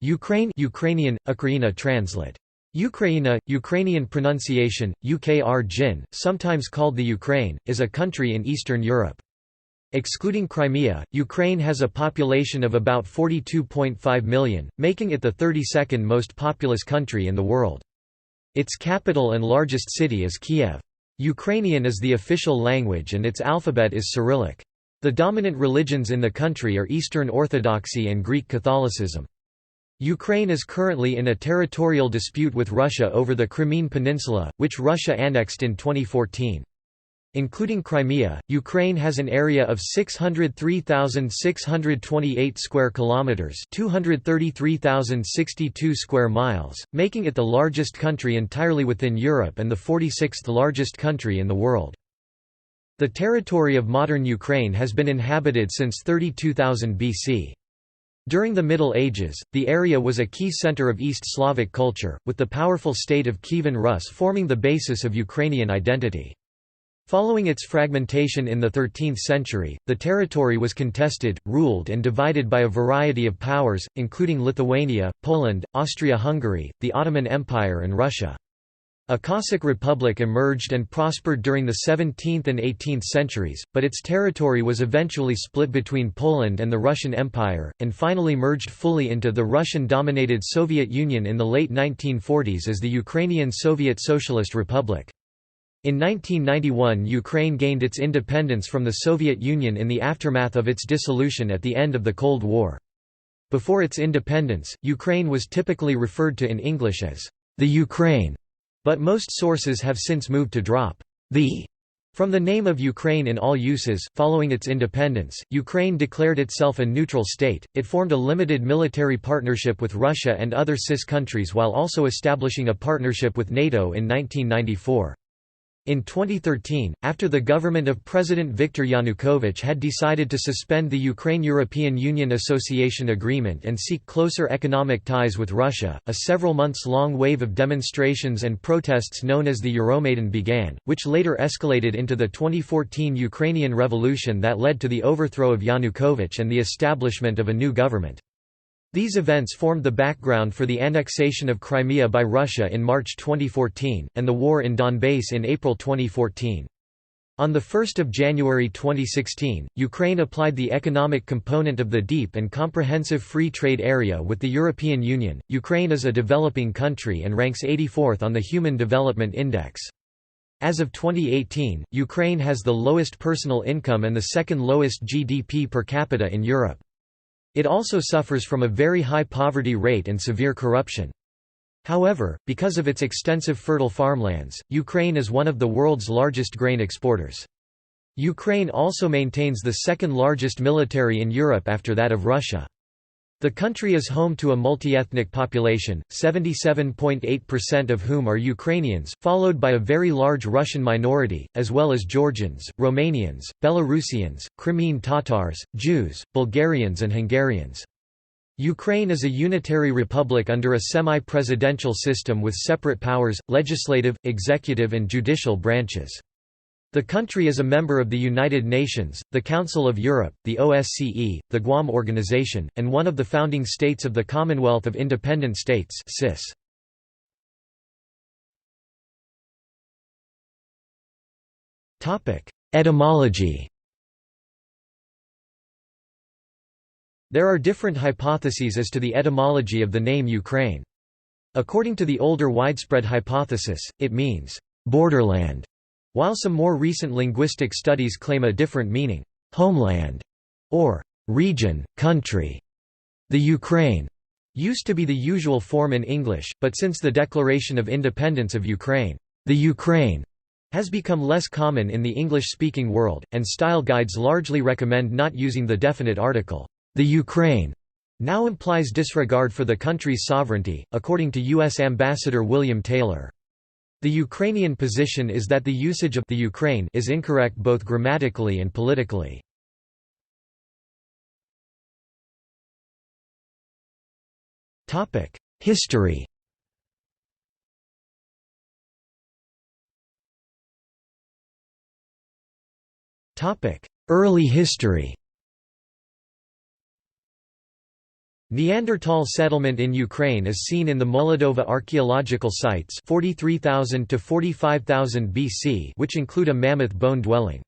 Ukrainian, Ukraina translate. Ukraina, Ukrainian pronunciation, Ukrjin, sometimes called the Ukraine, is a country in Eastern Europe. Excluding Crimea, Ukraine has a population of about 42.5 million, making it the 32nd most populous country in the world. Its capital and largest city is Kiev. Ukrainian is the official language and its alphabet is Cyrillic. The dominant religions in the country are Eastern Orthodoxy and Greek Catholicism. Ukraine is currently in a territorial dispute with Russia over the Crimean Peninsula, which Russia annexed in 2014. Including Crimea, Ukraine has an area of 603,628 square kilometers, 233,062 square miles, making it the largest country entirely within Europe and the 46th largest country in the world. The territory of modern Ukraine has been inhabited since 32,000 BC. During the Middle Ages, the area was a key center of East Slavic culture, with the powerful state of Kievan Rus forming the basis of Ukrainian identity. Following its fragmentation in the 13th century, the territory was contested, ruled and divided by a variety of powers, including Lithuania, Poland, Austria-Hungary, the Ottoman Empire and Russia. A Cossack republic emerged and prospered during the 17th and 18th centuries, but its territory was eventually split between Poland and the Russian Empire, and finally merged fully into the Russian-dominated Soviet Union in the late 1940s as the Ukrainian Soviet Socialist Republic. In 1991, Ukraine gained its independence from the Soviet Union in the aftermath of its dissolution at the end of the Cold War. Before its independence, Ukraine was typically referred to in English as the Ukraine, but most sources have since moved to drop the from the name of Ukraine in all uses. Following its independence, Ukraine declared itself a neutral state. It formed a limited military partnership with Russia and other CIS countries while also establishing a partnership with NATO in 1994. In 2013, after the government of President Viktor Yanukovych had decided to suspend the Ukraine-European Union Association Agreement and seek closer economic ties with Russia, a several-months-long wave of demonstrations and protests known as the Euromaidan began, which later escalated into the 2014 Ukrainian Revolution that led to the overthrow of Yanukovych and the establishment of a new government. These events formed the background for the annexation of Crimea by Russia in March 2014, and the war in Donbass in April 2014. On 1 January 2016, Ukraine applied the economic component of the Deep and Comprehensive Free Trade Area with the European Union. Ukraine is a developing country and ranks 84th on the Human Development Index. As of 2018, Ukraine has the lowest personal income and the second lowest GDP per capita in Europe. It also suffers from a very high poverty rate and severe corruption. However, because of its extensive fertile farmlands, Ukraine is one of the world's largest grain exporters. Ukraine also maintains the second largest military in Europe after that of Russia. The country is home to a multi-ethnic population, 77.8% of whom are Ukrainians, followed by a very large Russian minority, as well as Georgians, Romanians, Belarusians, Crimean Tatars, Jews, Bulgarians and Hungarians. Ukraine is a unitary republic under a semi-presidential system with separate powers, legislative, executive and judicial branches. The country is a member of the United Nations, the Council of Europe, the OSCE, the Guam Organization, and one of the founding states of the Commonwealth of Independent States (CIS). Etymology. There are different hypotheses as to the etymology of the name Ukraine. According to the older widespread hypothesis, it means borderland, while some more recent linguistic studies claim a different meaning, homeland, or region, country. The Ukraine used to be the usual form in English, but since the declaration of independence of Ukraine, the Ukraine has become less common in the English-speaking world, and style guides largely recommend not using the definite article. The Ukraine now implies disregard for the country's sovereignty, according to U.S. Ambassador William Taylor. The Ukrainian position is that the usage of the Ukraine is incorrect both grammatically and politically. History. Early history. Neanderthal settlement in Ukraine is seen in the Molodova archaeological sites 43,000 to 45,000 BC, which include a mammoth bone dwelling.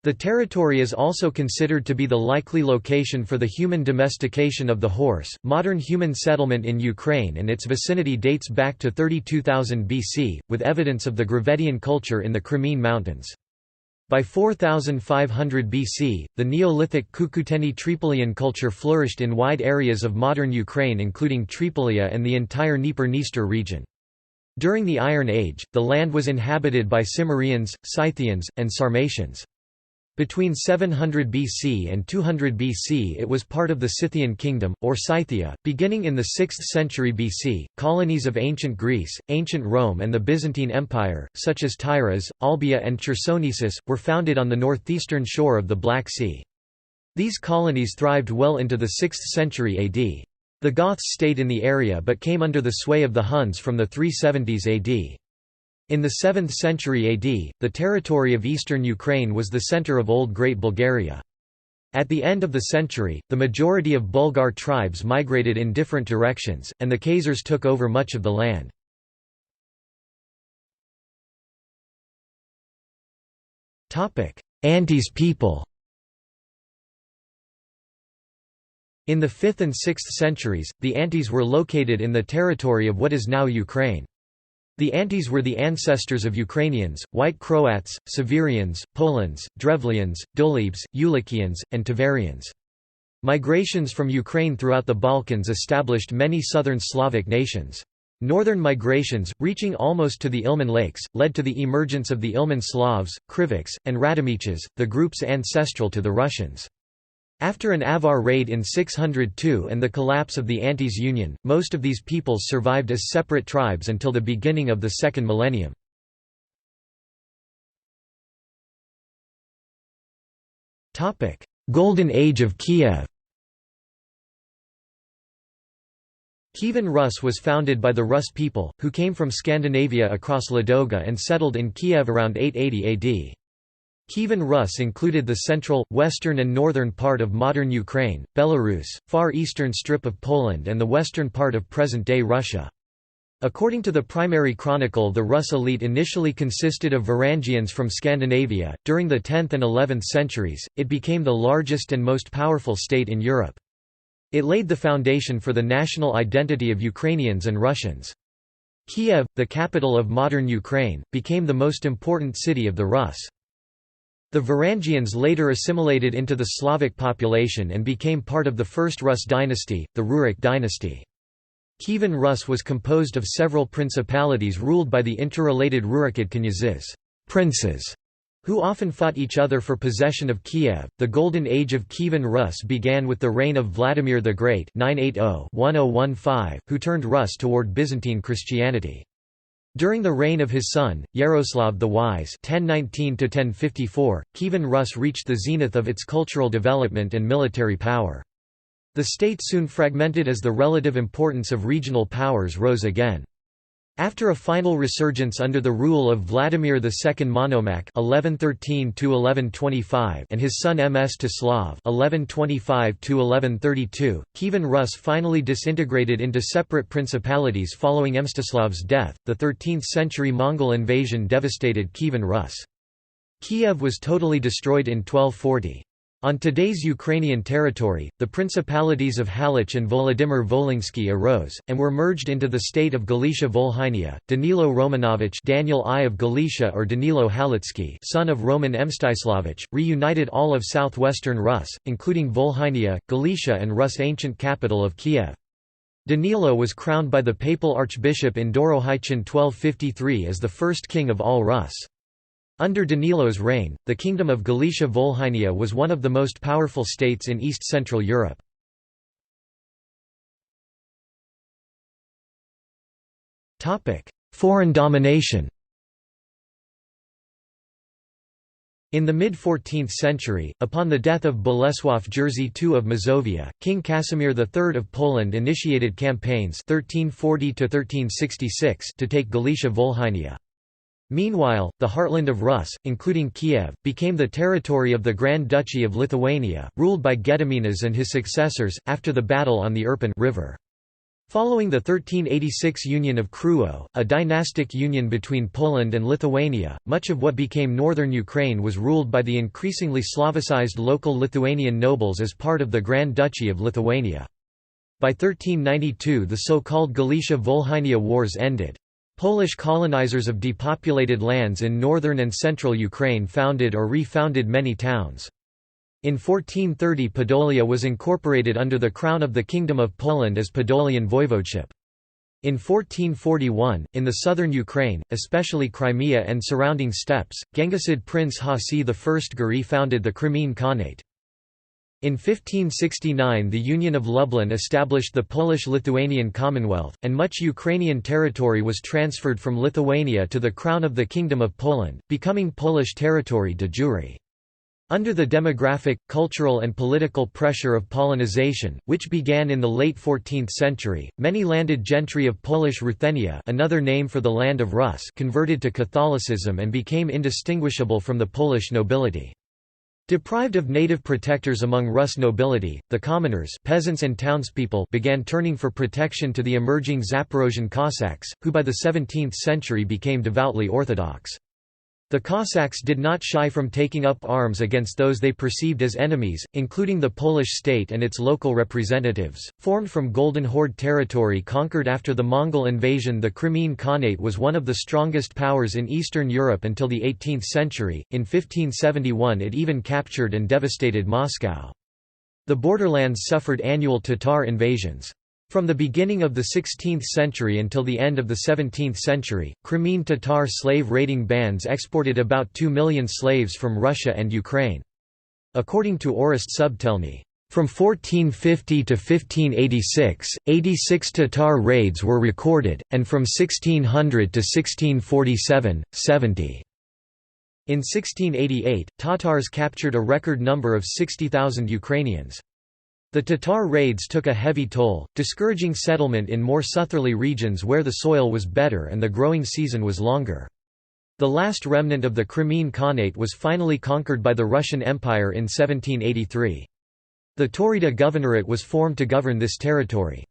The territory is also considered to be the likely location for the human domestication of the horse. Modern human settlement in Ukraine and its vicinity dates back to 32,000 BC, with evidence of the Gravettian culture in the Crimean Mountains. By 4500 BC, the Neolithic Cucuteni-Tripolian culture flourished in wide areas of modern Ukraine including Tripolia and the entire Dnieper-Dniester region. During the Iron Age, the land was inhabited by Cimmerians, Scythians, and Sarmatians. Between 700 BC and 200 BC it was part of the Scythian kingdom, or Scythia. Beginning in the 6th century BC, colonies of ancient Greece, ancient Rome and the Byzantine Empire, such as Tyras, Olbia and Chersonesus, were founded on the northeastern shore of the Black Sea. These colonies thrived well into the 6th century AD. The Goths stayed in the area but came under the sway of the Huns from the 370s AD. In the 7th century AD, the territory of eastern Ukraine was the center of Old Great Bulgaria. At the end of the century, the majority of Bulgar tribes migrated in different directions, and the Khazars took over much of the land. Antes people. In the 5th and 6th centuries, the Antes were located in the territory of what is now Ukraine. The Antes were the ancestors of Ukrainians, White Croats, Severians, Polans, Drevlians, Dolebs, Ulikians, and Tavarians. Migrations from Ukraine throughout the Balkans established many southern Slavic nations. Northern migrations, reaching almost to the Ilmen Lakes, led to the emergence of the Ilmen Slavs, Krivichs, and Radomiches, the groups ancestral to the Russians. After an Avar raid in 602 and the collapse of the Antes Union, most of these peoples survived as separate tribes until the beginning of the second millennium. Golden Age of Kiev. Kievan Rus was founded by the Rus people, who came from Scandinavia across Ladoga and settled in Kiev around 880 AD. Kievan Rus included the central, western and northern part of modern Ukraine, Belarus, far eastern strip of Poland and the western part of present-day Russia. According to the primary chronicle, the Rus elite initially consisted of Varangians from Scandinavia. During the 10th and 11th centuries, it became the largest and most powerful state in Europe. It laid the foundation for the national identity of Ukrainians and Russians. Kiev, the capital of modern Ukraine, became the most important city of the Rus. The Varangians later assimilated into the Slavic population and became part of the first Rus dynasty, the Rurik dynasty. Kievan Rus was composed of several principalities ruled by the interrelated Rurikid knyazes, princes, who often fought each other for possession of Kiev. The Golden Age of Kievan Rus began with the reign of Vladimir the Great (980–1015), who turned Rus toward Byzantine Christianity. During the reign of his son, Yaroslav the Wise (1019–1054), Kievan Rus reached the zenith of its cultural development and military power. The state soon fragmented as the relative importance of regional powers rose again. After a final resurgence under the rule of Vladimir II Monomakh (1113–1125) and his son Mstislav (1125–1132), Kievan Rus finally disintegrated into separate principalities following Mstislav's death. The 13th-century Mongol invasion devastated Kievan Rus. Kiev was totally destroyed in 1240. On today's Ukrainian territory, the principalities of Halych and Volodymyr Volinsky arose, and were merged into the state of Galicia-Volhynia. Danilo Romanovich Daniel I of Galicia or Danilo Halitsky, son of Roman Mstislavich, reunited all of southwestern Rus, including Volhynia, Galicia and Rus' ancient capital of Kiev. Danilo was crowned by the papal archbishop in Dorohaichyn 1253 as the first king of all Rus. Under Danilo's reign, the Kingdom of Galicia-Volhynia was one of the most powerful states in East-Central Europe. Foreign domination. In the mid-14th century, upon the death of Bolesław Jerzy II of Mazovia, King Casimir III of Poland initiated campaigns 1340–1366 to take Galicia-Volhynia. Meanwhile, the heartland of Rus, including Kiev, became the territory of the Grand Duchy of Lithuania, ruled by Gediminas and his successors, after the battle on the Irpin River. Following the 1386 Union of Kruo, a dynastic union between Poland and Lithuania, much of what became northern Ukraine was ruled by the increasingly Slavicized local Lithuanian nobles as part of the Grand Duchy of Lithuania. By 1392 the so-called Galicia-Volhynia Wars ended. Polish colonizers of depopulated lands in northern and central Ukraine founded or re-founded many towns. In 1430 Podolia was incorporated under the crown of the Kingdom of Poland as Podolian voivodeship. In 1441, in the southern Ukraine, especially Crimea and surrounding steppes, Genghisid Prince Hasi I Guri founded the Crimean Khanate. In 1569 the Union of Lublin established the Polish-Lithuanian Commonwealth, and much Ukrainian territory was transferred from Lithuania to the Crown of the Kingdom of Poland, becoming Polish territory de jure. Under the demographic, cultural and political pressure of Polonization, which began in the late 14th century, many landed gentry of Polish Ruthenia, another name for the land of Rus, converted to Catholicism and became indistinguishable from the Polish nobility. Deprived of native protectors among Rus nobility, the commoners, peasants and townspeople began turning for protection to the emerging Zaporozhian Cossacks, who by the 17th century became devoutly Orthodox. The Cossacks did not shy from taking up arms against those they perceived as enemies, including the Polish state and its local representatives. Formed from Golden Horde territory conquered after the Mongol invasion, the Crimean Khanate was one of the strongest powers in Eastern Europe until the 18th century. In 1571 it even captured and devastated Moscow. The borderlands suffered annual Tatar invasions. From the beginning of the 16th century until the end of the 17th century, Crimean Tatar slave raiding bands exported about 2 million slaves from Russia and Ukraine. According to Orest Subtelny, from 1450 to 1586, 86 Tatar raids were recorded, and from 1600 to 1647, 70. In 1688, Tatars captured a record number of 60,000 Ukrainians. The Tatar raids took a heavy toll, discouraging settlement in more southerly regions where the soil was better and the growing season was longer. The last remnant of the Crimean Khanate was finally conquered by the Russian Empire in 1783. The Taurida Governorate was formed to govern this territory.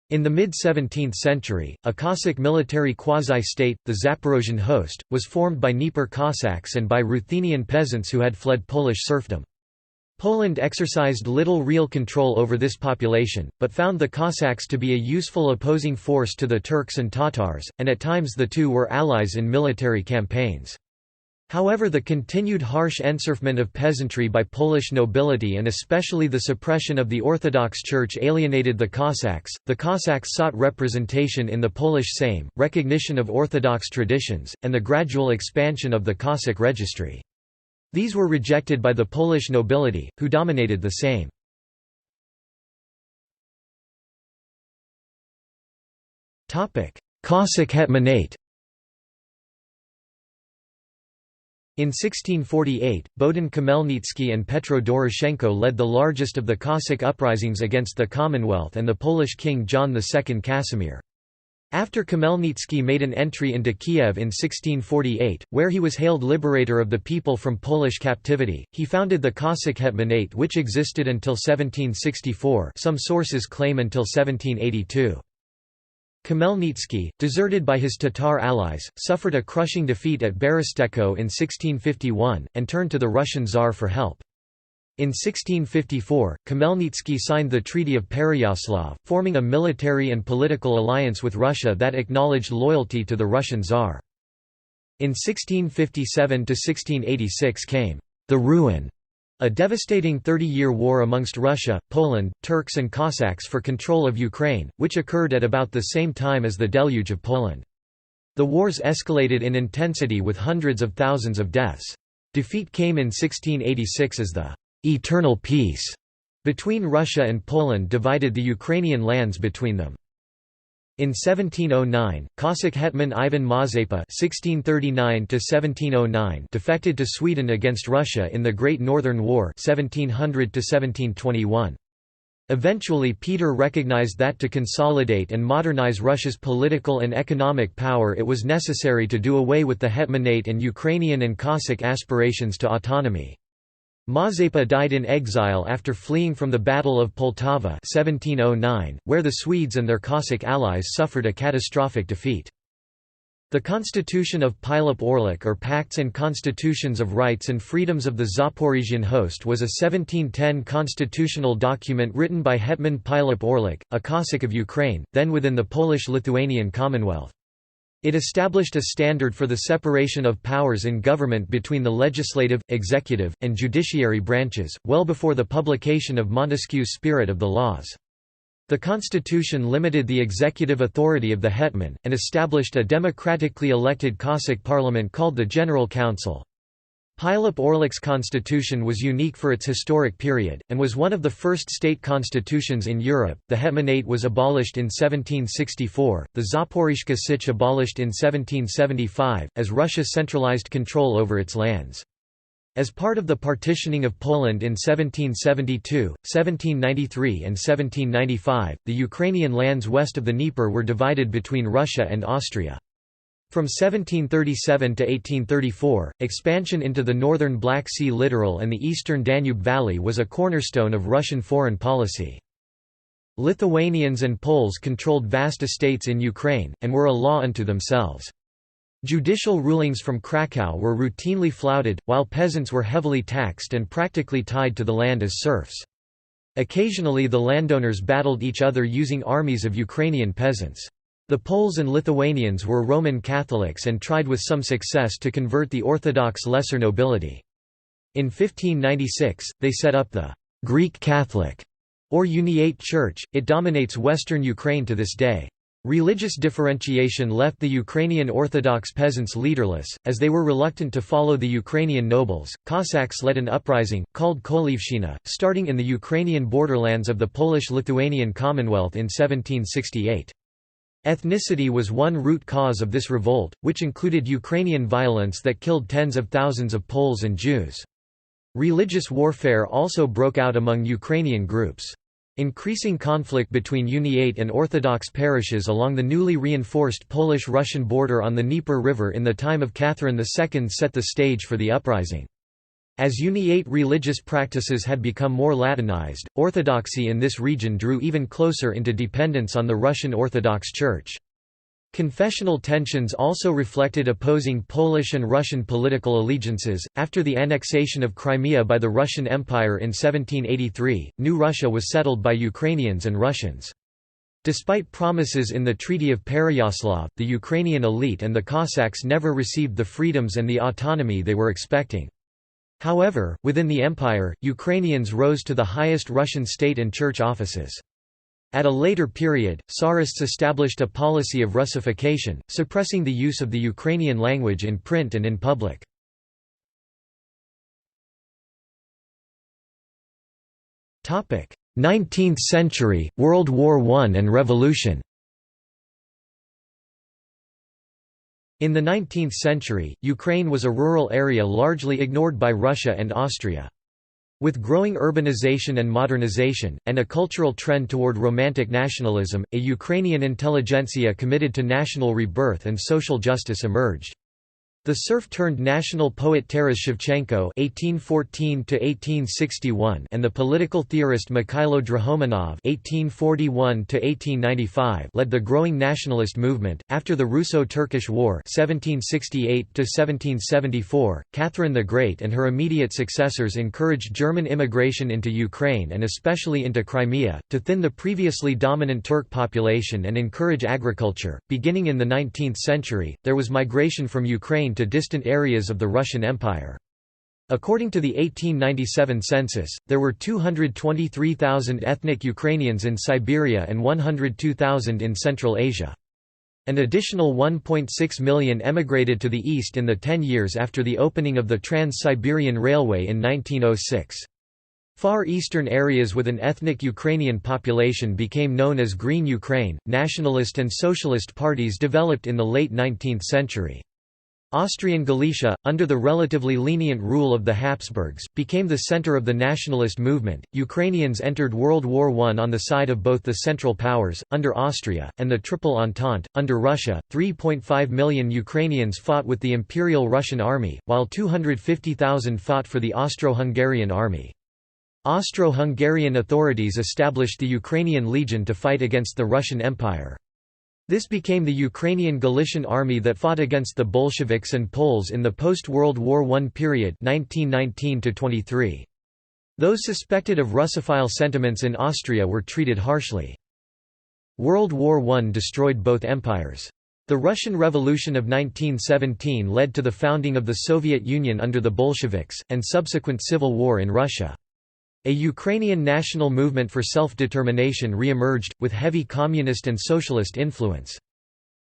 In the mid-17th century, a Cossack military quasi-state, the Zaporozhian Host, was formed by Dnieper Cossacks and by Ruthenian peasants who had fled Polish serfdom. Poland exercised little real control over this population, but found the Cossacks to be a useful opposing force to the Turks and Tatars, and at times the two were allies in military campaigns. However, the continued harsh enserfment of peasantry by Polish nobility and especially the suppression of the Orthodox Church alienated the Cossacks. The Cossacks sought representation in the Polish Sejm, recognition of Orthodox traditions, and the gradual expansion of the Cossack registry. These were rejected by the Polish nobility, who dominated the Sejm. Cossack Hetmanate. In 1648, Bohdan Khmelnytsky and Petro Doroshenko led the largest of the Cossack uprisings against the Commonwealth and the Polish king John II Casimir. After Khmelnytsky made an entry into Kiev in 1648, where he was hailed liberator of the people from Polish captivity, he founded the Cossack Hetmanate, which existed until 1764, some sources claim until 1782. Khmelnytsky, deserted by his Tatar allies, suffered a crushing defeat at Berestechko in 1651, and turned to the Russian Tsar for help. In 1654, Khmelnytsky signed the Treaty of Pereyaslav, forming a military and political alliance with Russia that acknowledged loyalty to the Russian Tsar. In 1657–1686 came the Ruin, a devastating 30-year war amongst Russia, Poland, Turks and Cossacks for control of Ukraine, which occurred at about the same time as the Deluge of Poland. The wars escalated in intensity with hundreds of thousands of deaths. Defeat came in 1686 as the «eternal peace» between Russia and Poland divided the Ukrainian lands between them. In 1709, Cossack hetman Ivan Mazepa (1639–1709) defected to Sweden against Russia in the Great Northern War (1700–1721). Eventually Peter recognized that to consolidate and modernize Russia's political and economic power it was necessary to do away with the hetmanate and Ukrainian and Cossack aspirations to autonomy. Mazepa died in exile after fleeing from the Battle of Poltava 1709, where the Swedes and their Cossack allies suffered a catastrophic defeat. The Constitution of Pilip Orlik or Pacts and Constitutions of Rights and Freedoms of the Zaporizhian Host was a 1710 constitutional document written by Hetman Pilip Orlik, a Cossack of Ukraine, then within the Polish-Lithuanian Commonwealth. It established a standard for the separation of powers in government between the legislative, executive, and judiciary branches, well before the publication of Montesquieu's Spirit of the Laws. The constitution limited the executive authority of the hetman, and established a democratically elected Cossack parliament called the General Council. Pilip Orlik's constitution was unique for its historic period, and was one of the first state constitutions in Europe. The hetmanate was abolished in 1764, the Zaporizhzhia Sich abolished in 1775, as Russia centralized control over its lands. As part of the partitioning of Poland in 1772, 1793 and 1795, the Ukrainian lands west of the Dnieper were divided between Russia and Austria. From 1737 to 1834, expansion into the northern Black Sea littoral and the eastern Danube Valley was a cornerstone of Russian foreign policy. Lithuanians and Poles controlled vast estates in Ukraine, and were a law unto themselves. Judicial rulings from Kraków were routinely flouted, while peasants were heavily taxed and practically tied to the land as serfs. Occasionally the landowners battled each other using armies of Ukrainian peasants. The Poles and Lithuanians were Roman Catholics and tried with some success to convert the Orthodox lesser nobility. In 1596, they set up the Greek Catholic or Uniate Church. It dominates western Ukraine to this day. Religious differentiation left the Ukrainian Orthodox peasants leaderless, as they were reluctant to follow the Ukrainian nobles. Cossacks led an uprising, called Kolivshchina, starting in the Ukrainian borderlands of the Polish-Lithuanian Commonwealth in 1768. Ethnicity was one root cause of this revolt, which included Ukrainian violence that killed tens of thousands of Poles and Jews. Religious warfare also broke out among Ukrainian groups. Increasing conflict between Uniate and Orthodox parishes along the newly reinforced Polish-Russian border on the Dnieper River in the time of Catherine II set the stage for the uprising. As Uniate religious practices had become more Latinized, Orthodoxy in this region drew even closer into dependence on the Russian Orthodox Church. Confessional tensions also reflected opposing Polish and Russian political allegiances. After the annexation of Crimea by the Russian Empire in 1783, New Russia was settled by Ukrainians and Russians. Despite promises in the Treaty of Pereyaslav, the Ukrainian elite and the Cossacks never received the freedoms and the autonomy they were expecting. However, within the empire, Ukrainians rose to the highest Russian state and church offices. At a later period, Tsarists established a policy of Russification, suppressing the use of the Ukrainian language in print and in public. Topic: 19th century, World War I and Revolution. In the 19th century, Ukraine was a rural area largely ignored by Russia and Austria. With growing urbanization and modernization, and a cultural trend toward romantic nationalism, a Ukrainian intelligentsia committed to national rebirth and social justice emerged. The serf-turned-national poet Taras Shevchenko (1814–1861) and the political theorist Mikhailo Drahomanov (1841–1895) led the growing nationalist movement. After the Russo-Turkish War (1768–1774), Catherine the Great and her immediate successors encouraged German immigration into Ukraine and especially into Crimea to thin the previously dominant Turk population and encourage agriculture. Beginning in the 19th century, there was migration from Ukraine to distant areas of the Russian Empire. According to the 1897 census, there were 223,000 ethnic Ukrainians in Siberia and 102,000 in Central Asia. An additional 1.6 million emigrated to the east in the 10 years after the opening of the Trans-Siberian Railway in 1906. Far eastern areas with an ethnic Ukrainian population became known as Green Ukraine. Nationalist and socialist parties developed in the late 19th century. Austrian Galicia, under the relatively lenient rule of the Habsburgs, became the center of the nationalist movement. Ukrainians entered World War I on the side of both the Central Powers, under Austria, and the Triple Entente, under Russia. 3.5 million Ukrainians fought with the Imperial Russian Army, while 250,000 fought for the Austro-Hungarian Army. Austro-Hungarian authorities established the Ukrainian Legion to fight against the Russian Empire. This became the Ukrainian Galician Army that fought against the Bolsheviks and Poles in the post-World War I period 1919–23. Those suspected of Russophile sentiments in Austria were treated harshly. World War I destroyed both empires. The Russian Revolution of 1917 led to the founding of the Soviet Union under the Bolsheviks, and subsequent civil war in Russia. A Ukrainian national movement for self-determination re-emerged, with heavy communist and socialist influence.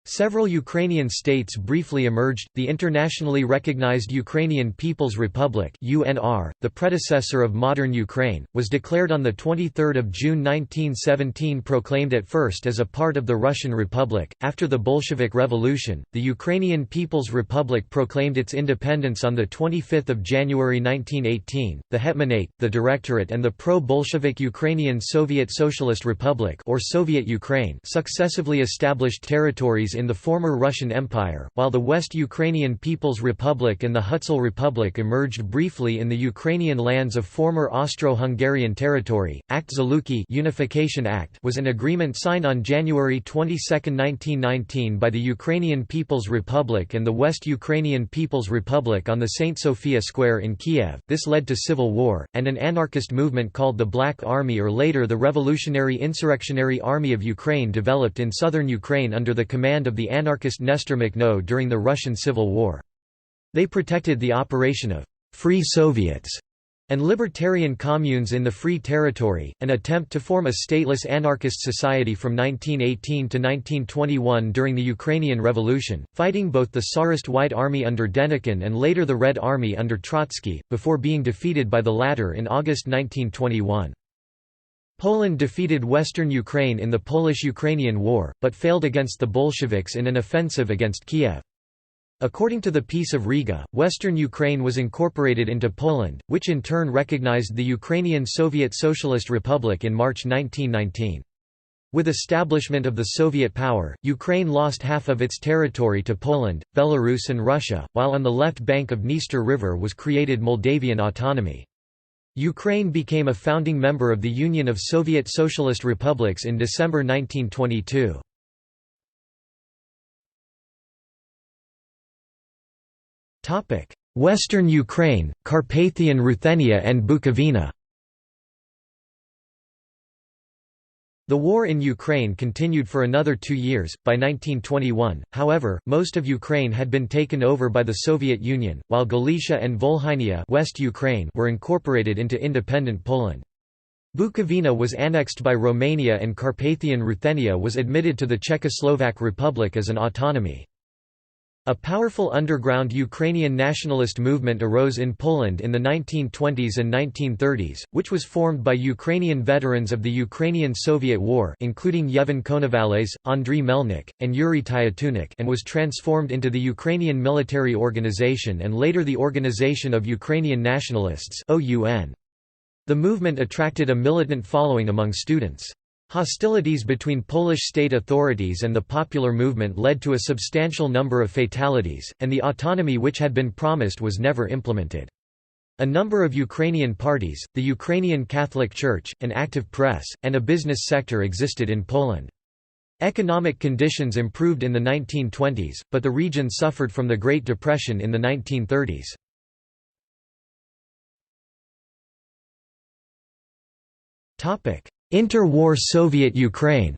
Several Ukrainian states briefly emerged. The internationally recognized Ukrainian People's Republic (UNR), the predecessor of modern Ukraine, was declared on the 23rd of June 1917, proclaimed at first as a part of the Russian Republic. After the Bolshevik Revolution, the Ukrainian People's Republic proclaimed its independence on the 25th of January 1918. The Hetmanate, the Directorate, and the pro-Bolshevik Ukrainian Soviet Socialist Republic or Soviet Ukraine successively established territories in the former Russian Empire, while the West Ukrainian People's Republic and the Hutsul Republic emerged briefly in the Ukrainian lands of former Austro-Hungarian territory. Act Zluky Unification Act was an agreement signed on January 22, 1919 by the Ukrainian People's Republic and the West Ukrainian People's Republic on the St. Sophia Square in Kiev. This led to civil war, and an anarchist movement called the Black Army, or later the Revolutionary Insurrectionary Army of Ukraine, developed in southern Ukraine under the command of the anarchist Nestor Makhno during the Russian Civil War. They protected the operation of «free Soviets» and libertarian communes in the Free Territory, an attempt to form a stateless anarchist society from 1918 to 1921 during the Ukrainian Revolution, fighting both the Tsarist White Army under Denikin and later the Red Army under Trotsky, before being defeated by the latter in August 1921. Poland defeated Western Ukraine in the Polish-Ukrainian War, but failed against the Bolsheviks in an offensive against Kiev. According to the Peace of Riga, Western Ukraine was incorporated into Poland, which in turn recognized the Ukrainian Soviet Socialist Republic in March 1919. With establishment of the Soviet power, Ukraine lost half of its territory to Poland, Belarus and Russia, while on the left bank of Dniester River was created Moldavian autonomy. Ukraine became a founding member of the Union of Soviet Socialist Republics in December 1922. Western Ukraine, Carpathian Ruthenia and Bukovina. The war in Ukraine continued for another 2 years. By 1921, however, most of Ukraine had been taken over by the Soviet Union, while Galicia and Volhynia, West Ukraine, were incorporated into independent Poland. Bukovina was annexed by Romania and Carpathian Ruthenia was admitted to the Czechoslovak Republic as an autonomy. A powerful underground Ukrainian nationalist movement arose in Poland in the 1920s and 1930s, which was formed by Ukrainian veterans of the Ukrainian-Soviet War, including Yevhen Konovalets, Andriy Melnik, and Yuri Tyatunik, and was transformed into the Ukrainian Military Organization and later the Organization of Ukrainian Nationalists (OUN). The movement attracted a militant following among students. Hostilities between Polish state authorities and the popular movement led to a substantial number of fatalities, and the autonomy which had been promised was never implemented. A number of Ukrainian parties, the Ukrainian Catholic Church, an active press, and a business sector existed in Poland. Economic conditions improved in the 1920s, but the region suffered from the Great Depression in the 1930s. Interwar Soviet Ukraine.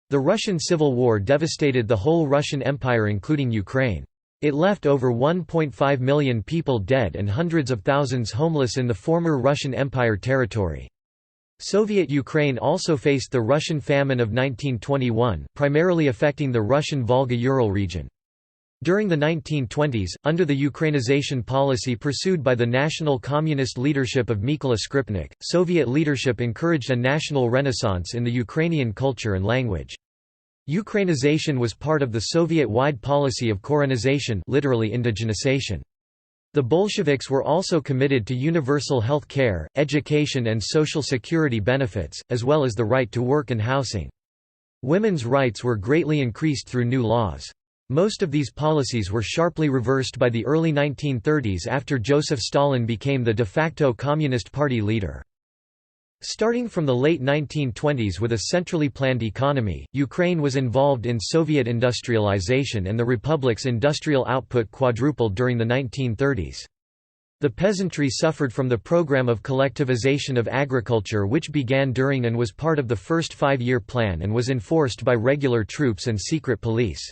The Russian Civil War devastated the whole Russian Empire including Ukraine. It left over 1.5 million people dead and hundreds of thousands homeless in the former Russian Empire territory. Soviet Ukraine also faced the Russian famine of 1921, primarily affecting the Russian Volga-Ural region. During the 1920s, under the Ukrainization policy pursued by the national communist leadership of Mykola Skripnik, Soviet leadership encouraged a national renaissance in the Ukrainian culture and language. Ukrainization was part of the Soviet-wide policy of Korenization, literally indigenization. The Bolsheviks were also committed to universal health care, education and social security benefits, as well as the right to work and housing. Women's rights were greatly increased through new laws. Most of these policies were sharply reversed by the early 1930s after Joseph Stalin became the de facto Communist Party leader. Starting from the late 1920s with a centrally planned economy, Ukraine was involved in Soviet industrialization and the republic's industrial output quadrupled during the 1930s. The peasantry suffered from the program of collectivization of agriculture which began during and was part of the first five-year plan and was enforced by regular troops and secret police.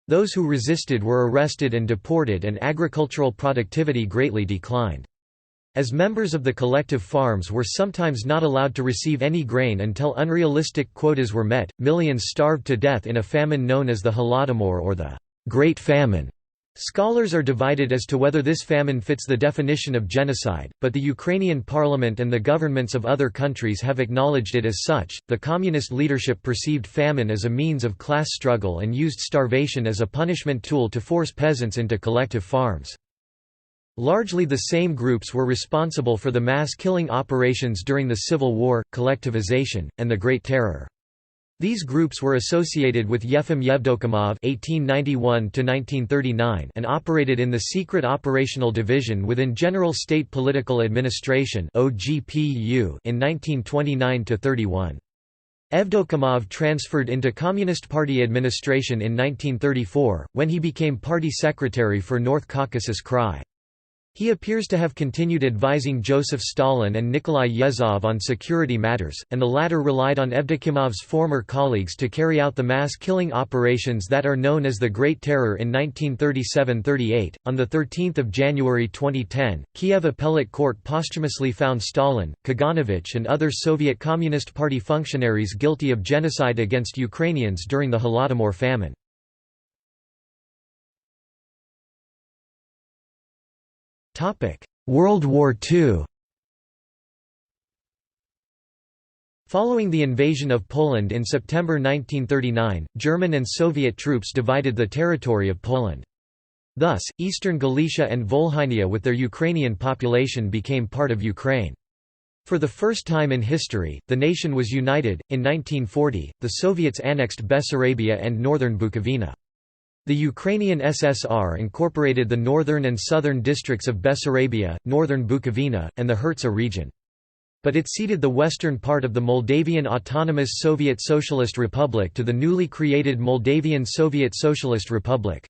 Those who resisted were arrested and deported and agricultural productivity greatly declined. As members of the collective farms were sometimes not allowed to receive any grain until unrealistic quotas were met, millions starved to death in a famine known as the Holodomor or the Great Famine. Scholars are divided as to whether this famine fits the definition of genocide, but the Ukrainian parliament and the governments of other countries have acknowledged it as such. The communist leadership perceived famine as a means of class struggle and used starvation as a punishment tool to force peasants into collective farms. Largely the same groups were responsible for the mass killing operations during the Civil War, collectivization, and the Great Terror. These groups were associated with Yefim Yevdokimov (1891–1939) and operated in the Secret Operational Division within General State Political Administration (OGPU) in 1929–31. Evdokimov transferred into Communist Party administration in 1934, when he became party secretary for North Caucasus Krai. He appears to have continued advising Joseph Stalin and Nikolai Yezhov on security matters, and the latter relied on Evdokimov's former colleagues to carry out the mass-killing operations that are known as the Great Terror in 1937–38. On 13 January 2010, Kiev Appellate Court posthumously found Stalin, Kaganovich and other Soviet Communist Party functionaries guilty of genocide against Ukrainians during the Holodomor famine. World War II. Following the invasion of Poland in September 1939, German and Soviet troops divided the territory of Poland. Thus, eastern Galicia and Volhynia with their Ukrainian population became part of Ukraine. For the first time in history, the nation was united. In 1940, the Soviets annexed Bessarabia and northern Bukovina. The Ukrainian SSR incorporated the northern and southern districts of Bessarabia, northern Bukovina, and the Hertsa region. But it ceded the western part of the Moldavian Autonomous Soviet Socialist Republic to the newly created Moldavian Soviet Socialist Republic.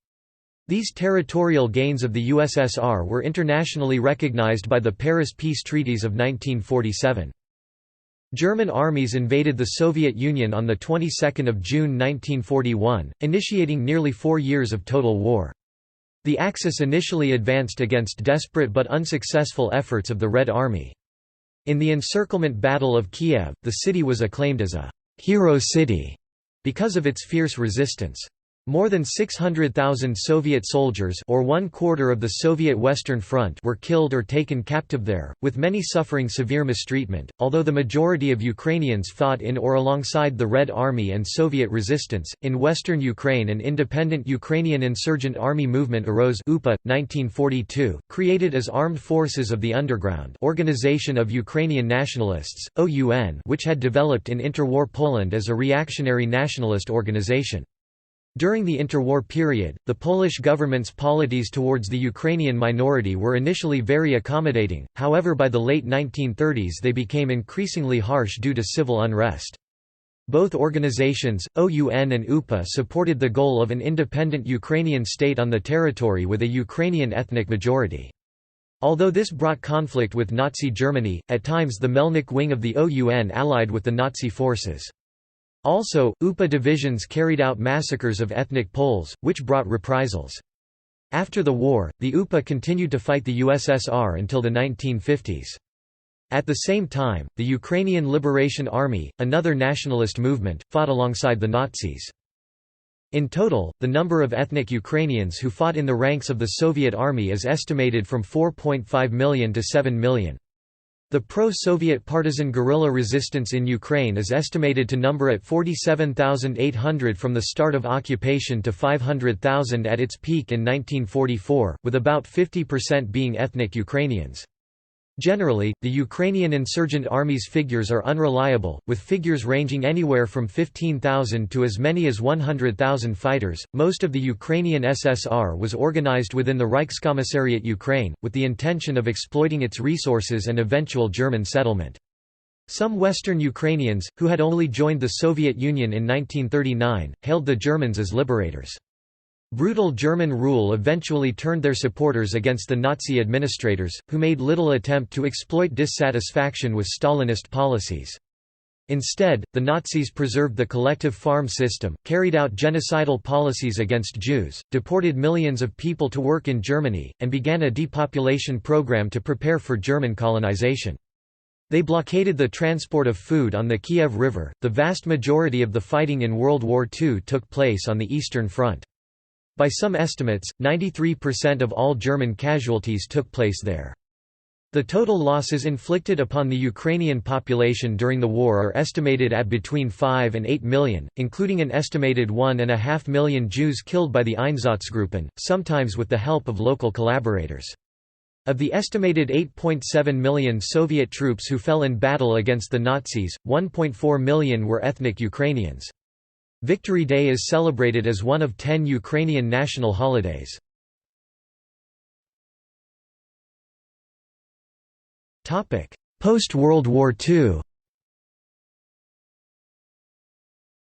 These territorial gains of the USSR were internationally recognized by the Paris Peace Treaties of 1947. German armies invaded the Soviet Union on the 22nd of June 1941, initiating nearly 4 years of total war. The Axis initially advanced against desperate but unsuccessful efforts of the Red Army. In the encirclement Battle of Kiev, the city was acclaimed as a «hero city» because of its fierce resistance. More than 600,000 Soviet soldiers, or 1/4 of the Soviet Western Front, were killed or taken captive there, with many suffering severe mistreatment. Although the majority of Ukrainians fought in or alongside the Red Army and Soviet resistance, in western Ukraine an independent Ukrainian insurgent army movement arose. UPA 1942, created as Armed Forces of the Underground Organization of Ukrainian Nationalists, OUN, which had developed in interwar Poland as a reactionary nationalist organization. During the interwar period, the Polish government's policies towards the Ukrainian minority were initially very accommodating, however by the late 1930s they became increasingly harsh due to civil unrest. Both organizations, OUN and UPA, supported the goal of an independent Ukrainian state on the territory with a Ukrainian ethnic majority. Although this brought conflict with Nazi Germany, at times the Melnik wing of the OUN allied with the Nazi forces. Also, UPA divisions carried out massacres of ethnic Poles, which brought reprisals. After the war, the UPA continued to fight the USSR until the 1950s. At the same time, the Ukrainian Liberation Army, another nationalist movement, fought alongside the Nazis. In total, the number of ethnic Ukrainians who fought in the ranks of the Soviet Army is estimated from 4.5 million to 7 million. The pro-Soviet partisan guerrilla resistance in Ukraine is estimated to number at 47,800 from the start of occupation to 500,000 at its peak in 1944, with about 50% being ethnic Ukrainians. Generally, the Ukrainian insurgent army's figures are unreliable, with figures ranging anywhere from 15,000 to as many as 100,000 fighters. Most of the Ukrainian SSR was organized within the Reichskommissariat Ukraine, with the intention of exploiting its resources and eventual German settlement. Some Western Ukrainians, who had only joined the Soviet Union in 1939, hailed the Germans as liberators. Brutal German rule eventually turned their supporters against the Nazi administrators, who made little attempt to exploit dissatisfaction with Stalinist policies. Instead, the Nazis preserved the collective farm system, carried out genocidal policies against Jews, deported millions of people to work in Germany, and began a depopulation program to prepare for German colonization. They blockaded the transport of food on the Kiev River. The vast majority of the fighting in World War II took place on the Eastern Front. By some estimates, 93% of all German casualties took place there. The total losses inflicted upon the Ukrainian population during the war are estimated at between 5 and 8 million, including an estimated 1.5 million Jews killed by the Einsatzgruppen, sometimes with the help of local collaborators. Of the estimated 8.7 million Soviet troops who fell in battle against the Nazis, 1.4 million were ethnic Ukrainians. Victory Day is celebrated as one of 10 Ukrainian national holidays. Post-World War II.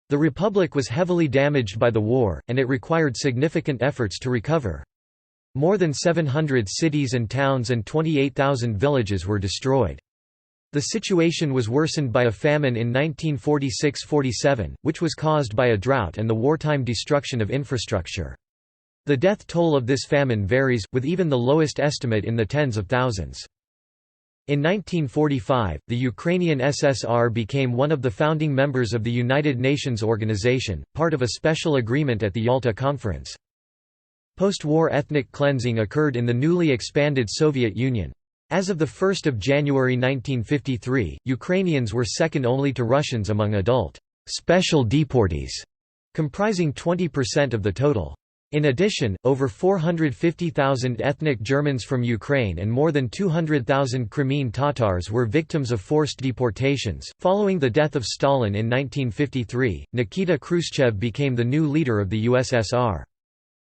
The Republic was heavily damaged by the war, and it required significant efforts to recover. More than 700 cities and towns and 28,000 villages were destroyed. The situation was worsened by a famine in 1946–47, which was caused by a drought and the wartime destruction of infrastructure. The death toll of this famine varies, with even the lowest estimate in the tens of thousands. In 1945, the Ukrainian SSR became one of the founding members of the United Nations Organization, part of a special agreement at the Yalta Conference. Post-war ethnic cleansing occurred in the newly expanded Soviet Union. As of 1 January 1953, Ukrainians were second only to Russians among adult special deportees, comprising 20% of the total. In addition, over 450,000 ethnic Germans from Ukraine and more than 200,000 Crimean Tatars were victims of forced deportations. Following the death of Stalin in 1953, Nikita Khrushchev became the new leader of the USSR.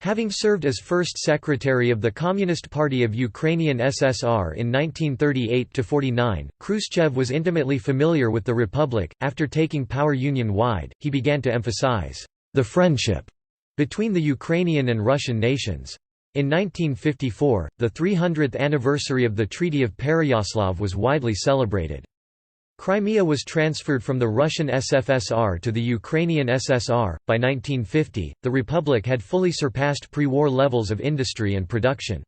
Having served as first secretary of the Communist Party of Ukrainian SSR in 1938–49, Khrushchev was intimately familiar with the republic. After taking power union-wide, he began to emphasize the friendship between the Ukrainian and Russian nations. In 1954, the 300th anniversary of the Treaty of Pereyaslav was widely celebrated. Crimea was transferred from the Russian SFSR to the Ukrainian SSR. By 1950, the republic had fully surpassed pre-war levels of industry and production.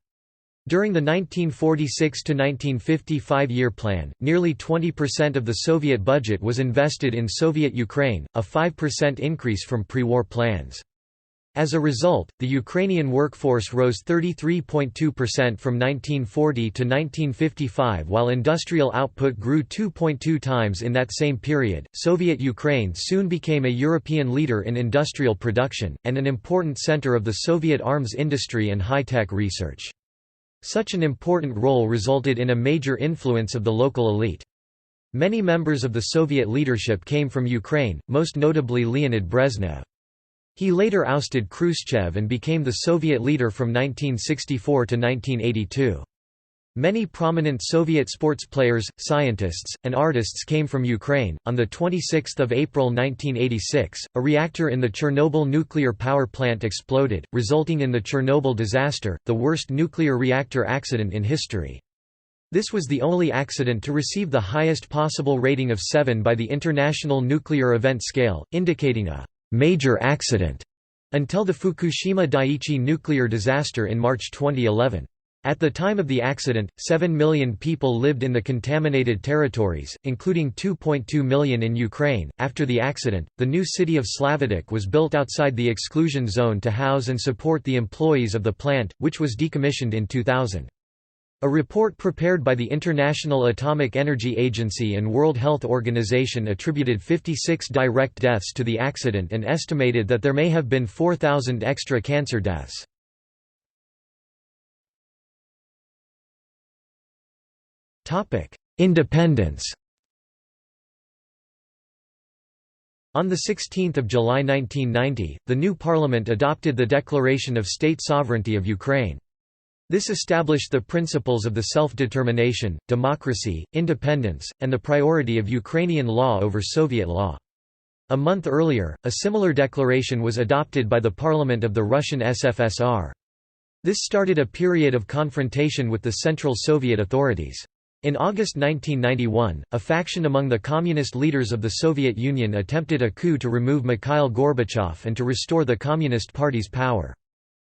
During the 1946–1950 five-year plan, nearly 20% of the Soviet budget was invested in Soviet Ukraine, a 5% increase from pre-war plans. As a result, the Ukrainian workforce rose 33.2% from 1940 to 1955, while industrial output grew 2.2 times in that same period. Soviet Ukraine soon became a European leader in industrial production, and an important center of the Soviet arms industry and high-tech research. Such an important role resulted in a major influence of the local elite. Many members of the Soviet leadership came from Ukraine, most notably Leonid Brezhnev. He later ousted Khrushchev and became the Soviet leader from 1964 to 1982. Many prominent Soviet sports players, scientists, and artists came from Ukraine. On the 26th of April 1986, a reactor in the Chernobyl nuclear power plant exploded, resulting in the Chernobyl disaster, the worst nuclear reactor accident in history. This was the only accident to receive the highest possible rating of 7 by the International Nuclear Event Scale, indicating a major accident until the Fukushima Daiichi nuclear disaster in March 2011. At the time of the accident, 7 million people lived in the contaminated territories, including 2.2 million in Ukraine. After the accident, the new city of Slavidik was built outside the exclusion zone to house and support the employees of the plant, which was decommissioned in 2000. A report prepared by the International Atomic Energy Agency and World Health Organization attributed 56 direct deaths to the accident and estimated that there may have been 4,000 extra cancer deaths. Independence. On 16 July 1990, the new parliament adopted the Declaration of State Sovereignty of Ukraine. This established the principles of the self-determination, democracy, independence, and the priority of Ukrainian law over Soviet law. A month earlier, a similar declaration was adopted by the parliament of the Russian SFSR. This started a period of confrontation with the Central Soviet authorities. In August 1991, a faction among the communist leaders of the Soviet Union attempted a coup to remove Mikhail Gorbachev and to restore the Communist Party's power.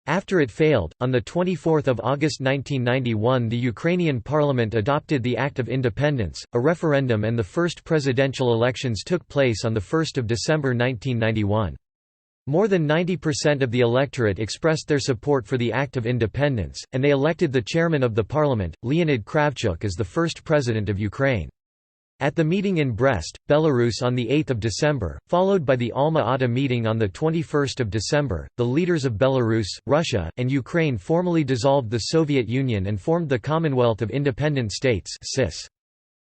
After it failed, on 24 August 1991 the Ukrainian parliament adopted the Act of Independence, a referendum, and the first presidential elections took place on 1 December 1991. More than 90% of the electorate expressed their support for the Act of Independence, and they elected the chairman of the parliament, Leonid Kravchuk, as the first president of Ukraine. At the meeting in Brest, Belarus on 8 December, followed by the Alma-Ata meeting on 21 December, the leaders of Belarus, Russia, and Ukraine formally dissolved the Soviet Union and formed the Commonwealth of Independent States (CIS).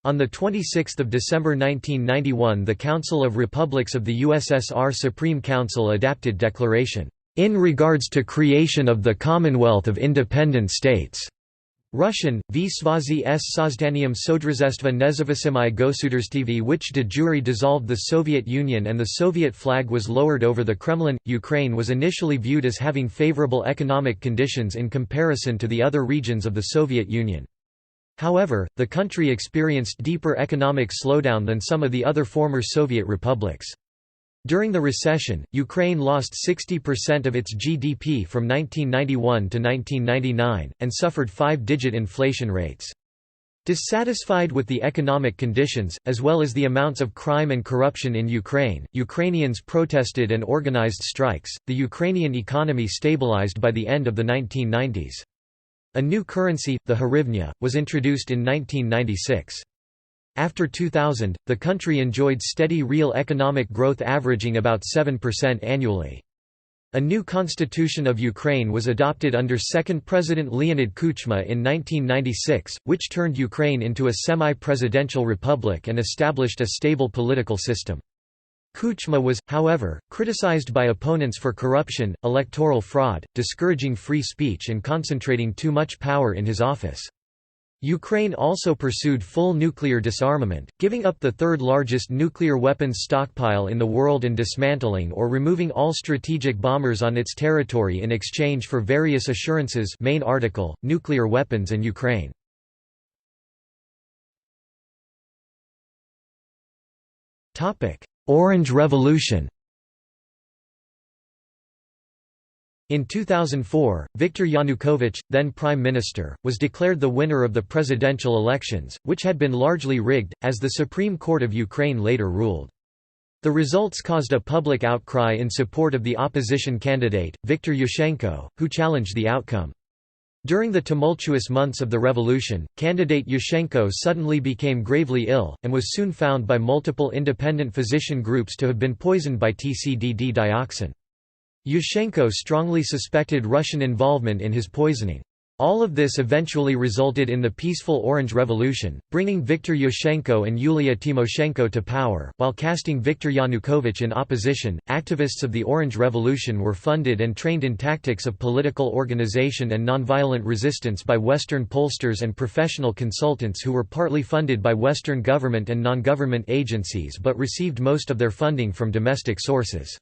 On 26 December 1991 the Council of Republics of the USSR Supreme Council adopted declaration, "in regards to creation of the Commonwealth of Independent States." Russian, v Svazi s Sozdanium Sodruzestva Nezavisimai Gosudarstv, which de jure dissolved the Soviet Union and the Soviet flag was lowered over the Kremlin. Ukraine was initially viewed as having favorable economic conditions in comparison to the other regions of the Soviet Union. However, the country experienced deeper economic slowdown than some of the other former Soviet republics. During the recession, Ukraine lost 60% of its GDP from 1991 to 1999, and suffered 5-digit inflation rates. Dissatisfied with the economic conditions, as well as the amounts of crime and corruption in Ukraine, Ukrainians protested and organized strikes. The Ukrainian economy stabilized by the end of the 1990s. A new currency, the hryvnia, was introduced in 1996. After 2000, the country enjoyed steady real economic growth averaging about 7% annually. A new constitution of Ukraine was adopted under second President Leonid Kuchma in 1996, which turned Ukraine into a semi-presidential republic and established a stable political system. Kuchma was, however, criticized by opponents for corruption, electoral fraud, discouraging free speech and concentrating too much power in his office. Ukraine also pursued full nuclear disarmament, giving up the third-largest nuclear weapons stockpile in the world and dismantling or removing all strategic bombers on its territory in exchange for various assurances. Main article, Nuclear weapons and Ukraine. Orange Revolution. In 2004, Viktor Yanukovych, then Prime Minister, was declared the winner of the presidential elections, which had been largely rigged, as the Supreme Court of Ukraine later ruled. The results caused a public outcry in support of the opposition candidate, Viktor Yushchenko, who challenged the outcome. During the tumultuous months of the revolution, candidate Yushchenko suddenly became gravely ill, and was soon found by multiple independent physician groups to have been poisoned by TCDD dioxin. Yushchenko strongly suspected Russian involvement in his poisoning. All of this eventually resulted in the peaceful Orange Revolution, bringing Viktor Yushchenko and Yulia Tymoshenko to power. While casting Viktor Yanukovych in opposition, activists of the Orange Revolution were funded and trained in tactics of political organization and nonviolent resistance by Western pollsters and professional consultants who were partly funded by Western government and non-government agencies but received most of their funding from domestic sources.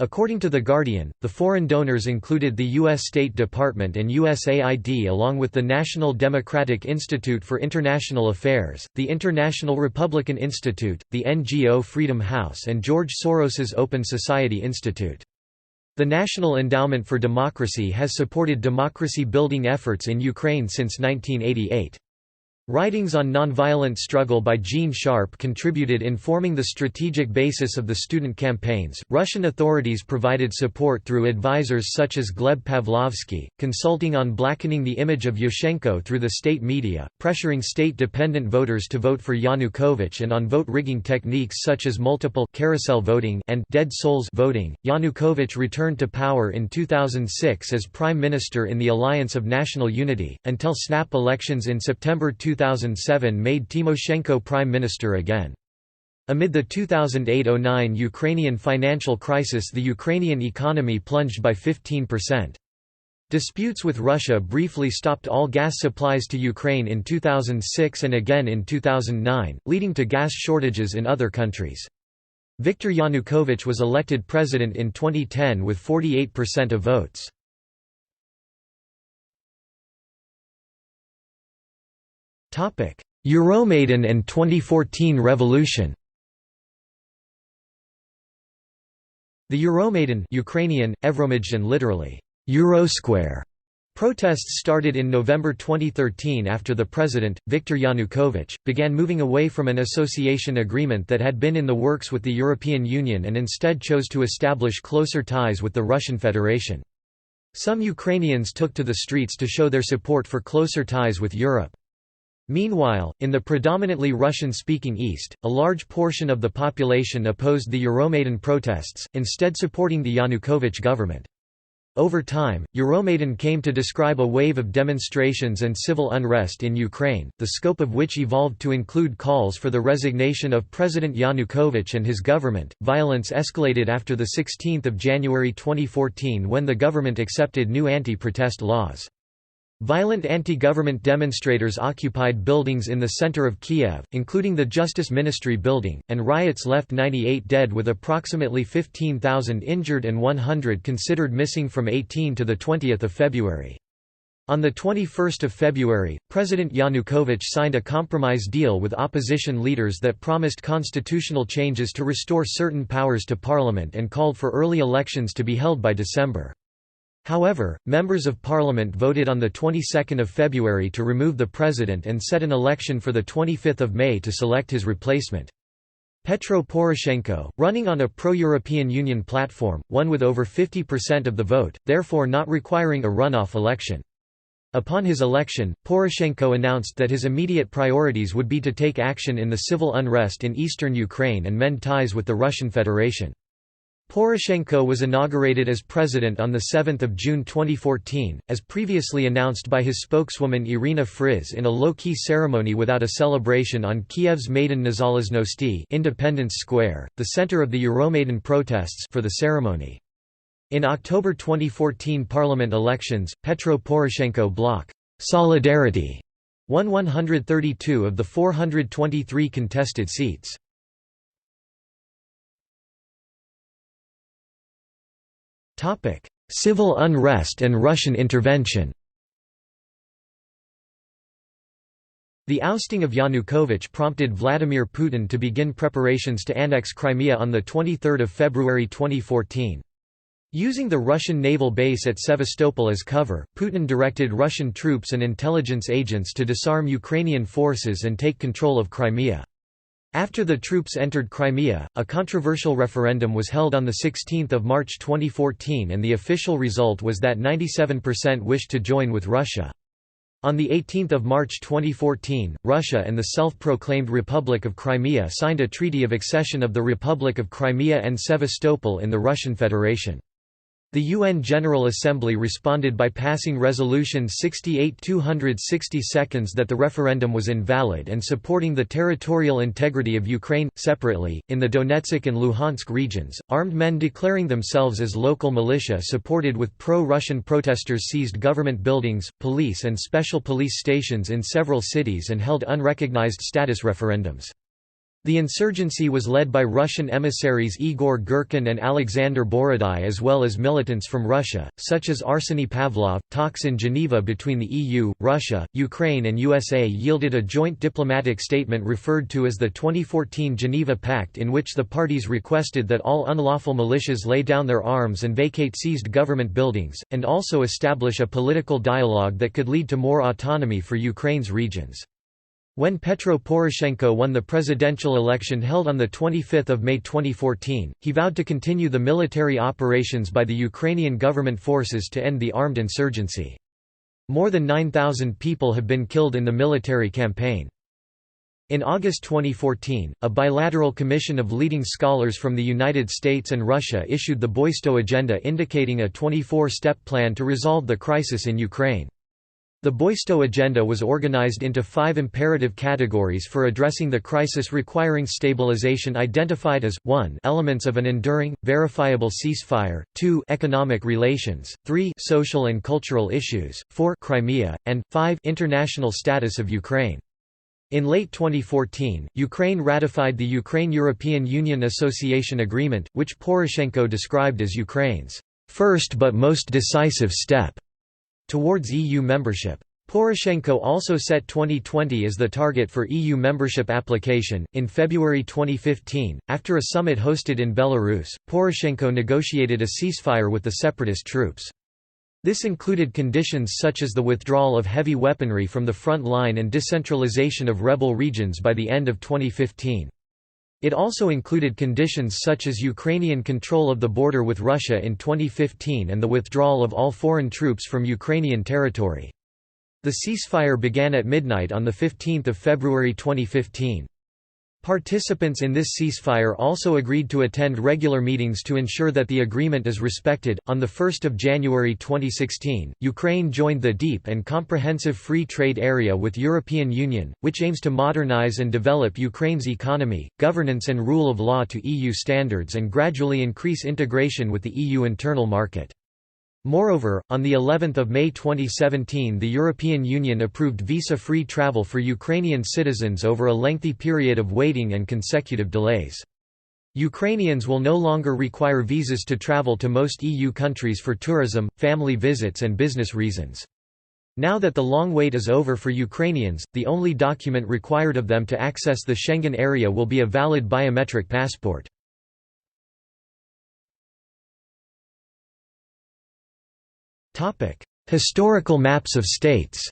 According to The Guardian, the foreign donors included the U.S. State Department and USAID along with the National Democratic Institute for International Affairs, the International Republican Institute, the NGO Freedom House and George Soros's Open Society Institute. The National Endowment for Democracy has supported democracy-building efforts in Ukraine since 1988. Writings on nonviolent struggle by Gene Sharp contributed in forming the strategic basis of the student campaigns. Russian authorities provided support through advisors such as Gleb Pavlovsky, consulting on blackening the image of Yushchenko through the state media, pressuring state-dependent voters to vote for Yanukovych, and on vote-rigging techniques such as multiple carousel voting and dead souls voting. Yanukovych returned to power in 2006 as prime minister in the Alliance of National Unity, until snap elections in September 2007 made Tymoshenko prime minister again. Amid the 2008–09 Ukrainian financial crisis, the Ukrainian economy plunged by 15%. Disputes with Russia briefly stopped all gas supplies to Ukraine in 2006 and again in 2009, leading to gas shortages in other countries. Viktor Yanukovych was elected president in 2010 with 48% of votes. Euromaidan and 2014 revolution. The Euromaidan, Ukrainian, Euromaidan, literally Eurosquare, protests started in November 2013 after the president, Viktor Yanukovych, began moving away from an association agreement that had been in the works with the European Union and instead chose to establish closer ties with the Russian Federation. Some Ukrainians took to the streets to show their support for closer ties with Europe. Meanwhile, in the predominantly Russian-speaking East, a large portion of the population opposed the Euromaidan protests, instead supporting the Yanukovych government. Over time, Euromaidan came to describe a wave of demonstrations and civil unrest in Ukraine, the scope of which evolved to include calls for the resignation of President Yanukovych and his government. Violence escalated after the 16th of January 2014 when the government accepted new anti-protest laws. Violent anti-government demonstrators occupied buildings in the center of Kiev, including the Justice Ministry building, and riots left 98 dead with approximately 15,000 injured and 100 considered missing from 18 to 20 February. On 21 February, President Yanukovych signed a compromise deal with opposition leaders that promised constitutional changes to restore certain powers to parliament and called for early elections to be held by December. However, members of parliament voted on the 22nd of February to remove the president and set an election for the 25th of May to select his replacement. Petro Poroshenko, running on a pro-European Union platform, won with over 50% of the vote, therefore not requiring a runoff election. Upon his election, Poroshenko announced that his immediate priorities would be to take action in the civil unrest in eastern Ukraine and mend ties with the Russian Federation. Poroshenko was inaugurated as president on 7 June 2014, as previously announced by his spokeswoman Irina Friz in a low-key ceremony without a celebration on Kiev's Maidan Nezalezhnosti, Independence Square, the center of the Euromaidan protests, for the ceremony. In October 2014 parliament elections, Petro Poroshenko bloc Solidarity won 132 of the 423 contested seats. Civil unrest and Russian intervention. The ousting of Yanukovych prompted Vladimir Putin to begin preparations to annex Crimea on 23 February 2014. Using the Russian naval base at Sevastopol as cover, Putin directed Russian troops and intelligence agents to disarm Ukrainian forces and take control of Crimea. After the troops entered Crimea, a controversial referendum was held on 16 March 2014 and the official result was that 97% wished to join with Russia. On 18 March 2014, Russia and the self-proclaimed Republic of Crimea signed a treaty of accession of the Republic of Crimea and Sevastopol in the Russian Federation. The UN General Assembly responded by passing Resolution 68-260 that the referendum was invalid and supporting the territorial integrity of Ukraine. Separately, in the Donetsk and Luhansk regions, armed men declaring themselves as local militia supported with pro-Russian protesters seized government buildings, police and special police stations in several cities and held unrecognized status referendums. The insurgency was led by Russian emissaries Igor Girkin and Alexander Borodai as well as militants from Russia, such as Arseny Pavlov. Talks in Geneva between the EU, Russia, Ukraine and USA yielded a joint diplomatic statement referred to as the 2014 Geneva Pact, in which the parties requested that all unlawful militias lay down their arms and vacate seized government buildings, and also establish a political dialogue that could lead to more autonomy for Ukraine's regions. When Petro Poroshenko won the presidential election held on 25 May 2014, he vowed to continue the military operations by the Ukrainian government forces to end the armed insurgency. More than 9,000 people have been killed in the military campaign. In August 2014, a bilateral commission of leading scholars from the United States and Russia issued the Boisto Agenda, indicating a 24-step plan to resolve the crisis in Ukraine. The Boisto Agenda was organized into 5 imperative categories for addressing the crisis, requiring stabilization identified as 1 elements of an enduring, verifiable ceasefire, 2 economic relations, 3 social and cultural issues, 4 Crimea, and 5 international status of Ukraine. In late 2014, Ukraine ratified the Ukraine-European Union Association Agreement, which Poroshenko described as Ukraine's first but most decisive step towards EU membership. Poroshenko also set 2020 as the target for EU membership application. In February 2015, after a summit hosted in Belarus, Poroshenko negotiated a ceasefire with the separatist troops. This included conditions such as the withdrawal of heavy weaponry from the front line and decentralization of rebel regions by the end of 2015. It also included conditions such as Ukrainian control of the border with Russia in 2015 and the withdrawal of all foreign troops from Ukrainian territory. The ceasefire began at midnight on 15 February 2015. Participants in this ceasefire also agreed to attend regular meetings to ensure that the agreement is respected. On 1 January 2016, Ukraine joined the Deep and Comprehensive Free Trade Area with European Union, which aims to modernize and develop Ukraine's economy, governance and rule of law to EU standards and gradually increase integration with the EU internal market. Moreover, on the 11th of May 2017, the European Union approved visa-free travel for Ukrainian citizens over a lengthy period of waiting and consecutive delays. Ukrainians will no longer require visas to travel to most EU countries for tourism, family visits and business reasons. Now that the long wait is over for Ukrainians, the only document required of them to access the Schengen area will be a valid biometric passport. Historical maps of states.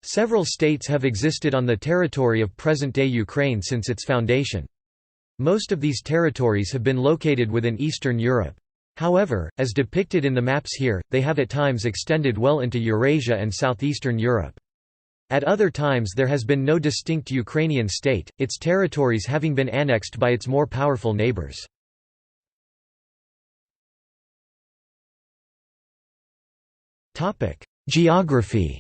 Several states have existed on the territory of present-day Ukraine since its foundation. Most of these territories have been located within Eastern Europe. However, as depicted in the maps here, they have at times extended well into Eurasia and southeastern Europe. At other times there has been no distinct Ukrainian state, its territories having been annexed by its more powerful neighbors. Geography.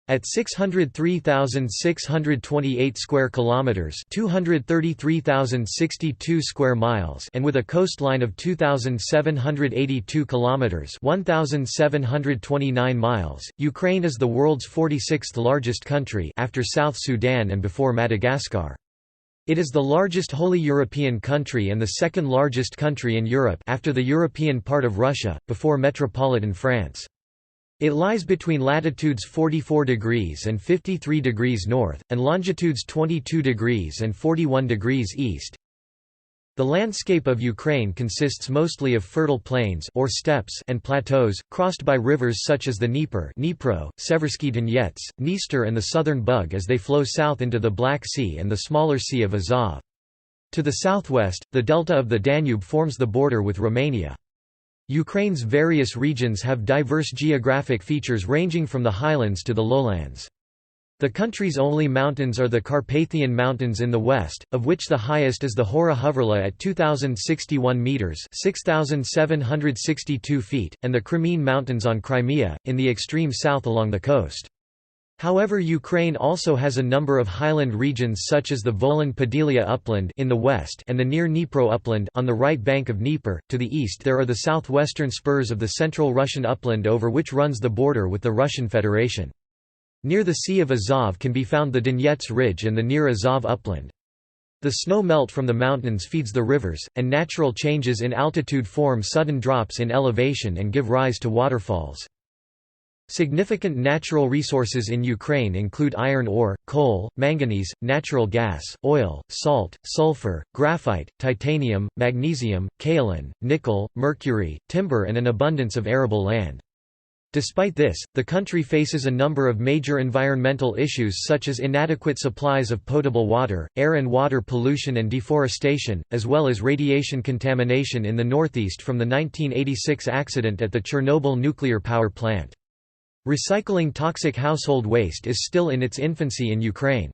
At 603,628 square kilometers, 233,062 square miles, and with a coastline of 2,782 kilometers, 1,729 miles, Ukraine is the world's 46th largest country after South Sudan and before Madagascar. It is the largest wholly European country and the second largest country in Europe after the European part of Russia, before metropolitan France. It lies between latitudes 44 degrees and 53 degrees north, and longitudes 22 degrees and 41 degrees east. The landscape of Ukraine consists mostly of fertile plains or steppes and plateaus, crossed by rivers such as the Dnieper, Seversky Donets, Dniester and the Southern Bug as they flow south into the Black Sea and the smaller Sea of Azov. To the southwest, the delta of the Danube forms the border with Romania. Ukraine's various regions have diverse geographic features ranging from the highlands to the lowlands. The country's only mountains are the Carpathian Mountains in the west, of which the highest is the Hora Hoverla at 2,061 metres (6,762 feet), and the Crimean Mountains on Crimea, in the extreme south along the coast. However, Ukraine also has a number of highland regions such as the Volyn-Podelia upland in the west and the near Dnipro upland on the right bank of Dnieper. To the east there are the southwestern spurs of the central Russian upland over which runs the border with the Russian Federation. Near the Sea of Azov can be found the Donets Ridge and the near Azov upland. The snow melt from the mountains feeds the rivers, and natural changes in altitude form sudden drops in elevation and give rise to waterfalls. Significant natural resources in Ukraine include iron ore, coal, manganese, natural gas, oil, salt, sulfur, graphite, titanium, magnesium, kaolin, nickel, mercury, timber and an abundance of arable land. Despite this, the country faces a number of major environmental issues such as inadequate supplies of potable water, air and water pollution and deforestation, as well as radiation contamination in the northeast from the 1986 accident at the Chernobyl nuclear power plant. Recycling toxic household waste is still in its infancy in Ukraine.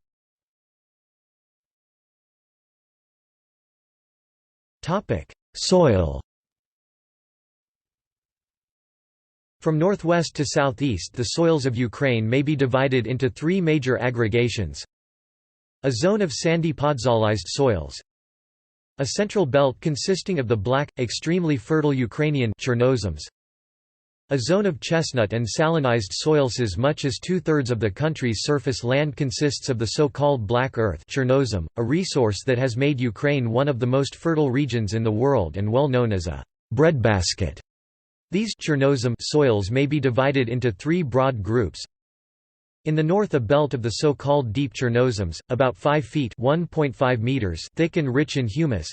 Soil. From northwest to southeast, the soils of Ukraine may be divided into three major aggregations: a zone of sandy podzolized soils, a central belt consisting of the black, extremely fertile Ukrainian Chernozyms, a zone of chestnut and salinized soils. As much as two-thirds of the country's surface land consists of the so-called black earth Chernozem, a resource that has made Ukraine one of the most fertile regions in the world and well known as a breadbasket. These Chernozem soils may be divided into three broad groups. In the north, a belt of the so-called deep Chernozems, about 5 feet (1.5 meters) thick and rich in humus.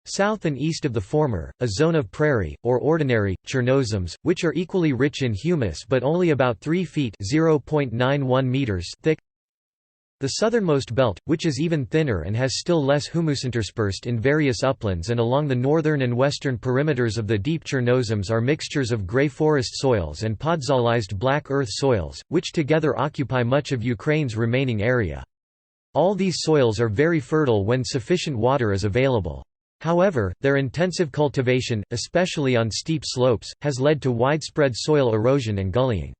South and east of the former, a zone of prairie, or ordinary, Chernozems, which are equally rich in humus but only about 3 feet (0.91 meters) thick. The southernmost belt, which is even thinner and has still less humus interspersed in various uplands and along the northern and western perimeters of the deep Chernozems, are mixtures of grey forest soils and podzolized black earth soils, which together occupy much of Ukraine's remaining area. All these soils are very fertile when sufficient water is available. However, their intensive cultivation, especially on steep slopes, has led to widespread soil erosion and gullying.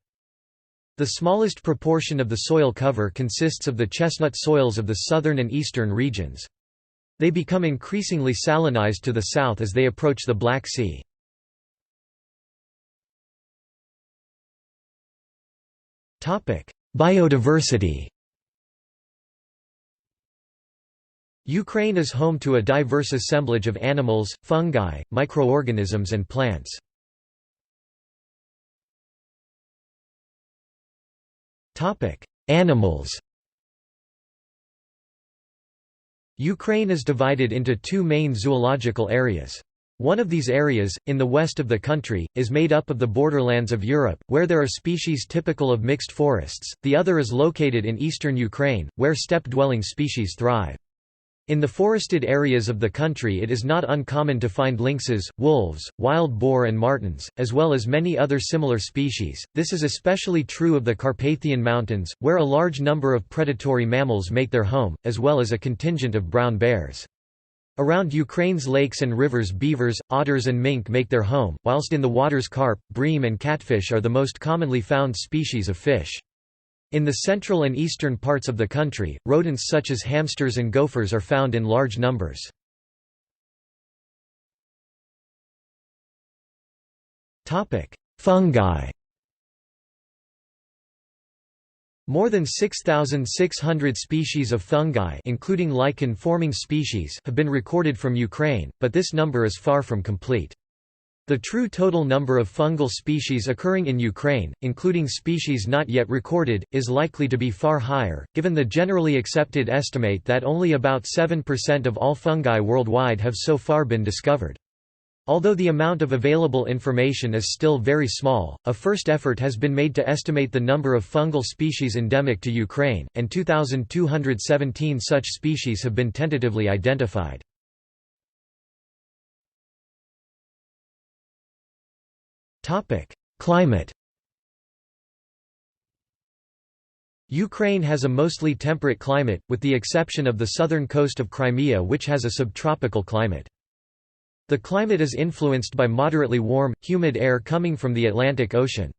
The smallest proportion of the soil cover consists of the chestnut soils of the southern and eastern regions. They become increasingly salinized to the south as they approach the Black Sea. Biodiversity. Ukraine is home to a diverse assemblage of animals, fungi, microorganisms and plants. Animals. Ukraine is divided into two main zoological areas. One of these areas, in the west of the country, is made up of the borderlands of Europe, where there are species typical of mixed forests, the other is located in eastern Ukraine, where steppe-dwelling species thrive. In the forested areas of the country it is not uncommon to find lynxes, wolves, wild boar and martens, as well as many other similar species. This is especially true of the Carpathian Mountains, where a large number of predatory mammals make their home, as well as a contingent of brown bears. Around Ukraine's lakes and rivers beavers, otters and mink make their home, whilst in the waters carp, bream and catfish are the most commonly found species of fish. In the central and eastern parts of the country, rodents such as hamsters and gophers are found in large numbers. Fungi. More than 6,600 species of fungi, including lichen-forming species, have been recorded from Ukraine, but this number is far from complete. The true total number of fungal species occurring in Ukraine, including species not yet recorded, is likely to be far higher, given the generally accepted estimate that only about 7% of all fungi worldwide have so far been discovered. Although the amount of available information is still very small, a first effort has been made to estimate the number of fungal species endemic to Ukraine, and 2,217 such species have been tentatively identified. Climate. Ukraine has a mostly temperate climate, with the exception of the southern coast of Crimea which has a subtropical climate. The climate is influenced by moderately warm, humid air coming from the Atlantic Ocean.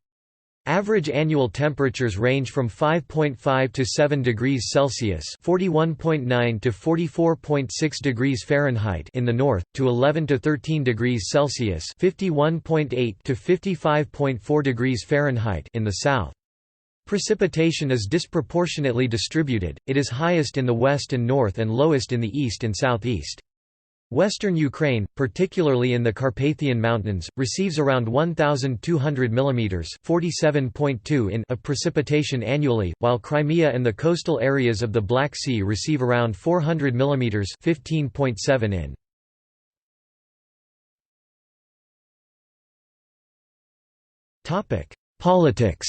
Average annual temperatures range from 5.5 to 7 degrees Celsius (41.9 to 44.6 degrees Fahrenheit) in the north, to 11 to 13 degrees Celsius (51.8 to 55.4 degrees Fahrenheit) in the south. Precipitation is disproportionately distributed, it is highest in the west and north and lowest in the east and southeast. Western Ukraine, particularly in the Carpathian Mountains, receives around 1,200 mm (47.2 in) of precipitation annually, while Crimea and the coastal areas of the Black Sea receive around 400 mm (15.7 in). Politics.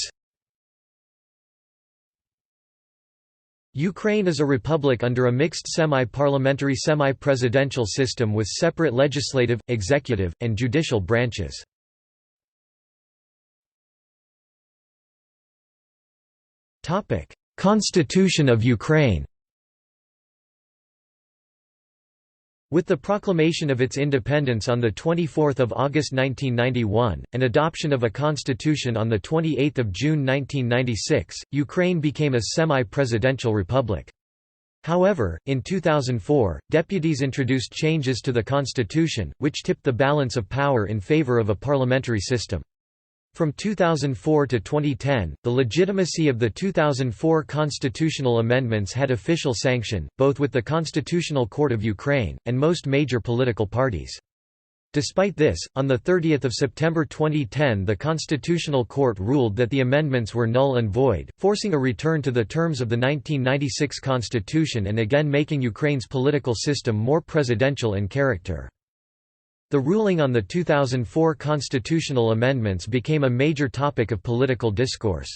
Ukraine is a republic under a mixed semi-parliamentary semi-presidential system with separate legislative, executive, and judicial branches. Constitution of Ukraine. With the proclamation of its independence on 24 August 1991, and adoption of a constitution on 28 June 1996, Ukraine became a semi-presidential republic. However, in 2004, deputies introduced changes to the constitution, which tipped the balance of power in favor of a parliamentary system. From 2004 to 2010, the legitimacy of the 2004 constitutional amendments had official sanction, both with the Constitutional Court of Ukraine, and most major political parties. Despite this, on 30 September 2010 the Constitutional Court ruled that the amendments were null and void, forcing a return to the terms of the 1996 constitution and again making Ukraine's political system more presidential in character. The ruling on the 2004 constitutional amendments became a major topic of political discourse.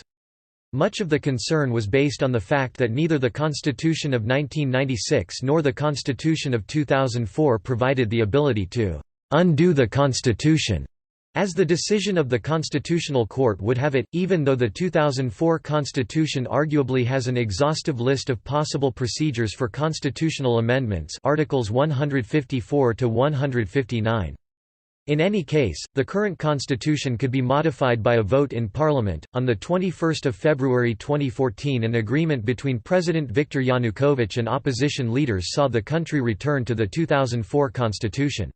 Much of the concern was based on the fact that neither the Constitution of 1996 nor the Constitution of 2004 provided the ability to undo the Constitution, as the decision of the Constitutional Court would have it, even though the 2004 Constitution arguably has an exhaustive list of possible procedures for constitutional amendments, Articles 154 to 159. In any case, the current constitution could be modified by a vote in Parliament. On 21 February 2014, an agreement between President Viktor Yanukovych and opposition leaders saw the country return to the 2004 constitution.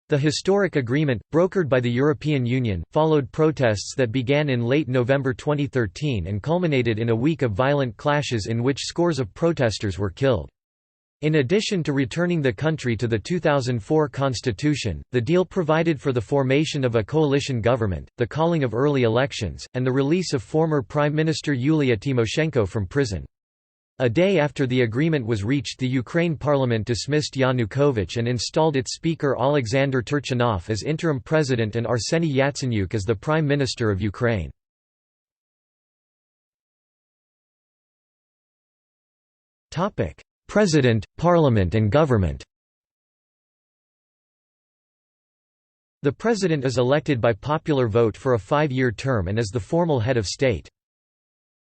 The historic agreement, brokered by the European Union, followed protests that began in late November 2013 and culminated in a week of violent clashes in which scores of protesters were killed. In addition to returning the country to the 2004 constitution, the deal provided for the formation of a coalition government, the calling of early elections, and the release of former Prime Minister Yulia Tymoshenko from prison. A day after the agreement was reached, the Ukraine parliament dismissed Yanukovych and installed its speaker Alexander Turchinov as interim president and Arseniy Yatsenyuk as the Prime Minister of Ukraine. President, Parliament and government. The president is elected by popular vote for a 5-year term and is the formal head of state.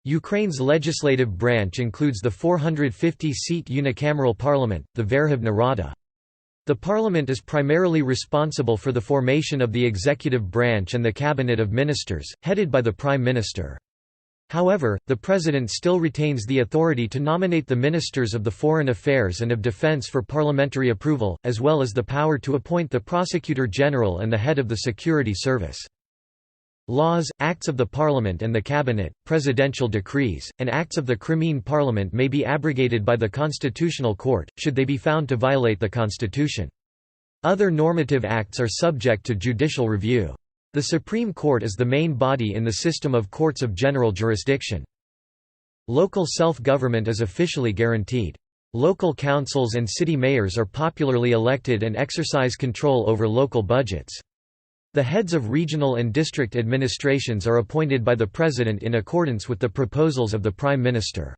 Ukraine's legislative branch includes the 450-seat unicameral parliament, the Verkhovna Rada. The parliament is primarily responsible for the formation of the executive branch and the cabinet of ministers, headed by the prime minister. However, the president still retains the authority to nominate the ministers of the foreign affairs and of defense for parliamentary approval, as well as the power to appoint the prosecutor general and the head of the security service. Laws, acts of the parliament and the cabinet, presidential decrees, and acts of the Crimean parliament may be abrogated by the Constitutional Court, should they be found to violate the constitution. Other normative acts are subject to judicial review. The Supreme Court is the main body in the system of courts of general jurisdiction. Local self-government is officially guaranteed. Local councils and city mayors are popularly elected and exercise control over local budgets. The heads of regional and district administrations are appointed by the President in accordance with the proposals of the Prime Minister.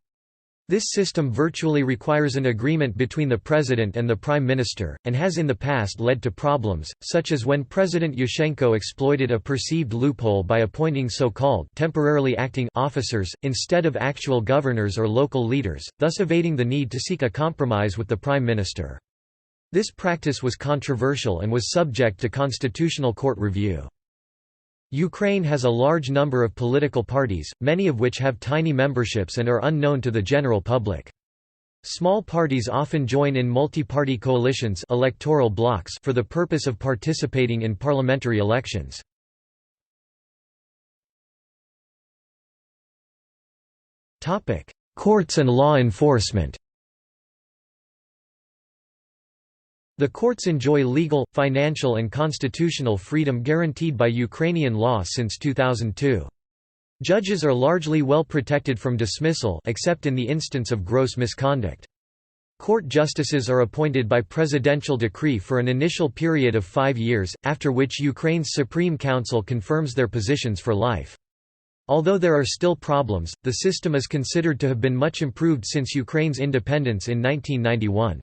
This system virtually requires an agreement between the President and the Prime Minister, and has in the past led to problems, such as when President Yushchenko exploited a perceived loophole by appointing so-called temporarily acting officers, instead of actual governors or local leaders, thus evading the need to seek a compromise with the Prime Minister. This practice was controversial and was subject to Constitutional Court review. Ukraine has a large number of political parties, many of which have tiny memberships and are unknown to the general public. Small parties often join in multi-party coalitions, electoral blocs, for the purpose of participating in parliamentary elections. Topic: Courts and law enforcement. The courts enjoy legal, financial and constitutional freedom guaranteed by Ukrainian law since 2002. Judges are largely well protected from dismissal except in the instance of gross misconduct. Court justices are appointed by presidential decree for an initial period of 5 years, after which Ukraine's Supreme Council confirms their positions for life. Although there are still problems, the system is considered to have been much improved since Ukraine's independence in 1991.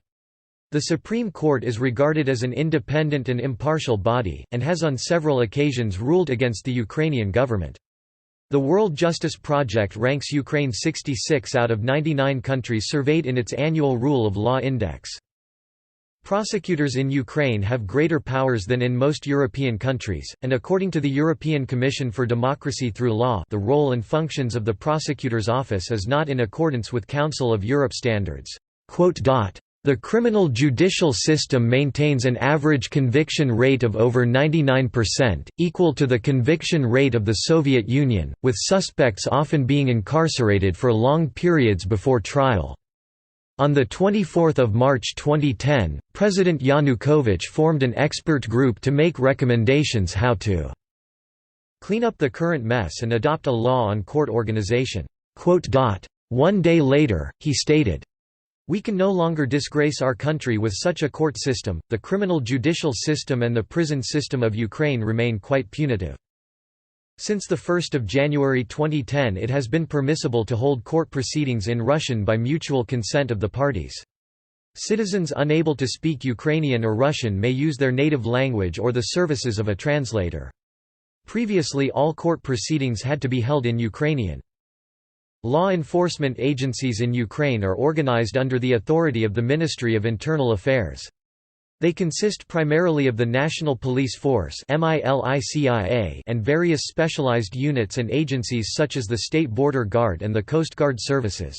The Supreme Court is regarded as an independent and impartial body, and has on several occasions ruled against the Ukrainian government. The World Justice Project ranks Ukraine 66 out of 99 countries surveyed in its annual Rule of Law Index. Prosecutors in Ukraine have greater powers than in most European countries, and according to the European Commission for Democracy Through Law, the role and functions of the prosecutor's office is not in accordance with Council of Europe standards. The criminal judicial system maintains an average conviction rate of over 99%, equal to the conviction rate of the Soviet Union, with suspects often being incarcerated for long periods before trial. On 24 March 2010, President Yanukovych formed an expert group to make recommendations how to clean up the current mess and adopt a law on court organization. One day later, he stated, "We can no longer disgrace our country with such a court system. The criminal judicial system and the prison system of Ukraine remain quite punitive." Since 1 January 2010 it has been permissible to hold court proceedings in Russian by mutual consent of the parties. Citizens unable to speak Ukrainian or Russian may use their native language or the services of a translator. Previously all court proceedings had to be held in Ukrainian. Law enforcement agencies in Ukraine are organized under the authority of the Ministry of Internal Affairs. They consist primarily of the National Police Force and various specialized units and agencies such as the State Border Guard and the Coast Guard services.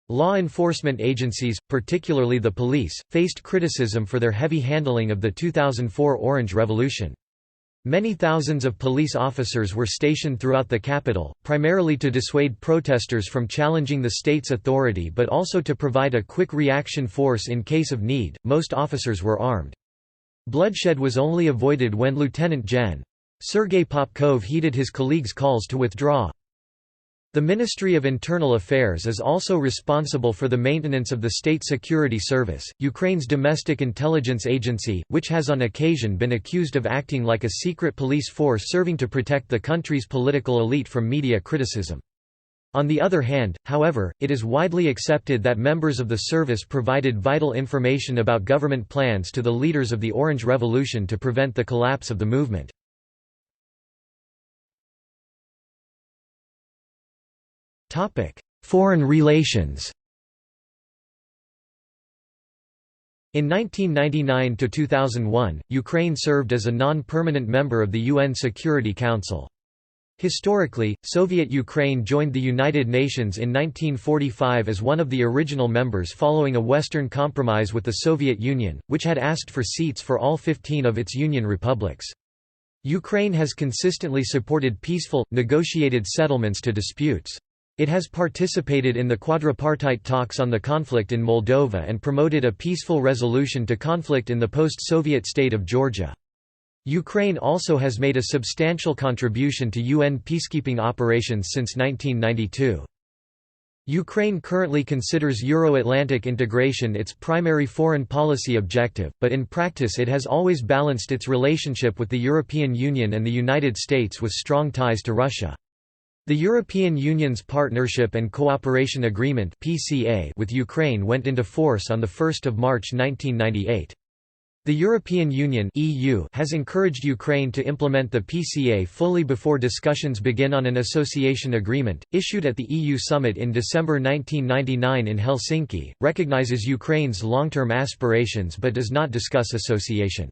Law enforcement agencies, particularly the police, faced criticism for their heavy handling of the 2004 Orange Revolution. Many thousands of police officers were stationed throughout the capital, primarily to dissuade protesters from challenging the state's authority but also to provide a quick reaction force in case of need. Most officers were armed. Bloodshed was only avoided when Lieutenant Gen. Sergei Popkov heeded his colleagues' calls to withdraw. The Ministry of Internal Affairs is also responsible for the maintenance of the State Security Service, Ukraine's domestic intelligence agency, which has on occasion been accused of acting like a secret police force serving to protect the country's political elite from media criticism. On the other hand, however, it is widely accepted that members of the service provided vital information about government plans to the leaders of the Orange Revolution to prevent the collapse of the movement. Foreign relations. In 1999–2001, Ukraine served as a non-permanent member of the UN Security Council. Historically, Soviet Ukraine joined the United Nations in 1945 as one of the original members following a Western compromise with the Soviet Union, which had asked for seats for all 15 of its Union republics. Ukraine has consistently supported peaceful, negotiated settlements to disputes. It has participated in the quadripartite talks on the conflict in Moldova and promoted a peaceful resolution to conflict in the post-Soviet state of Georgia. Ukraine also has made a substantial contribution to UN peacekeeping operations since 1992. Ukraine currently considers Euro-Atlantic integration its primary foreign policy objective, but in practice it has always balanced its relationship with the European Union and the United States with strong ties to Russia. The European Union's Partnership and Cooperation Agreement (PCA) with Ukraine went into force on 1 March 1998. The European Union (EU) has encouraged Ukraine to implement the PCA fully before discussions begin on an association agreement, issued at the EU summit in December 1999 in Helsinki, recognizes Ukraine's long-term aspirations but does not discuss association.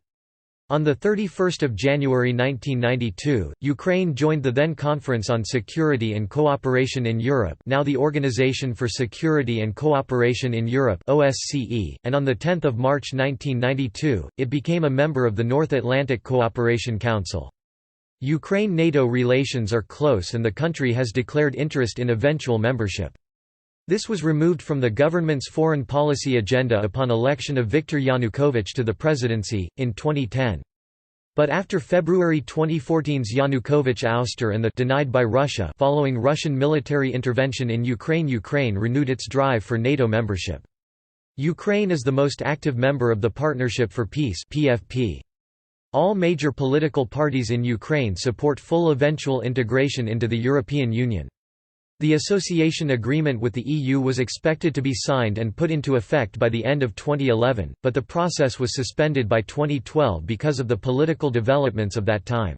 On 31 January 1992, Ukraine joined the then Conference on Security and Cooperation in Europe, now the Organization for Security and Cooperation in Europe (OSCE), and on 10 March 1992, it became a member of the North Atlantic Cooperation Council. Ukraine-NATO relations are close and the country has declared interest in eventual membership. This was removed from the government's foreign policy agenda upon election of Viktor Yanukovych to the presidency, in 2010. But after February 2014's Yanukovych ouster and the denied by Russia following Russian military intervention in Ukraine, Ukraine renewed its drive for NATO membership. Ukraine is the most active member of the Partnership for Peace (PFP). All major political parties in Ukraine support full eventual integration into the European Union. The association agreement with the EU was expected to be signed and put into effect by the end of 2011, but the process was suspended by 2012 because of the political developments of that time.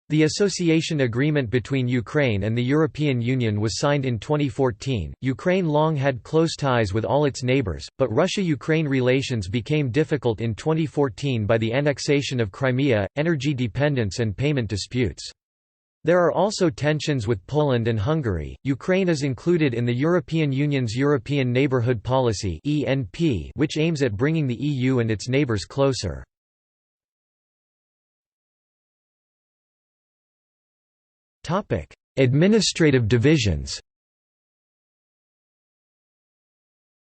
The association agreement between Ukraine and the European Union was signed in 2014. Ukraine long had close ties with all its neighbors, but Russia-Ukraine relations became difficult in 2014 by the annexation of Crimea, energy dependence, and payment disputes. There are also tensions with Poland and Hungary. Ukraine is included in the European Union's European Neighbourhood Policy (ENP), which aims at bringing the EU and its neighbours closer. Topic: Administrative divisions.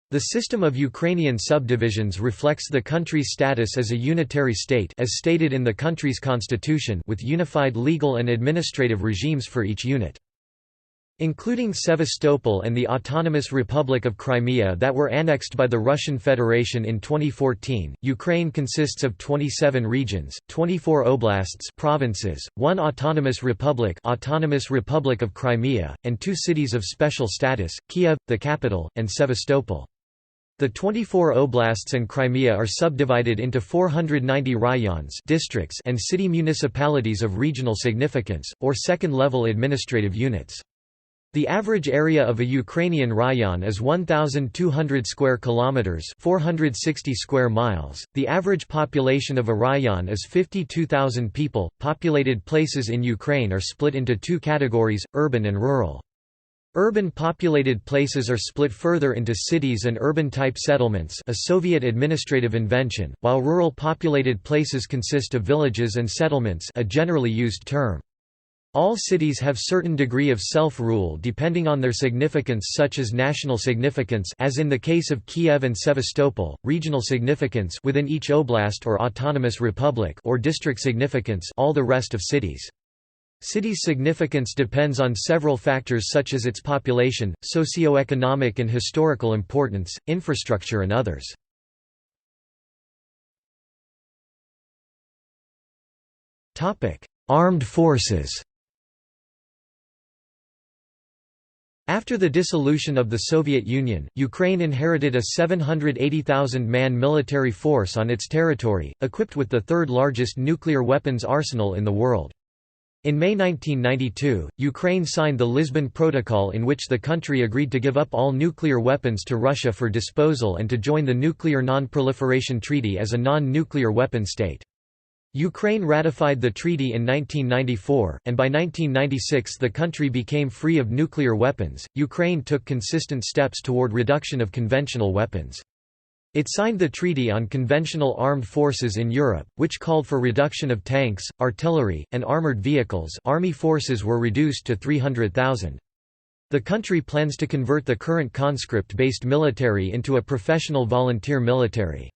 The system of Ukrainian subdivisions reflects the country's status as a unitary state as stated in the country's constitution, with unified legal and administrative regimes for each unit. Including Sevastopol and the Autonomous Republic of Crimea that were annexed by the Russian Federation in 2014, Ukraine consists of 27 regions, 24 oblasts provinces, 1 autonomous republic of Crimea, and 2 cities of special status, Kiev, the capital, and Sevastopol. The 24 oblasts and Crimea are subdivided into 490 rayons districts and city municipalities of regional significance, or second-level administrative units. The average area of a Ukrainian rayon is 1,200 square kilometers (460 square miles). The average population of a rayon is 52,000 people. Populated places in Ukraine are split into 2 categories: urban and rural. Urban populated places are split further into cities and urban-type settlements, a Soviet administrative invention, while rural populated places consist of villages and settlements, a generally used term. All cities have certain degree of self-rule depending on their significance, such as national significance as in the case of Kiev and Sevastopol, regional significance within each oblast or autonomous republic, or district significance all the rest of cities. Cities' significance depends on several factors such as its population, socio-economic and historical importance, infrastructure and others. Armed forces. After the dissolution of the Soviet Union, Ukraine inherited a 780,000-man military force on its territory, equipped with the third-largest nuclear weapons arsenal in the world. In May 1992, Ukraine signed the Lisbon Protocol, in which the country agreed to give up all nuclear weapons to Russia for disposal and to join the Nuclear Non-Proliferation Treaty as a non-nuclear weapon state. Ukraine ratified the treaty in 1994, and by 1996 the country became free of nuclear weapons. Ukraine took consistent steps toward reduction of conventional weapons. It signed the Treaty on Conventional Armed Forces in Europe, which called for reduction of tanks, artillery, and armored vehicles. Army forces were reduced to 300,000. The country plans to convert the current conscript-based military into a professional volunteer military.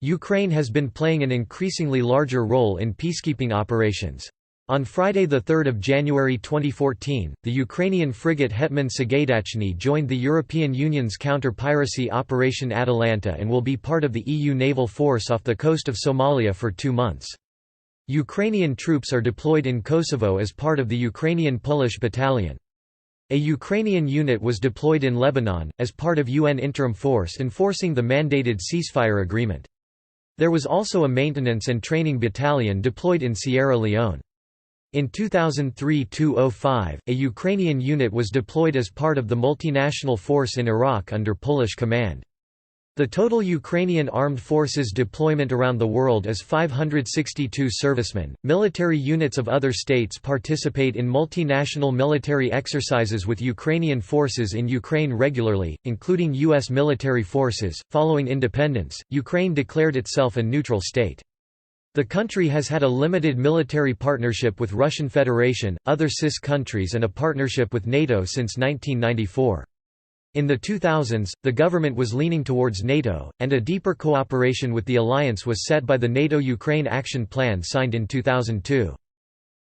Ukraine has been playing an increasingly larger role in peacekeeping operations. On Friday 3 January 2014, the Ukrainian frigate Hetman Sagaydachny joined the European Union's counter-piracy Operation Atalanta and will be part of the EU naval force off the coast of Somalia for 2 months. Ukrainian troops are deployed in Kosovo as part of the Ukrainian Polish Battalion. A Ukrainian unit was deployed in Lebanon, as part of UN interim force enforcing the mandated ceasefire agreement. There was also a maintenance and training battalion deployed in Sierra Leone. In 2003–2005, a Ukrainian unit was deployed as part of the multinational force in Iraq under Polish command. The total Ukrainian armed forces deployment around the world is 562 servicemen. Military units of other states participate in multinational military exercises with Ukrainian forces in Ukraine regularly, including U.S. military forces. Following independence, Ukraine declared itself a neutral state. The country has had a limited military partnership with Russian Federation, other CIS countries, and a partnership with NATO since 1994. In the 2000s, the government was leaning towards NATO, and a deeper cooperation with the alliance was set by the NATO-Ukraine Action Plan signed in 2002.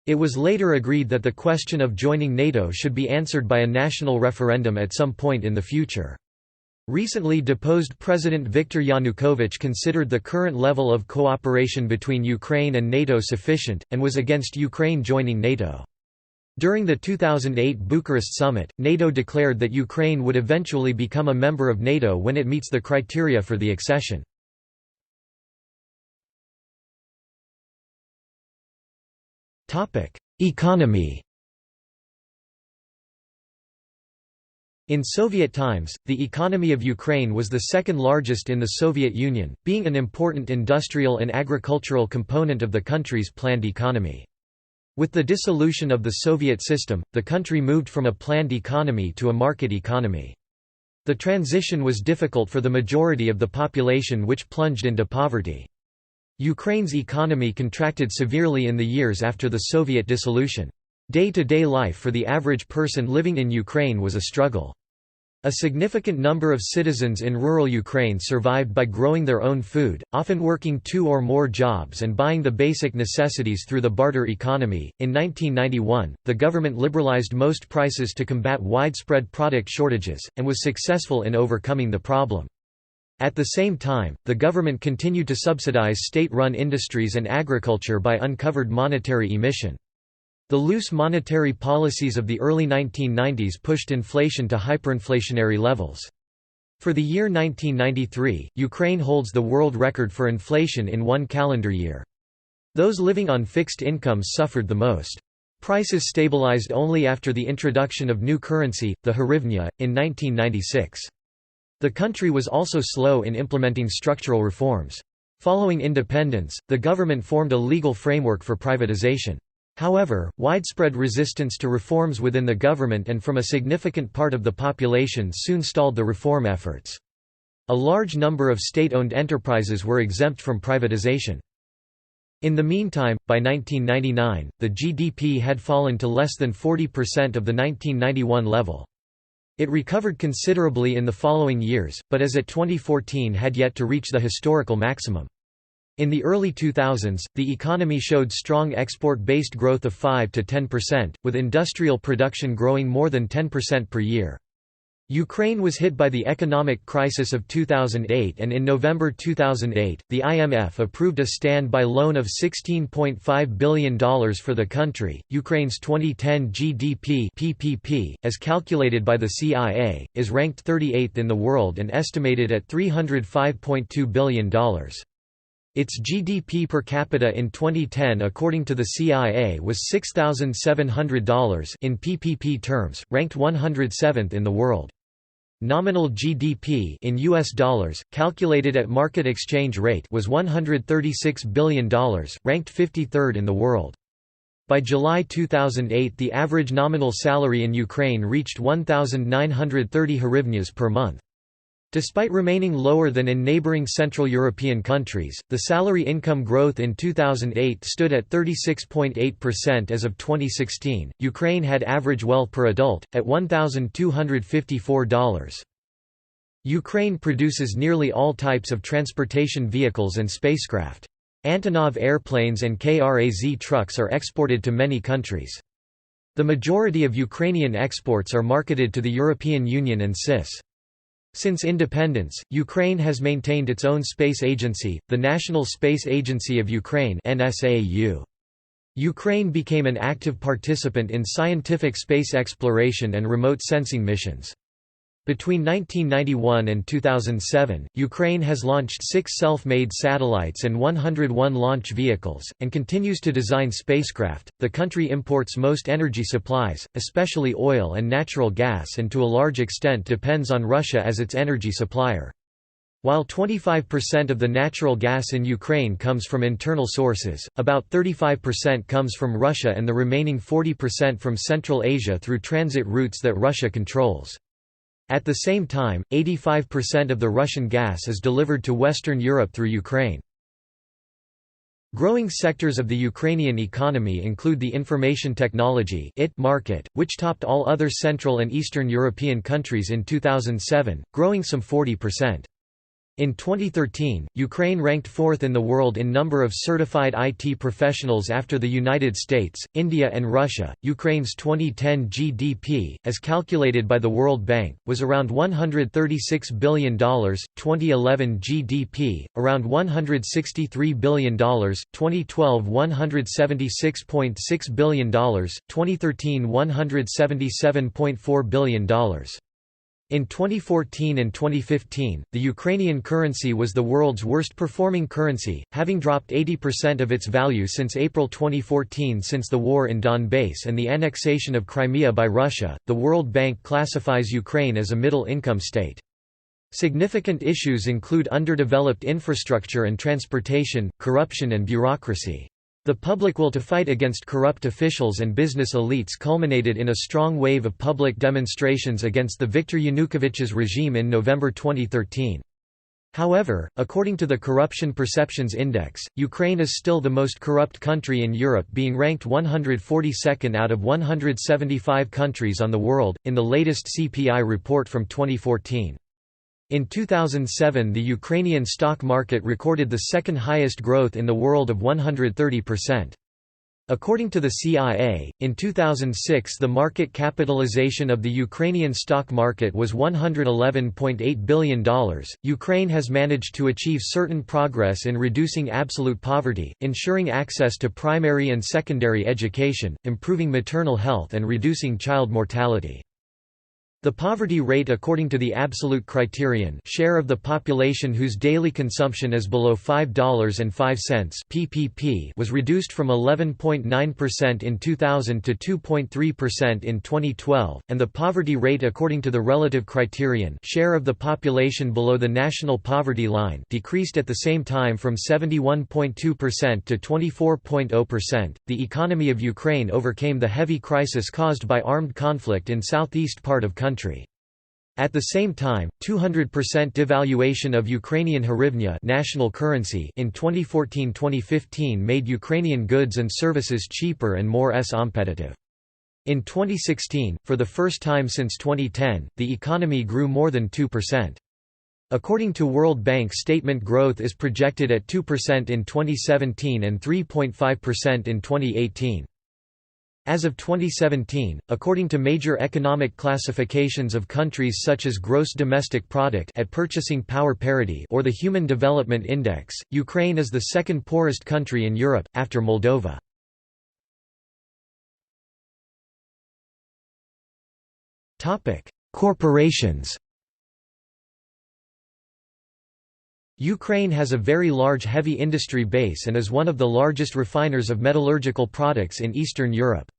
It was later agreed that the question of joining NATO should be answered by a national referendum at some point in the future. Recently deposed President Viktor Yanukovych considered the current level of cooperation between Ukraine and NATO sufficient, and was against Ukraine joining NATO. During the 2008 Bucharest summit, NATO declared that Ukraine would eventually become a member of NATO when it meets the criteria for the accession. Economy. In Soviet times, the economy of Ukraine was the second largest in the Soviet Union, being an important industrial and agricultural component of the country's planned economy. With the dissolution of the Soviet system, the country moved from a planned economy to a market economy. The transition was difficult for the majority of the population, which plunged into poverty. Ukraine's economy contracted severely in the years after the Soviet dissolution. Day-to-day life for the average person living in Ukraine was a struggle. A significant number of citizens in rural Ukraine survived by growing their own food, often working 2 or more jobs and buying the basic necessities through the barter economy. In 1991, the government liberalized most prices to combat widespread product shortages, and was successful in overcoming the problem. At the same time, the government continued to subsidize state-run industries and agriculture by uncovered monetary emission. The loose monetary policies of the early 1990s pushed inflation to hyperinflationary levels. For the year 1993, Ukraine holds the world record for inflation in one calendar year. Those living on fixed incomes suffered the most. Prices stabilized only after the introduction of new currency, the hryvnia, in 1996. The country was also slow in implementing structural reforms. Following independence, the government formed a legal framework for privatization. However, widespread resistance to reforms within the government and from a significant part of the population soon stalled the reform efforts. A large number of state-owned enterprises were exempt from privatization. In the meantime, by 1999, the GDP had fallen to less than 40% of the 1991 level. It recovered considerably in the following years, but as at 2014 had yet to reach the historical maximum. In the early 2000s, the economy showed strong export-based growth of 5 to 10%, with industrial production growing more than 10% per year. Ukraine was hit by the economic crisis of 2008, and in November 2008, the IMF approved a standby loan of $16.5 billion for the country. Ukraine's 2010 GDP (PPP), as calculated by the CIA, is ranked 38th in the world and estimated at $305.2 billion. Its GDP per capita in 2010 according to the CIA was $6,700 in PPP terms, ranked 107th in the world. Nominal GDP in US dollars, calculated at market exchange rate, was $136 billion, ranked 53rd in the world. By July 2008, the average nominal salary in Ukraine reached 1,930 hryvnias per month. Despite remaining lower than in neighboring Central European countries, the salary income growth in 2008 stood at 36.8% as of 2016. Ukraine had average wealth per adult, at $1,254. Ukraine produces nearly all types of transportation vehicles and spacecraft. Antonov airplanes and KRAZ trucks are exported to many countries. The majority of Ukrainian exports are marketed to the European Union and CIS. Since independence, Ukraine has maintained its own space agency, the National Space Agency of Ukraine (NSAU). Ukraine became an active participant in scientific space exploration and remote sensing missions. Between 1991 and 2007, Ukraine has launched 6 self-made satellites and 101 launch vehicles, and continues to design spacecraft. The country imports most energy supplies, especially oil and natural gas, and to a large extent depends on Russia as its energy supplier. While 25% of the natural gas in Ukraine comes from internal sources, about 35% comes from Russia and the remaining 40% from Central Asia through transit routes that Russia controls. At the same time, 85% of the Russian gas is delivered to Western Europe through Ukraine. Growing sectors of the Ukrainian economy include the information technology market, which topped all other Central and Eastern European countries in 2007, growing some 40%. In 2013, Ukraine ranked fourth in the world in number of certified IT professionals after the United States, India and Russia. Ukraine's 2010 GDP, as calculated by the World Bank, was around $136 billion, 2011 GDP, around $163 billion, 2012 $176.6 billion, 2013 $177.4 billion. In 2014 and 2015, the Ukrainian currency was the world's worst-performing currency, having dropped 80% of its value since April 2014 since the war in Donbass and the annexation of Crimea by Russia. The World Bank classifies Ukraine as a middle-income state. Significant issues include underdeveloped infrastructure and transportation, corruption and bureaucracy. The public will to fight against corrupt officials and business elites culminated in a strong wave of public demonstrations against the Viktor Yanukovych's regime in November 2013. However, according to the Corruption Perceptions Index, Ukraine is still the most corrupt country in Europe, being ranked 142nd out of 175 countries on the world, in the latest CPI report from 2014. In 2007, the Ukrainian stock market recorded the second highest growth in the world of 130%. According to the CIA, in 2006 the market capitalization of the Ukrainian stock market was $111.8 billion. Ukraine has managed to achieve certain progress in reducing absolute poverty, ensuring access to primary and secondary education, improving maternal health and reducing child mortality. The poverty rate according to the absolute criterion, share of the population whose daily consumption is below $5.05 PPP, was reduced from 11.9% in 2000 to 2.3% in 2012, and the poverty rate according to the relative criterion, share of the population below the national poverty line, decreased at the same time from 71.2% to 24.0%. The economy of Ukraine overcame the heavy crisis caused by armed conflict in southeast part of country. At the same time, 200% devaluation of Ukrainian hryvnia national currency in 2014-2015 made Ukrainian goods and services cheaper and more competitive. In 2016, for the first time since 2010, the economy grew more than 2%. According to World Bank statement, growth is projected at 2% in 2017 and 3.5% in 2018. As of 2017, according to major economic classifications of countries such as gross domestic product at purchasing power parity or the Human Development Index, Ukraine is the second poorest country in Europe, after Moldova. Corporations. Ukraine has a very large heavy industry base and is one of the largest refiners of metallurgical products in Eastern Europe.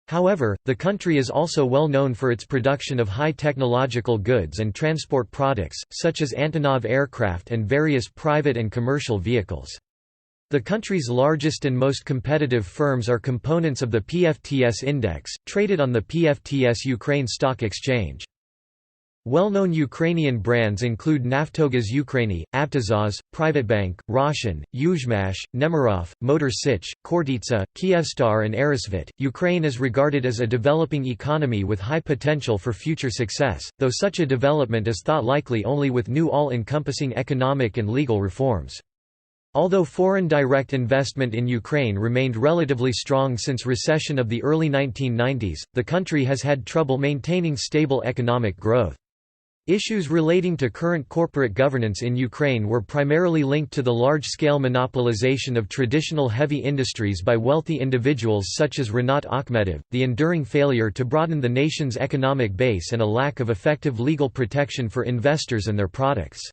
However, the country is also well known for its production of high technological goods and transport products, such as Antonov aircraft and various private and commercial vehicles. The country's largest and most competitive firms are components of the PFTS index, traded on the PFTS Ukraine Stock Exchange. Well-known Ukrainian brands include Naftogaz Ukraini, Avtozaz, Privatbank, Roshan, Yuzhmash, Nemirov, Motor Sich, Khortytsa, Kyivstar and Aerosvit. Ukraine is regarded as a developing economy with high potential for future success, though such a development is thought likely only with new all-encompassing economic and legal reforms. Although foreign direct investment in Ukraine remained relatively strong since recession of the early 1990s, the country has had trouble maintaining stable economic growth. Issues relating to current corporate governance in Ukraine were primarily linked to the large-scale monopolization of traditional heavy industries by wealthy individuals such as Rinat Akhmedov, the enduring failure to broaden the nation's economic base and a lack of effective legal protection for investors and their products.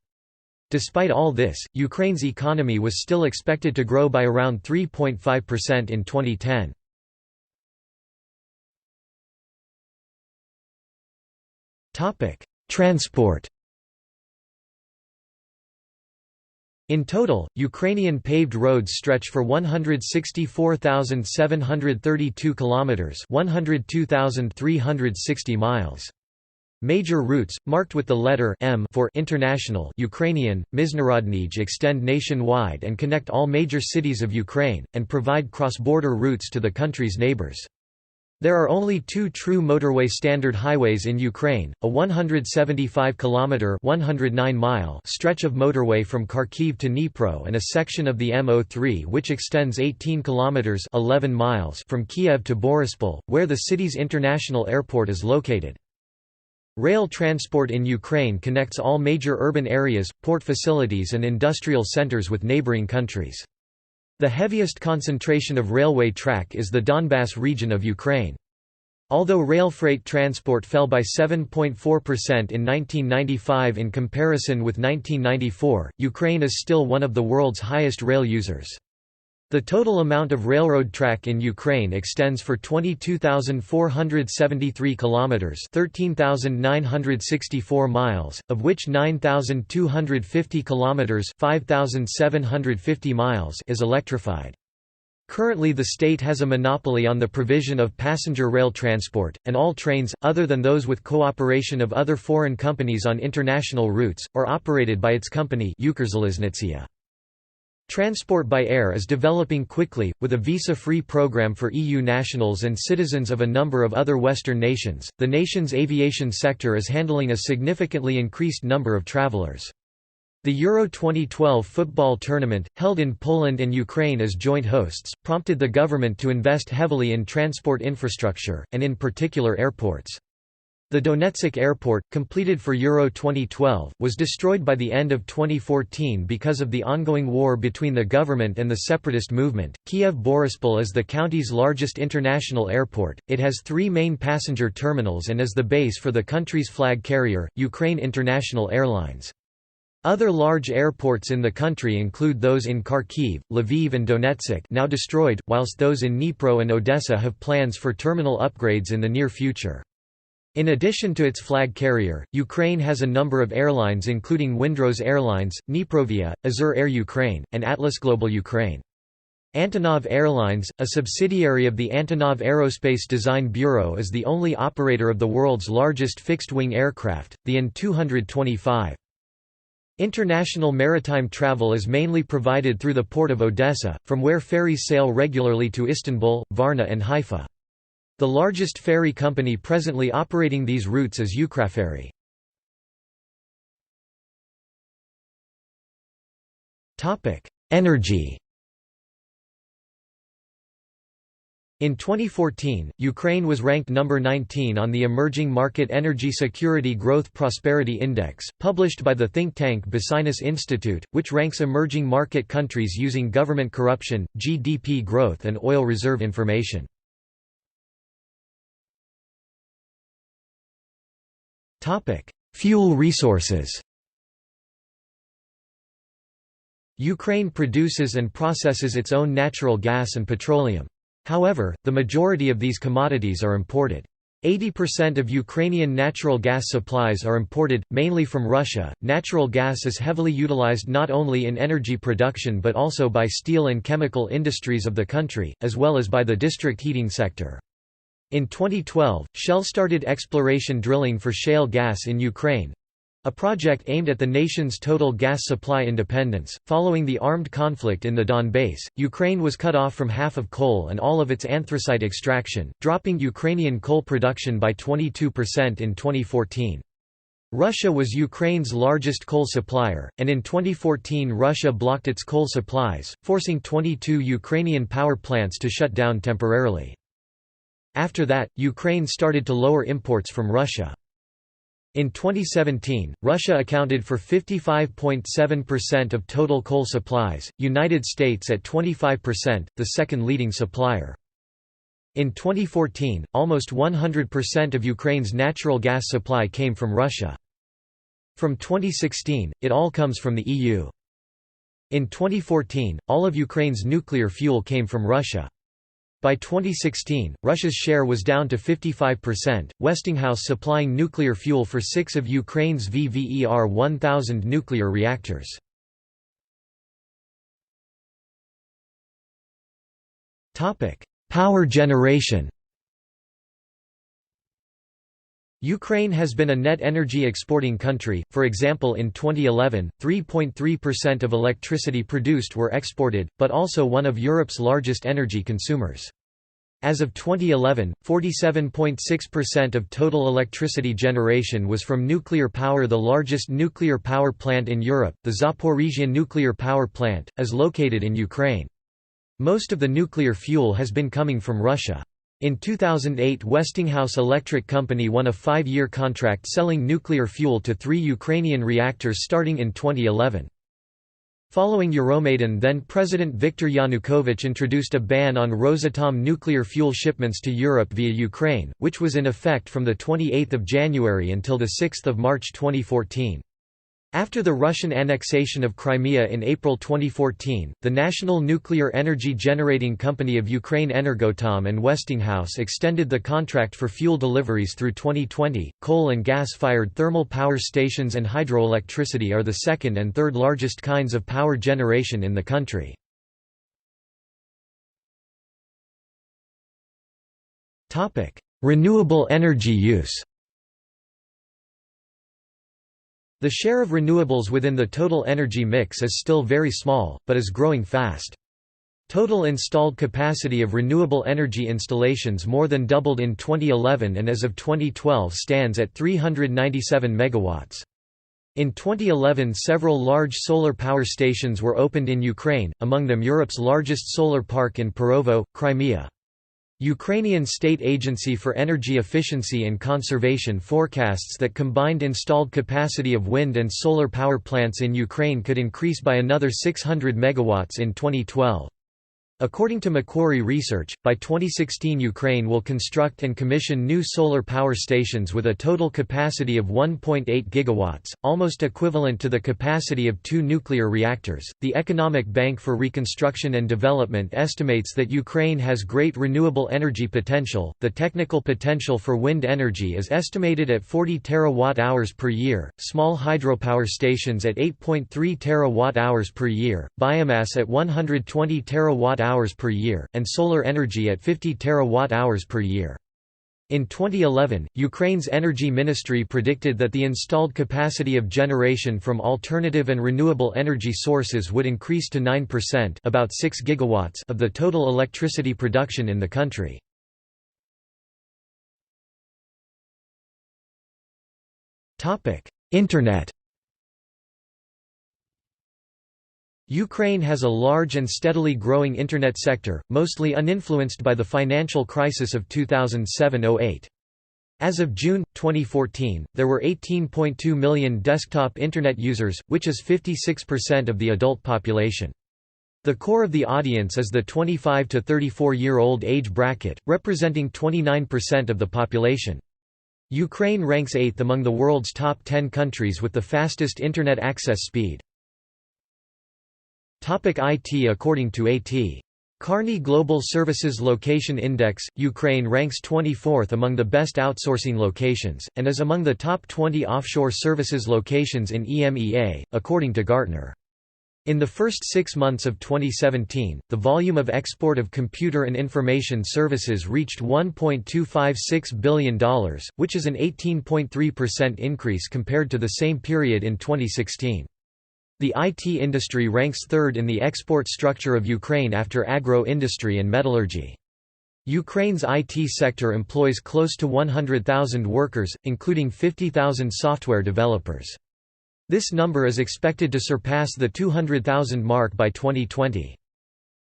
Despite all this, Ukraine's economy was still expected to grow by around 3.5% in 2010. Transport. In total, Ukrainian paved roads stretch for 164,732 kilometers, 102,360 miles. Major routes, marked with the letter M for international Ukrainian, Miznarodnij, extend nationwide and connect all major cities of Ukraine, and provide cross-border routes to the country's neighbors. There are only two true motorway standard highways in Ukraine, a 175-kilometre (109-mile) stretch of motorway from Kharkiv to Dnipro and a section of the M03 which extends 18 kilometres (11 miles) from Kiev to Boryspil, where the city's international airport is located. Rail transport in Ukraine connects all major urban areas, port facilities and industrial centres with neighbouring countries. The heaviest concentration of railway track is the Donbas region of Ukraine. Although rail freight transport fell by 7.4% in 1995 in comparison with 1994, Ukraine is still one of the world's highest rail users. The total amount of railroad track in Ukraine extends for 22,473 kilometers, 13,964 miles, of which 9,250 kilometers, 5,750 miles is electrified. Currently the state has a monopoly on the provision of passenger rail transport, and all trains, other than those with cooperation of other foreign companies on international routes, or operated by its company Ukrzaliznytsia. Transport by air is developing quickly, with a visa-free program for EU nationals and citizens of a number of other Western nations. The nation's aviation sector is handling a significantly increased number of travelers. The Euro 2012 football tournament, held in Poland and Ukraine as joint hosts, prompted the government to invest heavily in transport infrastructure, and in particular airports. The Donetsk airport, completed for Euro 2012, was destroyed by the end of 2014 because of the ongoing war between the government and the separatist movement. Kiev-Boryspil is the county's largest international airport. It has 3 main passenger terminals and is the base for the country's flag carrier, Ukraine International Airlines. Other large airports in the country include those in Kharkiv, Lviv and Donetsk, now destroyed, whilst those in Dnipro and Odessa have plans for terminal upgrades in the near future. In addition to its flag carrier, Ukraine has a number of airlines including Windrose Airlines, Dniprovia, Azur Air Ukraine, and Atlas Global Ukraine. Antonov Airlines, a subsidiary of the Antonov Aerospace Design Bureau, is the only operator of the world's largest fixed-wing aircraft, the An-225. International maritime travel is mainly provided through the port of Odessa, from where ferries sail regularly to Istanbul, Varna and Haifa. The largest ferry company presently operating these routes is Ukraferry. Energy. In 2014, Ukraine was ranked number 19 on the Emerging Market Energy Security Growth Prosperity Index, published by the think tank Business Institute, which ranks emerging market countries using government corruption, GDP growth and oil reserve information. Fuel resources. Ukraine produces and processes its own natural gas and petroleum. However, the majority of these commodities are imported. 80% of Ukrainian natural gas supplies are imported, mainly from Russia. Natural gas is heavily utilized not only in energy production but also by steel and chemical industries of the country, as well as by the district heating sector. In 2012, Shell started exploration drilling for shale gas in Ukraine, a project aimed at the nation's total gas supply independence. Following the armed conflict in the Donbass, Ukraine was cut off from half of coal and all of its anthracite extraction, dropping Ukrainian coal production by 22% in 2014. Russia was Ukraine's largest coal supplier, and in 2014 Russia blocked its coal supplies, forcing 22 Ukrainian power plants to shut down temporarily. After that, Ukraine started to lower imports from Russia. In 2017, Russia accounted for 55.7% of total coal supplies, United States at 25%, the second leading supplier. In 2014, almost 100% of Ukraine's natural gas supply came from Russia. From 2016, it all comes from the EU. In 2014, all of Ukraine's nuclear fuel came from Russia. By 2016, Russia's share was down to 55%, Westinghouse supplying nuclear fuel for 6 of Ukraine's VVER 1000 nuclear reactors. Power generation. Ukraine has been a net energy exporting country, for example in 2011, 3.3% of electricity produced were exported, but also one of Europe's largest energy consumers. As of 2011, 47.6% of total electricity generation was from nuclear power. The largest nuclear power plant in Europe, the Zaporizhzhia nuclear power plant, is located in Ukraine. Most of the nuclear fuel has been coming from Russia. In 2008, Westinghouse Electric Company won a 5-year contract selling nuclear fuel to 3 Ukrainian reactors starting in 2011. Following Euromaidan, then-President Viktor Yanukovych introduced a ban on Rosatom nuclear fuel shipments to Europe via Ukraine, which was in effect from 28 January until 6 March 2014. After the Russian annexation of Crimea in April 2014, the National Nuclear Energy Generating Company of Ukraine Energoatom and Westinghouse extended the contract for fuel deliveries through 2020. Coal and gas-fired thermal power stations and hydroelectricity are the second and third largest kinds of power generation in the country. Topic: Renewable energy use. The share of renewables within the total energy mix is still very small, but is growing fast. Total installed capacity of renewable energy installations more than doubled in 2011 and as of 2012 stands at 397 megawatts. In 2011, several large solar power stations were opened in Ukraine, among them Europe's largest solar park in Perovo, Crimea. Ukrainian State Agency for Energy Efficiency and Conservation forecasts that combined installed capacity of wind and solar power plants in Ukraine could increase by another 600 megawatts in 2012. According to Macquarie Research, by 2016 Ukraine will construct and commission new solar power stations with a total capacity of 1.8 gigawatts, almost equivalent to the capacity of 2 nuclear reactors. The Economic Bank for Reconstruction and Development estimates that Ukraine has great renewable energy potential. The technical potential for wind energy is estimated at 40 terawatt-hours per year, small hydropower stations at 8.3 terawatt-hours per year, biomass at 120 terawatt-hours per year, and solar energy at 50 terawatt-hours per year. In 2011, Ukraine's Energy Ministry predicted that the installed capacity of generation from alternative and renewable energy sources would increase to 9%, about 6 gigawatts, of the total electricity production in the country. Topic: Internet. Ukraine has a large and steadily growing Internet sector, mostly uninfluenced by the financial crisis of 2007–08. As of June, 2014, there were 18.2 million desktop Internet users, which is 56% of the adult population. The core of the audience is the 25 to 34-year-old age bracket, representing 29% of the population. Ukraine ranks 8th among the world's top 10 countries with the fastest Internet access speed. IT. According to A.T. Kearney Global Services Location Index, Ukraine ranks 24th among the best outsourcing locations, and is among the top 20 offshore services locations in EMEA, according to Gartner. In the first 6 months of 2017, the volume of export of computer and information services reached $1.256 billion, which is an 18.3% increase compared to the same period in 2016. The IT industry ranks third in the export structure of Ukraine after agro-industry and metallurgy. Ukraine's IT sector employs close to 100,000 workers, including 50,000 software developers. This number is expected to surpass the 200,000 mark by 2020.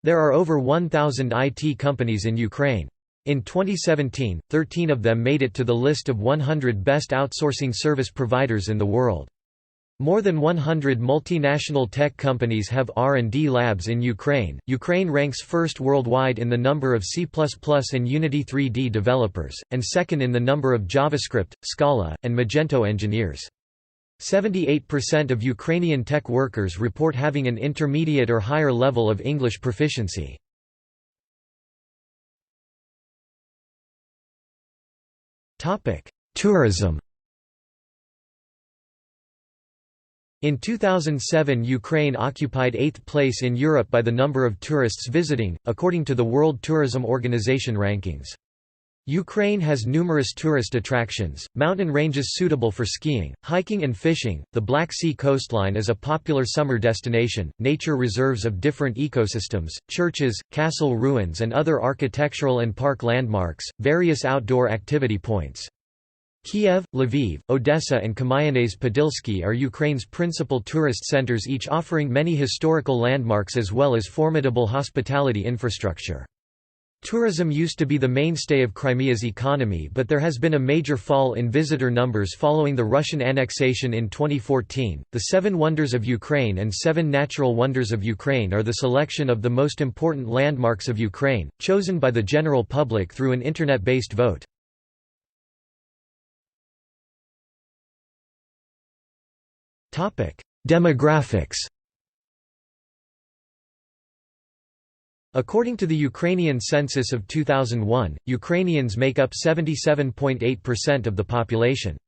There are over 1,000 IT companies in Ukraine. In 2017, 13 of them made it to the list of 100 best outsourcing service providers in the world. More than 100 multinational tech companies have R&D labs in Ukraine. Ukraine ranks first worldwide in the number of C++ and Unity 3D developers, and second in the number of JavaScript, Scala, and Magento engineers. 78% of Ukrainian tech workers report having an intermediate or higher level of English proficiency. Tourism. In 2007, Ukraine occupied 8th place in Europe by the number of tourists visiting, according to the World Tourism Organization rankings. Ukraine has numerous tourist attractions, mountain ranges suitable for skiing, hiking and fishing, the Black Sea coastline is a popular summer destination, nature reserves of different ecosystems, churches, castle ruins and other architectural and park landmarks, various outdoor activity points. Kiev, Lviv, Odessa and Kamyanets-Podilsky are Ukraine's principal tourist centers, each offering many historical landmarks as well as formidable hospitality infrastructure. Tourism used to be the mainstay of Crimea's economy, but there has been a major fall in visitor numbers following the Russian annexation in 2014. The Seven Wonders of Ukraine and Seven Natural Wonders of Ukraine are the selection of the most important landmarks of Ukraine, chosen by the general public through an internet-based vote. Demographics. According to the Ukrainian census of 2001, Ukrainians make up 77.8% of the population.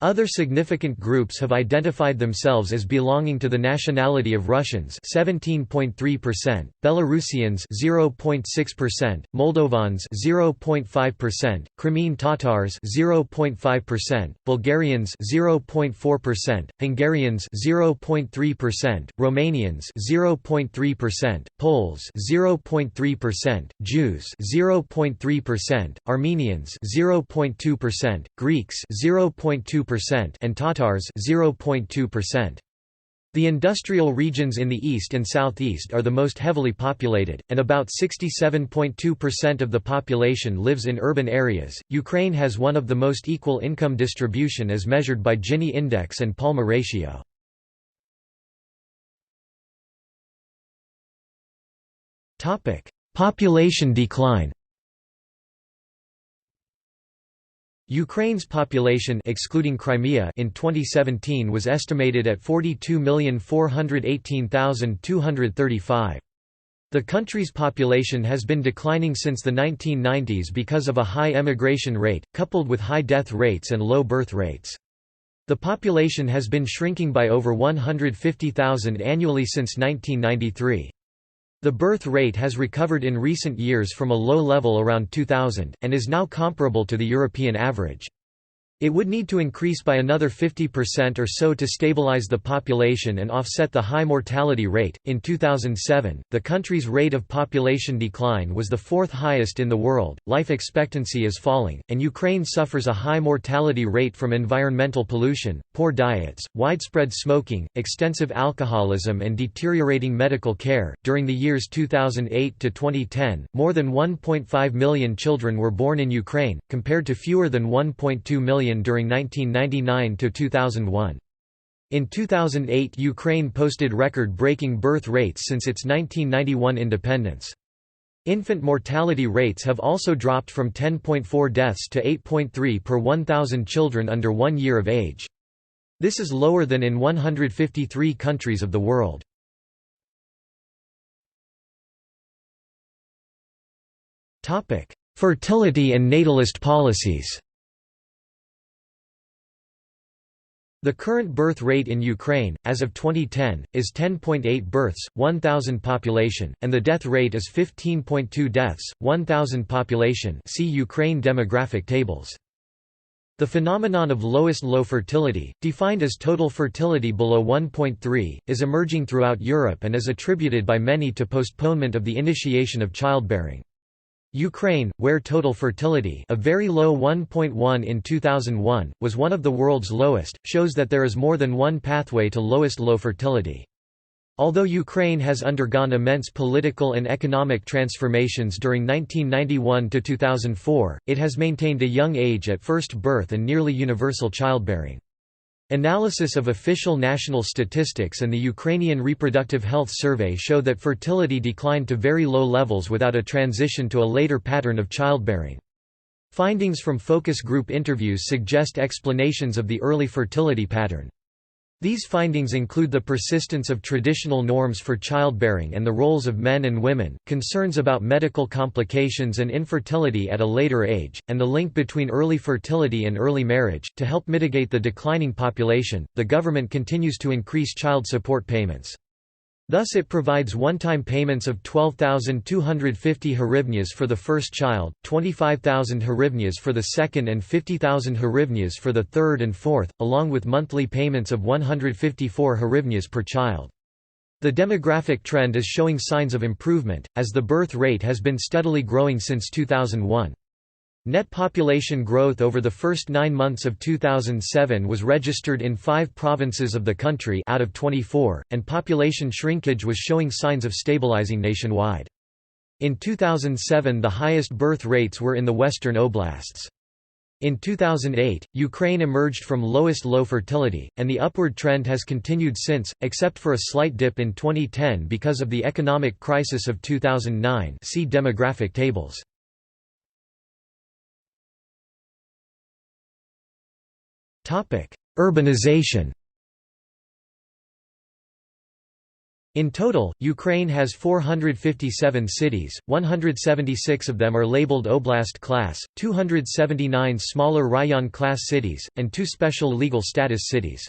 Other significant groups have identified themselves as belonging to the nationality of Russians 17.3%, Belarusians 0.6%, Moldovans 0.5%, Crimean Tatars 0.5%, Bulgarians 0.4%, Hungarians 0.3%, Romanians 0.3%, Poles 0.3%, Jews 0.3%, Armenians 0.2%, Greeks 0.2%, and Tatars 0.2%. The industrial regions in the east and southeast are the most heavily populated, and about 67.2% of the population lives in urban areas. Ukraine has one of the most equal income distribution as measured by Gini index and Palma ratio. Topic: Population decline. Ukraine's population excluding Crimea in 2017 was estimated at 42,418,235. The country's population has been declining since the 1990s because of a high emigration rate, coupled with high death rates and low birth rates. The population has been shrinking by over 150,000 annually since 1993. The birth rate has recovered in recent years from a low level around 2000, and is now comparable to the European average. It would need to increase by another 50% or so to stabilize the population and offset the high mortality rate. In 2007, the country's rate of population decline was the fourth highest in the world. Life expectancy is falling, and Ukraine suffers a high mortality rate from environmental pollution, poor diets, widespread smoking, extensive alcoholism, and deteriorating medical care. During the years 2008 to 2010, more than 1.5 million children were born in Ukraine, compared to fewer than 1.2 million during 1999 to 2001. In 2008, Ukraine posted record-breaking birth rates since its 1991 independence. Infant mortality rates have also dropped from 10.4 deaths to 8.3 per 1,000 children under 1 year of age. This is lower than in 153 countries of the world. Fertility and natalist policies. The current birth rate in Ukraine, as of 2010, is 10.8 births, 1,000 population, and the death rate is 15.2 deaths, 1,000 population. See Ukraine demographic tables. The phenomenon of lowest low fertility, defined as total fertility below 1.3, is emerging throughout Europe and is attributed by many to postponement of the initiation of childbearing. Ukraine, where total fertility, a very low 1.1 in 2001, was one of the world's lowest, shows that there is more than one pathway to lowest low fertility. Although Ukraine has undergone immense political and economic transformations during 1991 to 2004, it has maintained a young age at first birth and nearly universal childbearing. Analysis of official national statistics and the Ukrainian Reproductive Health Survey show that fertility declined to very low levels without a transition to a later pattern of childbearing. Findings from focus group interviews suggest explanations of the early fertility pattern. These findings include the persistence of traditional norms for childbearing and the roles of men and women, concerns about medical complications and infertility at a later age, and the link between early fertility and early marriage. To help mitigate the declining population, the government continues to increase child support payments. Thus it provides one-time payments of 12,250 hryvnias for the first child, 25,000 hryvnias for the second and 50,000 hryvnias for the third and fourth, along with monthly payments of 154 hryvnias per child. The demographic trend is showing signs of improvement, as the birth rate has been steadily growing since 2001. Net population growth over the first 9 months of 2007 was registered in 5 provinces of the country out of 24, and population shrinkage was showing signs of stabilizing nationwide. In 2007 the highest birth rates were in the western oblasts. In 2008, Ukraine emerged from lowest low fertility, and the upward trend has continued since, except for a slight dip in 2010 because of the economic crisis of 2009. See demographic tables. Urbanization. In total, Ukraine has 457 cities, 176 of them are labeled oblast class, 279 smaller rayon class cities, and 2 special legal status cities.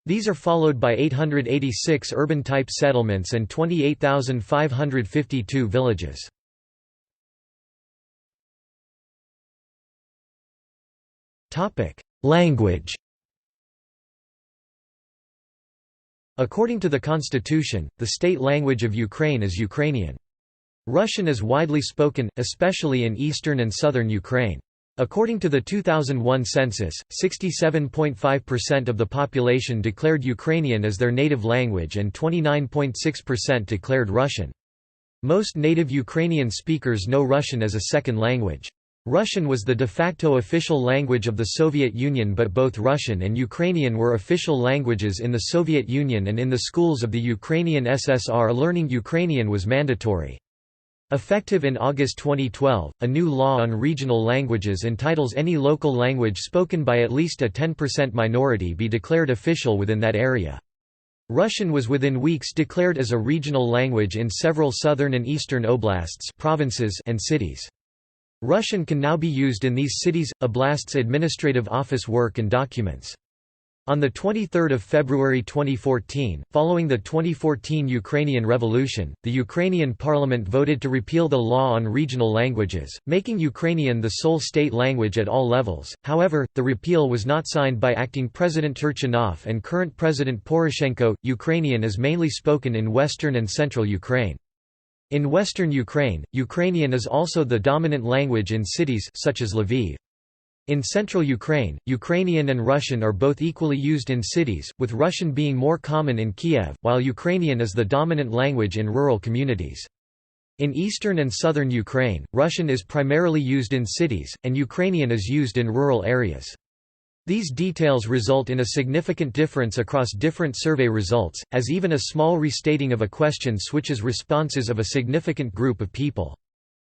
These are followed by 886 urban-type settlements and 28,552 villages. Language. According to the constitution, the state language of Ukraine is Ukrainian. Russian is widely spoken, especially in eastern and southern Ukraine. According to the 2001 census, 67.5% of the population declared Ukrainian as their native language and 29.6% declared Russian. Most native Ukrainian speakers know Russian as a second language. Russian was the de facto official language of the Soviet Union, but both Russian and Ukrainian were official languages in the Soviet Union, and in the schools of the Ukrainian SSR learning Ukrainian was mandatory. Effective in August 2012, a new law on regional languages entitles any local language spoken by at least a 10% minority be declared official within that area. Russian was within weeks declared as a regional language in several southern and eastern oblasts, provinces, and cities. Russian can now be used in these cities, oblasts' administrative office work and documents. On 23 February 2014, following the 2014 Ukrainian Revolution, the Ukrainian parliament voted to repeal the law on regional languages, making Ukrainian the sole state language at all levels. However, the repeal was not signed by acting President Turchinov and current President Poroshenko. Ukrainian is mainly spoken in western and central Ukraine. In western Ukraine, Ukrainian is also the dominant language in cities such as Lviv. In central Ukraine, Ukrainian and Russian are both equally used in cities, with Russian being more common in Kiev, while Ukrainian is the dominant language in rural communities. In eastern and southern Ukraine, Russian is primarily used in cities, and Ukrainian is used in rural areas. These details result in a significant difference across different survey results, as even a small restating of a question switches responses of a significant group of people.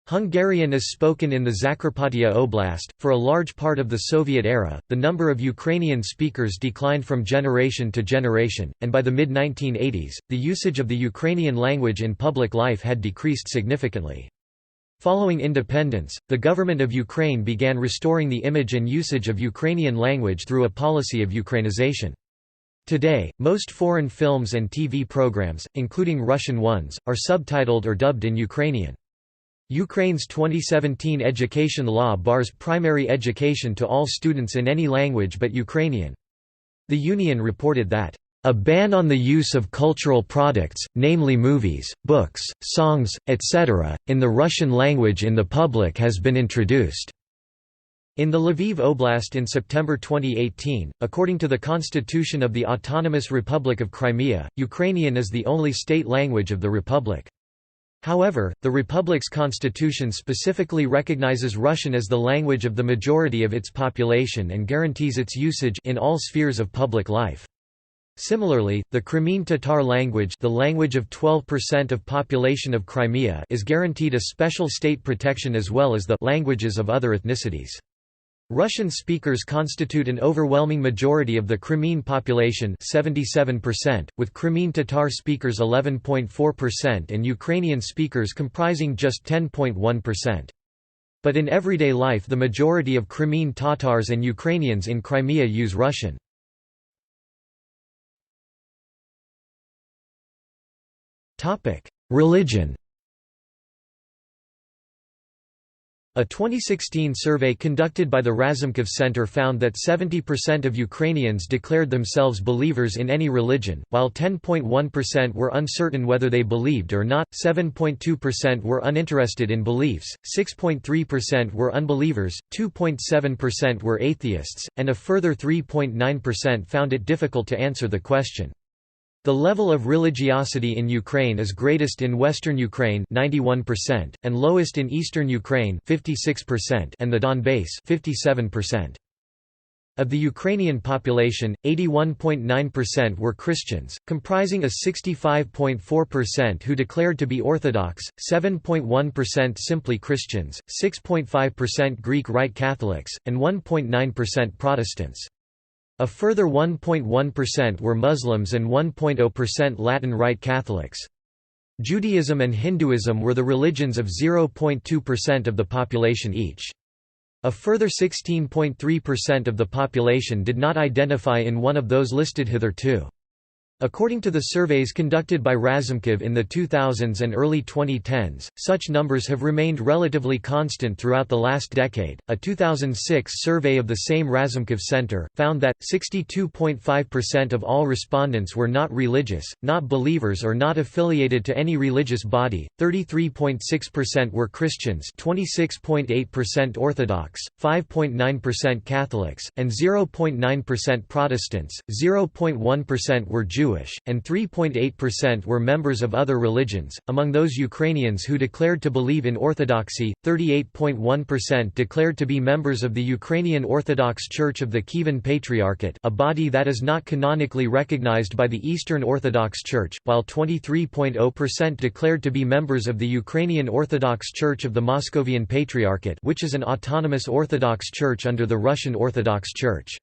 Hungarian is spoken in the Zakarpattia Oblast. For a large part of the Soviet era, the number of Ukrainian speakers declined from generation to generation, and by the mid-1980s, the usage of the Ukrainian language in public life had decreased significantly. Following independence, the government of Ukraine began restoring the image and usage of Ukrainian language through a policy of Ukrainization. Today, most foreign films and TV programs, including Russian ones, are subtitled or dubbed in Ukrainian. Ukraine's 2017 education law bars primary education to all students in any language but Ukrainian. The Union reported that a ban on the use of cultural products, namely movies, books, songs, etc., in the Russian language in the public has been introduced. In the Lviv Oblast in September 2018, according to the Constitution of the Autonomous Republic of Crimea, Ukrainian is the only state language of the republic. However, the republic's constitution specifically recognizes Russian as the language of the majority of its population and guarantees its usage in all spheres of public life. Similarly, the Crimean Tatar language, the language of 12% of population of Crimea, is guaranteed a special state protection as well as the languages of other ethnicities. Russian speakers constitute an overwhelming majority of the Crimean population, 77%, with Crimean Tatar speakers 11.4% and Ukrainian speakers comprising just 10.1%. But in everyday life the majority of Crimean Tatars and Ukrainians in Crimea use Russian. Religion. A 2016 survey conducted by the Razumkov Center found that 70% of Ukrainians declared themselves believers in any religion, while 10.1% were uncertain whether they believed or not, 7.2% were uninterested in beliefs, 6.3% were unbelievers, 2.7% were atheists, and a further 3.9% found it difficult to answer the question. The level of religiosity in Ukraine is greatest in western Ukraine 91%, and lowest in eastern Ukraine 56%, and the Donbass 57%. Of the Ukrainian population, 81.9% were Christians, comprising a 65.4% who declared to be Orthodox, 7.1% simply Christians, 6.5% Greek Rite Catholics, and 1.9% Protestants. A further 1.1% were Muslims and 1.0% Latin Rite Catholics. Judaism and Hinduism were the religions of 0.2% of the population each. A further 16.3% of the population did not identify in one of those listed hitherto. According to the surveys conducted by Razumkov in the 2000s and early 2010s, such numbers have remained relatively constant throughout the last decade. A 2006 survey of the same Razumkov Center found that 62.5% of all respondents were not religious, not believers, or not affiliated to any religious body. 33.6% were Christians, 26.8% Orthodox, 5.9% Catholics, and 0.9% Protestants. 0.1% were Jewish, and 3.8% were members of other religions. Among those Ukrainians who declared to believe in Orthodoxy, 38.1% declared to be members of the Ukrainian Orthodox Church of the Kievan Patriarchate, a body that is not canonically recognized by the Eastern Orthodox Church, while 23.0% declared to be members of the Ukrainian Orthodox Church of the Moscovian Patriarchate, which is an autonomous Orthodox Church under the Russian Orthodox Church.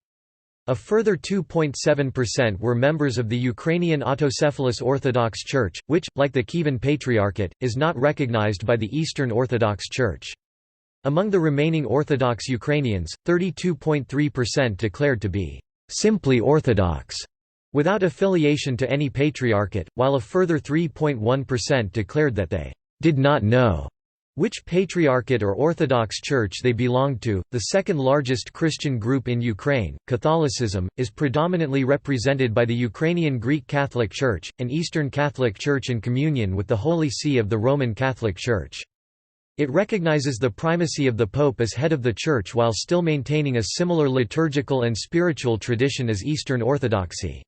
A further 2.7% were members of the Ukrainian Autocephalous Orthodox Church, which, like the Kievan Patriarchate, is not recognized by the Eastern Orthodox Church. Among the remaining Orthodox Ukrainians, 32.3% declared to be simply Orthodox, without affiliation to any patriarchate, while a further 3.1% declared that they did not know which patriarchate or Orthodox Church they belonged to. The second largest Christian group in Ukraine, Catholicism, is predominantly represented by the Ukrainian Greek Catholic Church, an Eastern Catholic Church in communion with the Holy See of the Roman Catholic Church. It recognizes the primacy of the Pope as head of the Church while still maintaining a similar liturgical and spiritual tradition as Eastern Orthodoxy.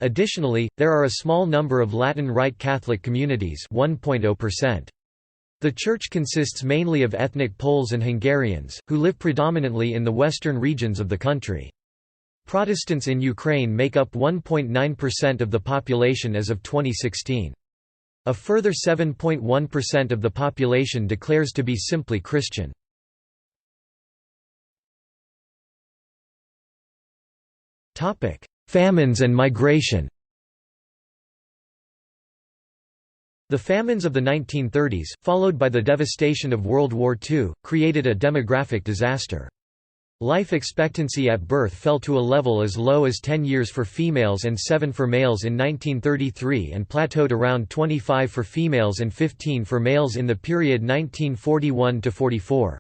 Additionally, there are a small number of Latin Rite Catholic communities, 1.0%. The church consists mainly of ethnic Poles and Hungarians, who live predominantly in the western regions of the country. Protestants in Ukraine make up 1.9% of the population as of 2016. A further 7.1% of the population declares to be simply Christian. Famines and migration. The famines of the 1930s, followed by the devastation of World War II, created a demographic disaster. Life expectancy at birth fell to a level as low as 10 years for females and 7 for males in 1933 and plateaued around 25 for females and 15 for males in the period 1941–44.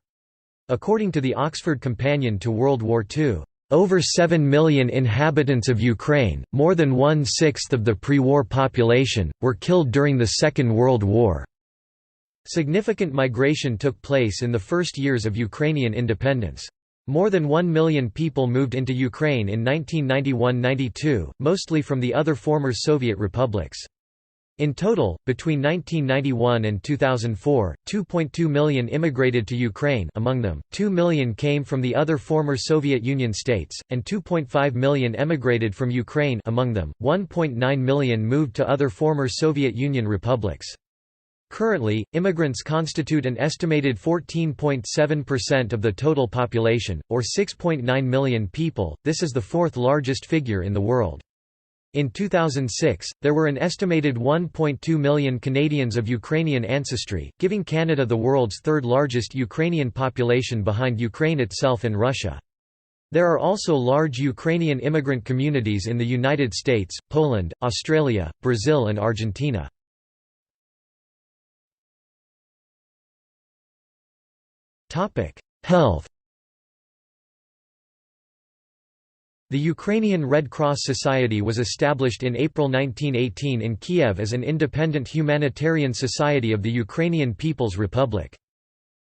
According to the Oxford Companion to World War II, over 7 million inhabitants of Ukraine, more than 1/6 of the pre-war population, were killed during the Second World War. Significant migration took place in the first years of Ukrainian independence. More than 1 million people moved into Ukraine in 1991–92, mostly from the other former Soviet republics. In total, between 1991 and 2004, 2.2 million immigrated to Ukraine, among them, 2 million came from the other former Soviet Union states, and 2.5 million emigrated from Ukraine, among them, 1.9 million moved to other former Soviet Union republics. Currently, immigrants constitute an estimated 14.7% of the total population, or 6.9 million people. This is the fourth largest figure in the world. In 2006, there were an estimated 1.2 million Canadians of Ukrainian ancestry, giving Canada the world's third largest Ukrainian population behind Ukraine itself and Russia. There are also large Ukrainian immigrant communities in the United States, Poland, Australia, Brazil and Argentina. Health. The Ukrainian Red Cross Society was established in April 1918 in Kiev as an independent humanitarian society of the Ukrainian People's Republic.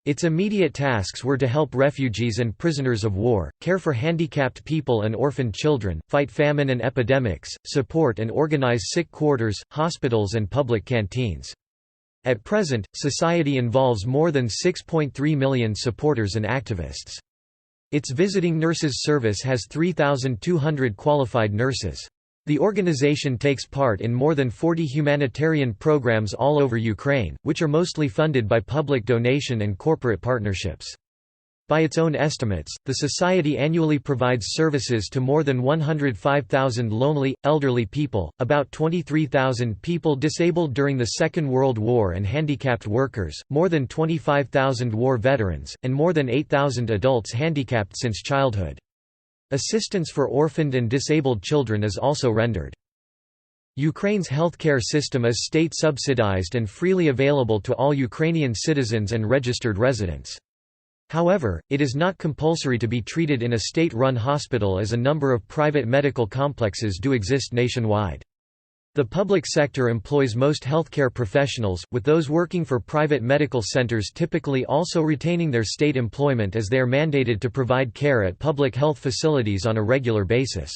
Its immediate tasks were to help refugees and prisoners of war, care for handicapped people and orphaned children, fight famine and epidemics, support and organize sick quarters, hospitals and public canteens. At present, society involves more than 6.3 million supporters and activists. Its visiting nurses service has 3,200 qualified nurses. The organization takes part in more than 40 humanitarian programs all over Ukraine, which are mostly funded by public donation and corporate partnerships. By its own estimates, the society annually provides services to more than 105,000 lonely, elderly people, about 23,000 people disabled during the Second World War and handicapped workers, more than 25,000 war veterans, and more than 8,000 adults handicapped since childhood. Assistance for orphaned and disabled children is also rendered. Ukraine's healthcare system is state-subsidized and freely available to all Ukrainian citizens and registered residents. However, it is not compulsory to be treated in a state-run hospital as a number of private medical complexes do exist nationwide. The public sector employs most healthcare professionals, with those working for private medical centers typically also retaining their state employment as they are mandated to provide care at public health facilities on a regular basis.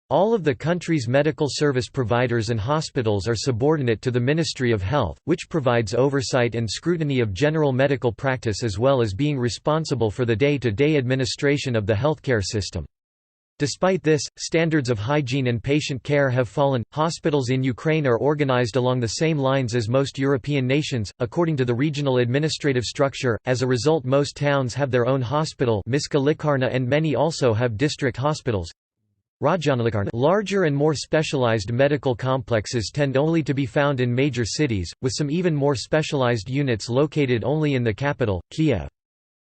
All of the country's medical service providers and hospitals are subordinate to the Ministry of Health, which provides oversight and scrutiny of general medical practice as well as being responsible for the day-to-day administration of the healthcare system. Despite this, standards of hygiene and patient care have fallen. Hospitals in Ukraine are organized along the same lines as most European nations, according to the regional administrative structure. As a result, most towns have their own hospital, and many also have district hospitals. Larger and more specialized medical complexes tend only to be found in major cities, with some even more specialized units located only in the capital, Kiev.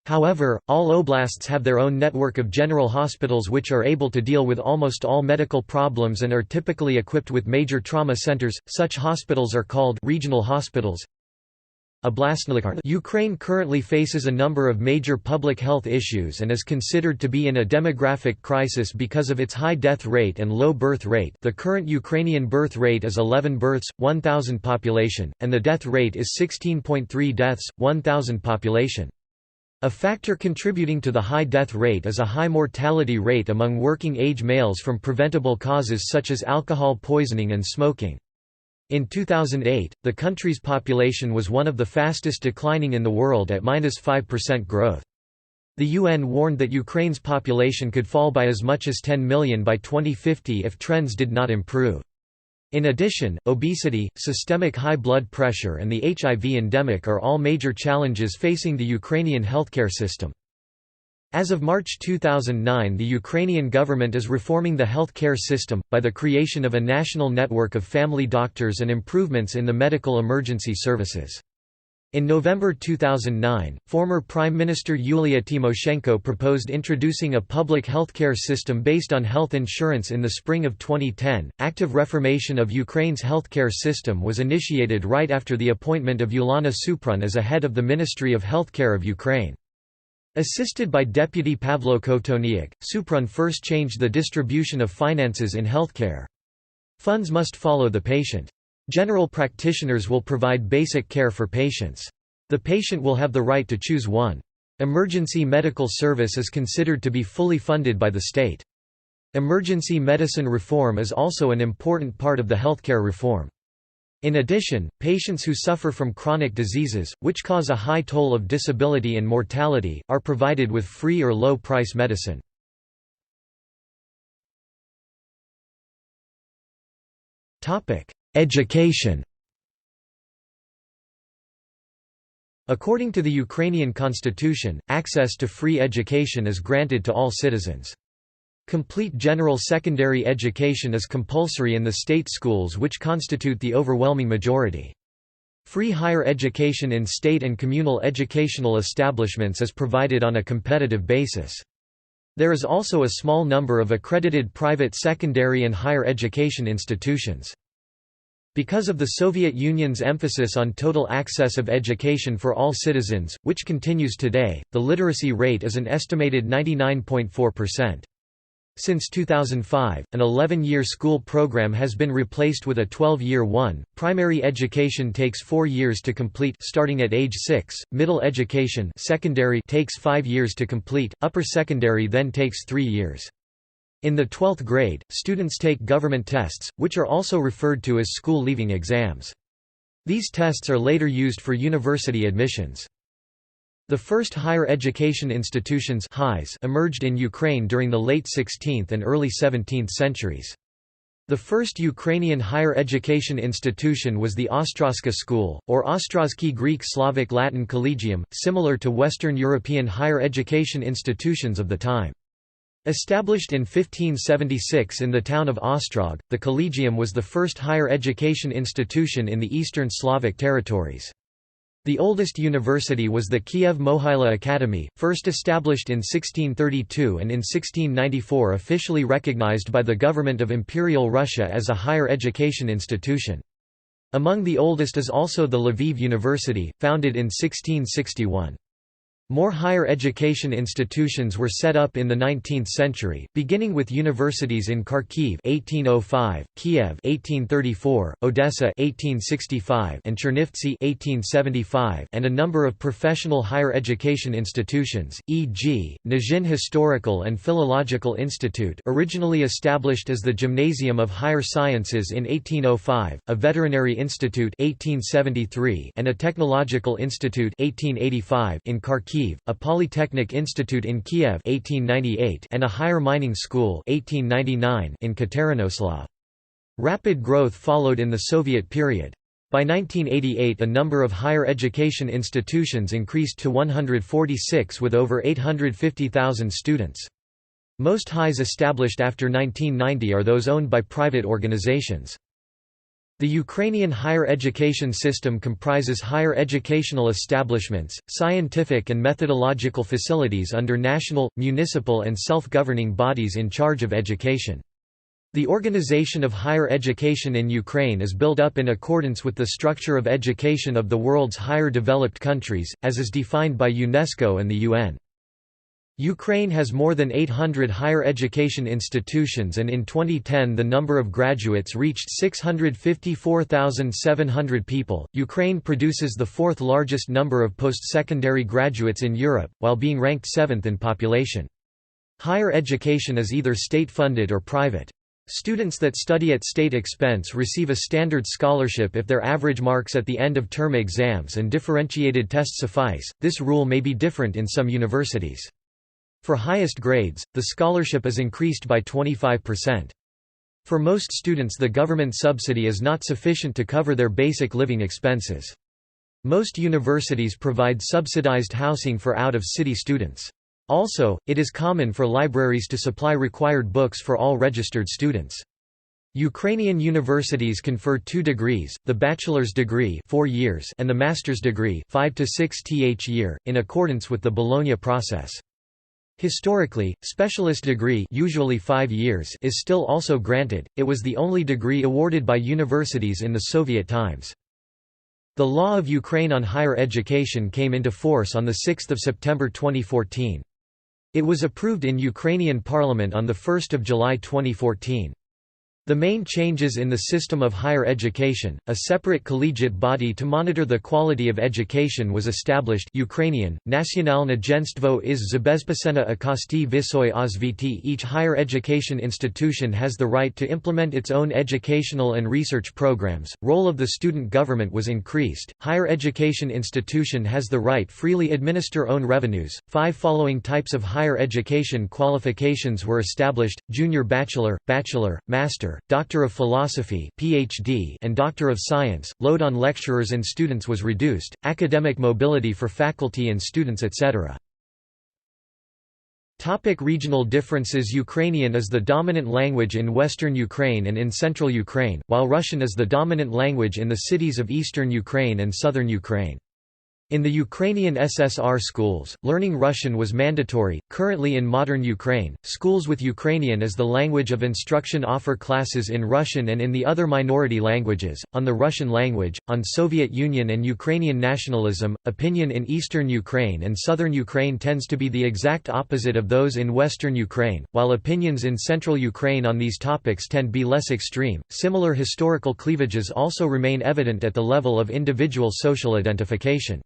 However, all oblasts have their own network of general hospitals which are able to deal with almost all medical problems and are typically equipped with major trauma centers. Such hospitals are called regional hospitals. Ukraine currently faces a number of major public health issues and is considered to be in a demographic crisis because of its high death rate and low birth rate. The current Ukrainian birth rate is 11 births, 1,000 population, and the death rate is 16.3 deaths, 1,000 population. A factor contributing to the high death rate is a high mortality rate among working-age males from preventable causes such as alcohol poisoning and smoking. In 2008, the country's population was one of the fastest declining in the world at -5% growth. The UN warned that Ukraine's population could fall by as much as 10 million by 2050 if trends did not improve. In addition, obesity, systemic high blood pressure and the HIV endemic are all major challenges facing the Ukrainian healthcare system. As of March 2009, the Ukrainian government is reforming the health care system, by the creation of a national network of family doctors and improvements in the medical emergency services. In November 2009, former Prime Minister Yulia Tymoshenko proposed introducing a public healthcare system based on health insurance in the spring of 2010. Active reformation of Ukraine's healthcare system was initiated right after the appointment of Ulana Suprun as a head of the Ministry of Healthcare of Ukraine. Assisted by Deputy Pavlo Kotoniuk, Suprun first changed the distribution of finances in healthcare. Funds must follow the patient. General practitioners will provide basic care for patients. The patient will have the right to choose one. Emergency medical service is considered to be fully funded by the state. Emergency medicine reform is also an important part of the healthcare reform. In addition, patients who suffer from chronic diseases, which cause a high toll of disability and mortality, are provided with free or low-price medicine. Education. According to the Ukrainian constitution, access to free education is granted to all citizens. Complete general secondary education is compulsory in the state schools which constitute the overwhelming majority. Free higher education in state and communal educational establishments is provided on a competitive basis. There is also a small number of accredited private secondary and higher education institutions. Because of the Soviet Union's emphasis on total access of education for all citizens, which continues today, the literacy rate is an estimated 99.4%. Since 2005, an 11-year school program has been replaced with a 12-year one. Primary education takes 4 years to complete starting at age 6, middle education secondary takes 5 years to complete, upper secondary then takes 3 years. In the 12th grade, students take government tests, which are also referred to as school-leaving exams. These tests are later used for university admissions. The first higher education institutions emerged in Ukraine during the late 16th and early 17th centuries. The first Ukrainian higher education institution was the Ostrozka School, or Ostrozki Greek Slavic Latin Collegium, similar to Western European higher education institutions of the time. Established in 1576 in the town of Ostrog, the Collegium was the first higher education institution in the Eastern Slavic territories. The oldest university was the Kiev Mohyla Academy, first established in 1632 and in 1694 officially recognized by the government of Imperial Russia as a higher education institution. Among the oldest is also the Lviv University, founded in 1661. More higher education institutions were set up in the 19th century, beginning with universities in Kharkiv (1805), Kiev (1834), Odessa (1865), and Chernivtsi (1875), and a number of professional higher education institutions, e.g., Nizhin Historical and Philological Institute, originally established as the Gymnasium of Higher Sciences in 1805, a Veterinary Institute (1873), and a Technological Institute (1885) in Kharkiv, a Polytechnic Institute in Kiev 1898 and a higher mining school 1899 in Katerinoslav. Rapid growth followed in the Soviet period. By 1988 a number of higher education institutions increased to 146 with over 850,000 students. Most highs established after 1990 are those owned by private organizations. The Ukrainian higher education system comprises higher educational establishments, scientific and methodological facilities under national, municipal and self-governing bodies in charge of education. The organization of higher education in Ukraine is built up in accordance with the structure of education of the world's higher developed countries, as is defined by UNESCO and the UN. Ukraine has more than 800 higher education institutions and in 2010 the number of graduates reached 654,700 people. Ukraine produces the fourth largest number of post-secondary graduates in Europe, while being ranked 7th in population. Higher education is either state-funded or private. Students that study at state expense receive a standard scholarship if their average marks at the end of term exams and differentiated tests suffice. This rule may be different in some universities. For highest grades, the scholarship is increased by 25%. For most students the government subsidy is not sufficient to cover their basic living expenses. Most universities provide subsidized housing for out-of-city students. Also, it is common for libraries to supply required books for all registered students. Ukrainian universities confer 2 degrees, the bachelor's degree 4 years and the master's degree 5 to 6 year, in accordance with the Bologna process. Historically, specialist degree usually 5 years is still also granted. It was the only degree awarded by universities in the Soviet times. The law of Ukraine on higher education came into force on 6 September 2014. It was approved in Ukrainian parliament on 1 July 2014. The main changes in the system of higher education, a separate collegiate body to monitor the quality of education was established. Ukrainian, Nacionalne Agentstvo із Zabezpieczenia Jakości Vysokiej Osvity. Each higher education institution has the right to implement its own educational and research programs. Role of the student government was increased. Higher education institution has the right freely administer own revenues. 5 following types of higher education qualifications were established: junior bachelor, bachelor, master, Doctor of Philosophy (PhD), and Doctor of Science. Load on lecturers and students was reduced. Academic mobility for faculty and students, etc. Topic: regional differences. Ukrainian is the dominant language in western Ukraine and in central Ukraine, while Russian is the dominant language in the cities of eastern Ukraine and southern Ukraine. In the Ukrainian SSR schools, learning Russian was mandatory. Currently in modern Ukraine, schools with Ukrainian as the language of instruction offer classes in Russian and in the other minority languages, on the Russian language, on Soviet Union and Ukrainian nationalism. Opinion in eastern Ukraine and southern Ukraine tends to be the exact opposite of those in western Ukraine, while opinions in central Ukraine on these topics tend to be less extreme. Similar historical cleavages also remain evident at the level of individual social identification.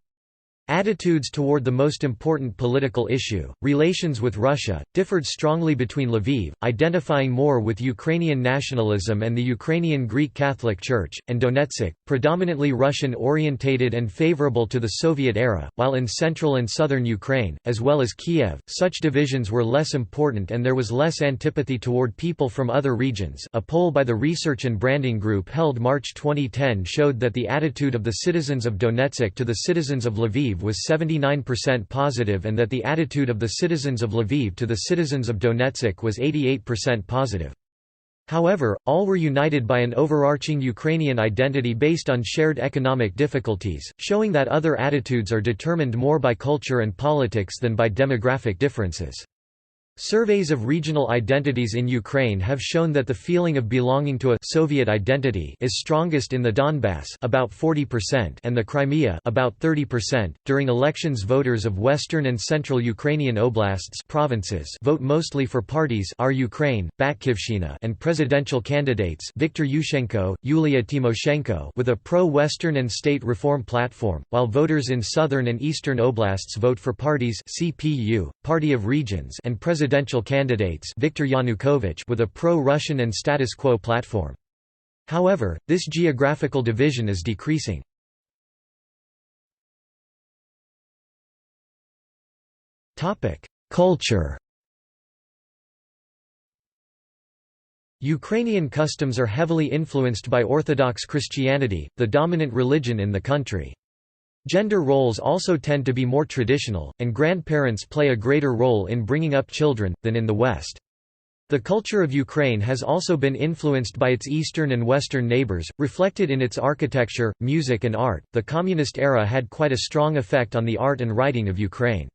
Attitudes toward the most important political issue, relations with Russia, differed strongly between Lviv, identifying more with Ukrainian nationalism and the Ukrainian Greek Catholic Church, and Donetsk, predominantly Russian-orientated and favorable to the Soviet era, while in central and southern Ukraine, as well as Kiev, such divisions were less important and there was less antipathy toward people from other regions. A poll by the Research and Branding Group held March 2010 showed that the attitude of the citizens of Donetsk to the citizens of Lviv was 79% positive and that the attitude of the citizens of Lviv to the citizens of Donetsk was 88% positive. However, all were united by an overarching Ukrainian identity based on shared economic difficulties, showing that other attitudes are determined more by culture and politics than by demographic differences. Surveys of regional identities in Ukraine have shown that the feeling of belonging to a Soviet identity is strongest in the Donbass, about 40%, and the Crimea, about 30%. During elections, voters of western and central Ukrainian oblasts provinces vote mostly for parties Our Ukraine, Batkivshina, and presidential candidates Viktor Yushchenko, Yulia Tymoshenko with a pro-Western and state reform platform, while voters in southern and eastern oblasts vote for parties CPU, Party of Regions, and presidential candidates Viktor Yanukovych with a pro-Russian and status quo platform. However, this geographical division is decreasing. Culture. Ukrainian customs are heavily influenced by Orthodox Christianity, the dominant religion in the country. Gender roles also tend to be more traditional, and grandparents play a greater role in bringing up children, than in the West. The culture of Ukraine has also been influenced by its eastern and western neighbors, reflected in its architecture, music, and art. The communist era had quite a strong effect on the art and writing of Ukraine.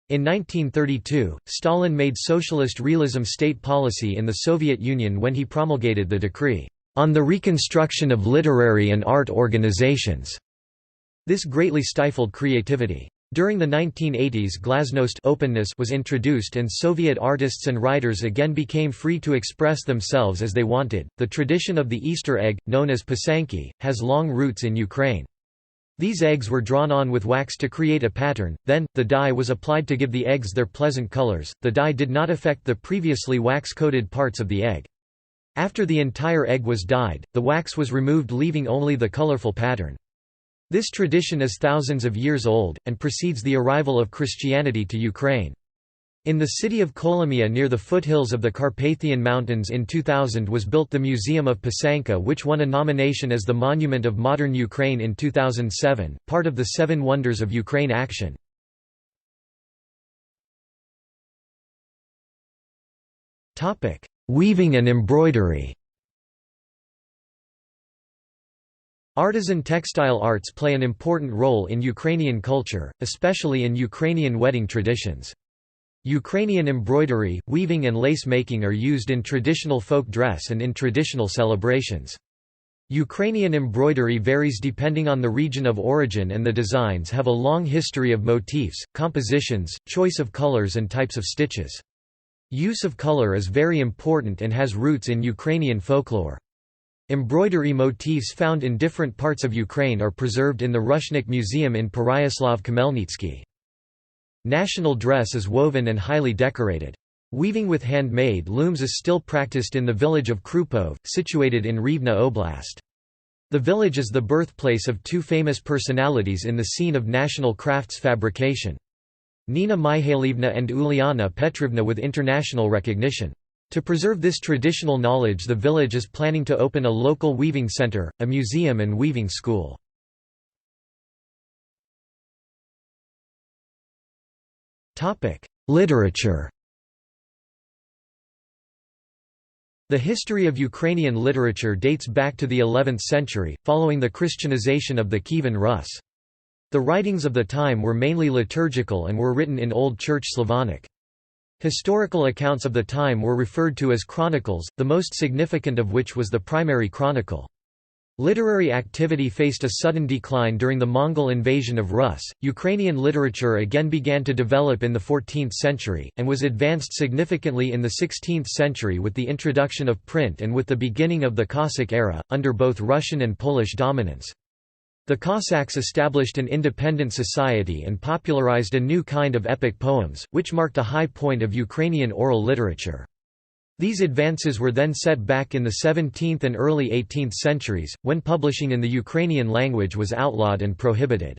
In 1932, Stalin made socialist realism state policy in the Soviet Union when he promulgated the decree on the reconstruction of literary and art organizations. This greatly stifled creativity. During the 1980s, glasnost openness was introduced and Soviet artists and writers again became free to express themselves as they wanted. The tradition of the Easter egg, known as pisanki, has long roots in Ukraine. These eggs were drawn on with wax to create a pattern, then, the dye was applied to give the eggs their pleasant colors. The dye did not affect the previously wax-coated parts of the egg. After the entire egg was dyed, the wax was removed, leaving only the colorful pattern. This tradition is thousands of years old, and precedes the arrival of Christianity to Ukraine. In the city of Kolomia near the foothills of the Carpathian Mountains in 2000 was built the Museum of Pisanka, which won a nomination as the Monument of Modern Ukraine in 2007, part of the Seven Wonders of Ukraine action. Weaving and embroidery. Artisan textile arts play an important role in Ukrainian culture, especially in Ukrainian wedding traditions. Ukrainian embroidery, weaving and lace making are used in traditional folk dress and in traditional celebrations. Ukrainian embroidery varies depending on the region of origin, and the designs have a long history of motifs, compositions, choice of colors and types of stitches. Use of color is very important and has roots in Ukrainian folklore. Embroidery motifs found in different parts of Ukraine are preserved in the Rushnik Museum in Pereyaslav-Khmelnytsky. National dress is woven and highly decorated. Weaving with handmade looms is still practiced in the village of Krupov, situated in Rivne Oblast. The village is the birthplace of two famous personalities in the scene of national crafts fabrication. Nina Mihailivna and Uliana Petrovna with international recognition. To preserve this traditional knowledge, the village is planning to open a local weaving center, a museum and weaving school. Literature. The history of Ukrainian literature dates back to the 11th century, following the Christianization of the Kievan Rus. The writings of the time were mainly liturgical and were written in Old Church Slavonic. Historical accounts of the time were referred to as chronicles, the most significant of which was the primary chronicle. Literary activity faced a sudden decline during the Mongol invasion of Rus. Ukrainian literature again began to develop in the 14th century, and was advanced significantly in the 16th century with the introduction of print and with the beginning of the Cossack era, under both Russian and Polish dominance. The Cossacks established an independent society and popularized a new kind of epic poems, which marked a high point of Ukrainian oral literature. These advances were then set back in the 17th and early 18th centuries, when publishing in the Ukrainian language was outlawed and prohibited.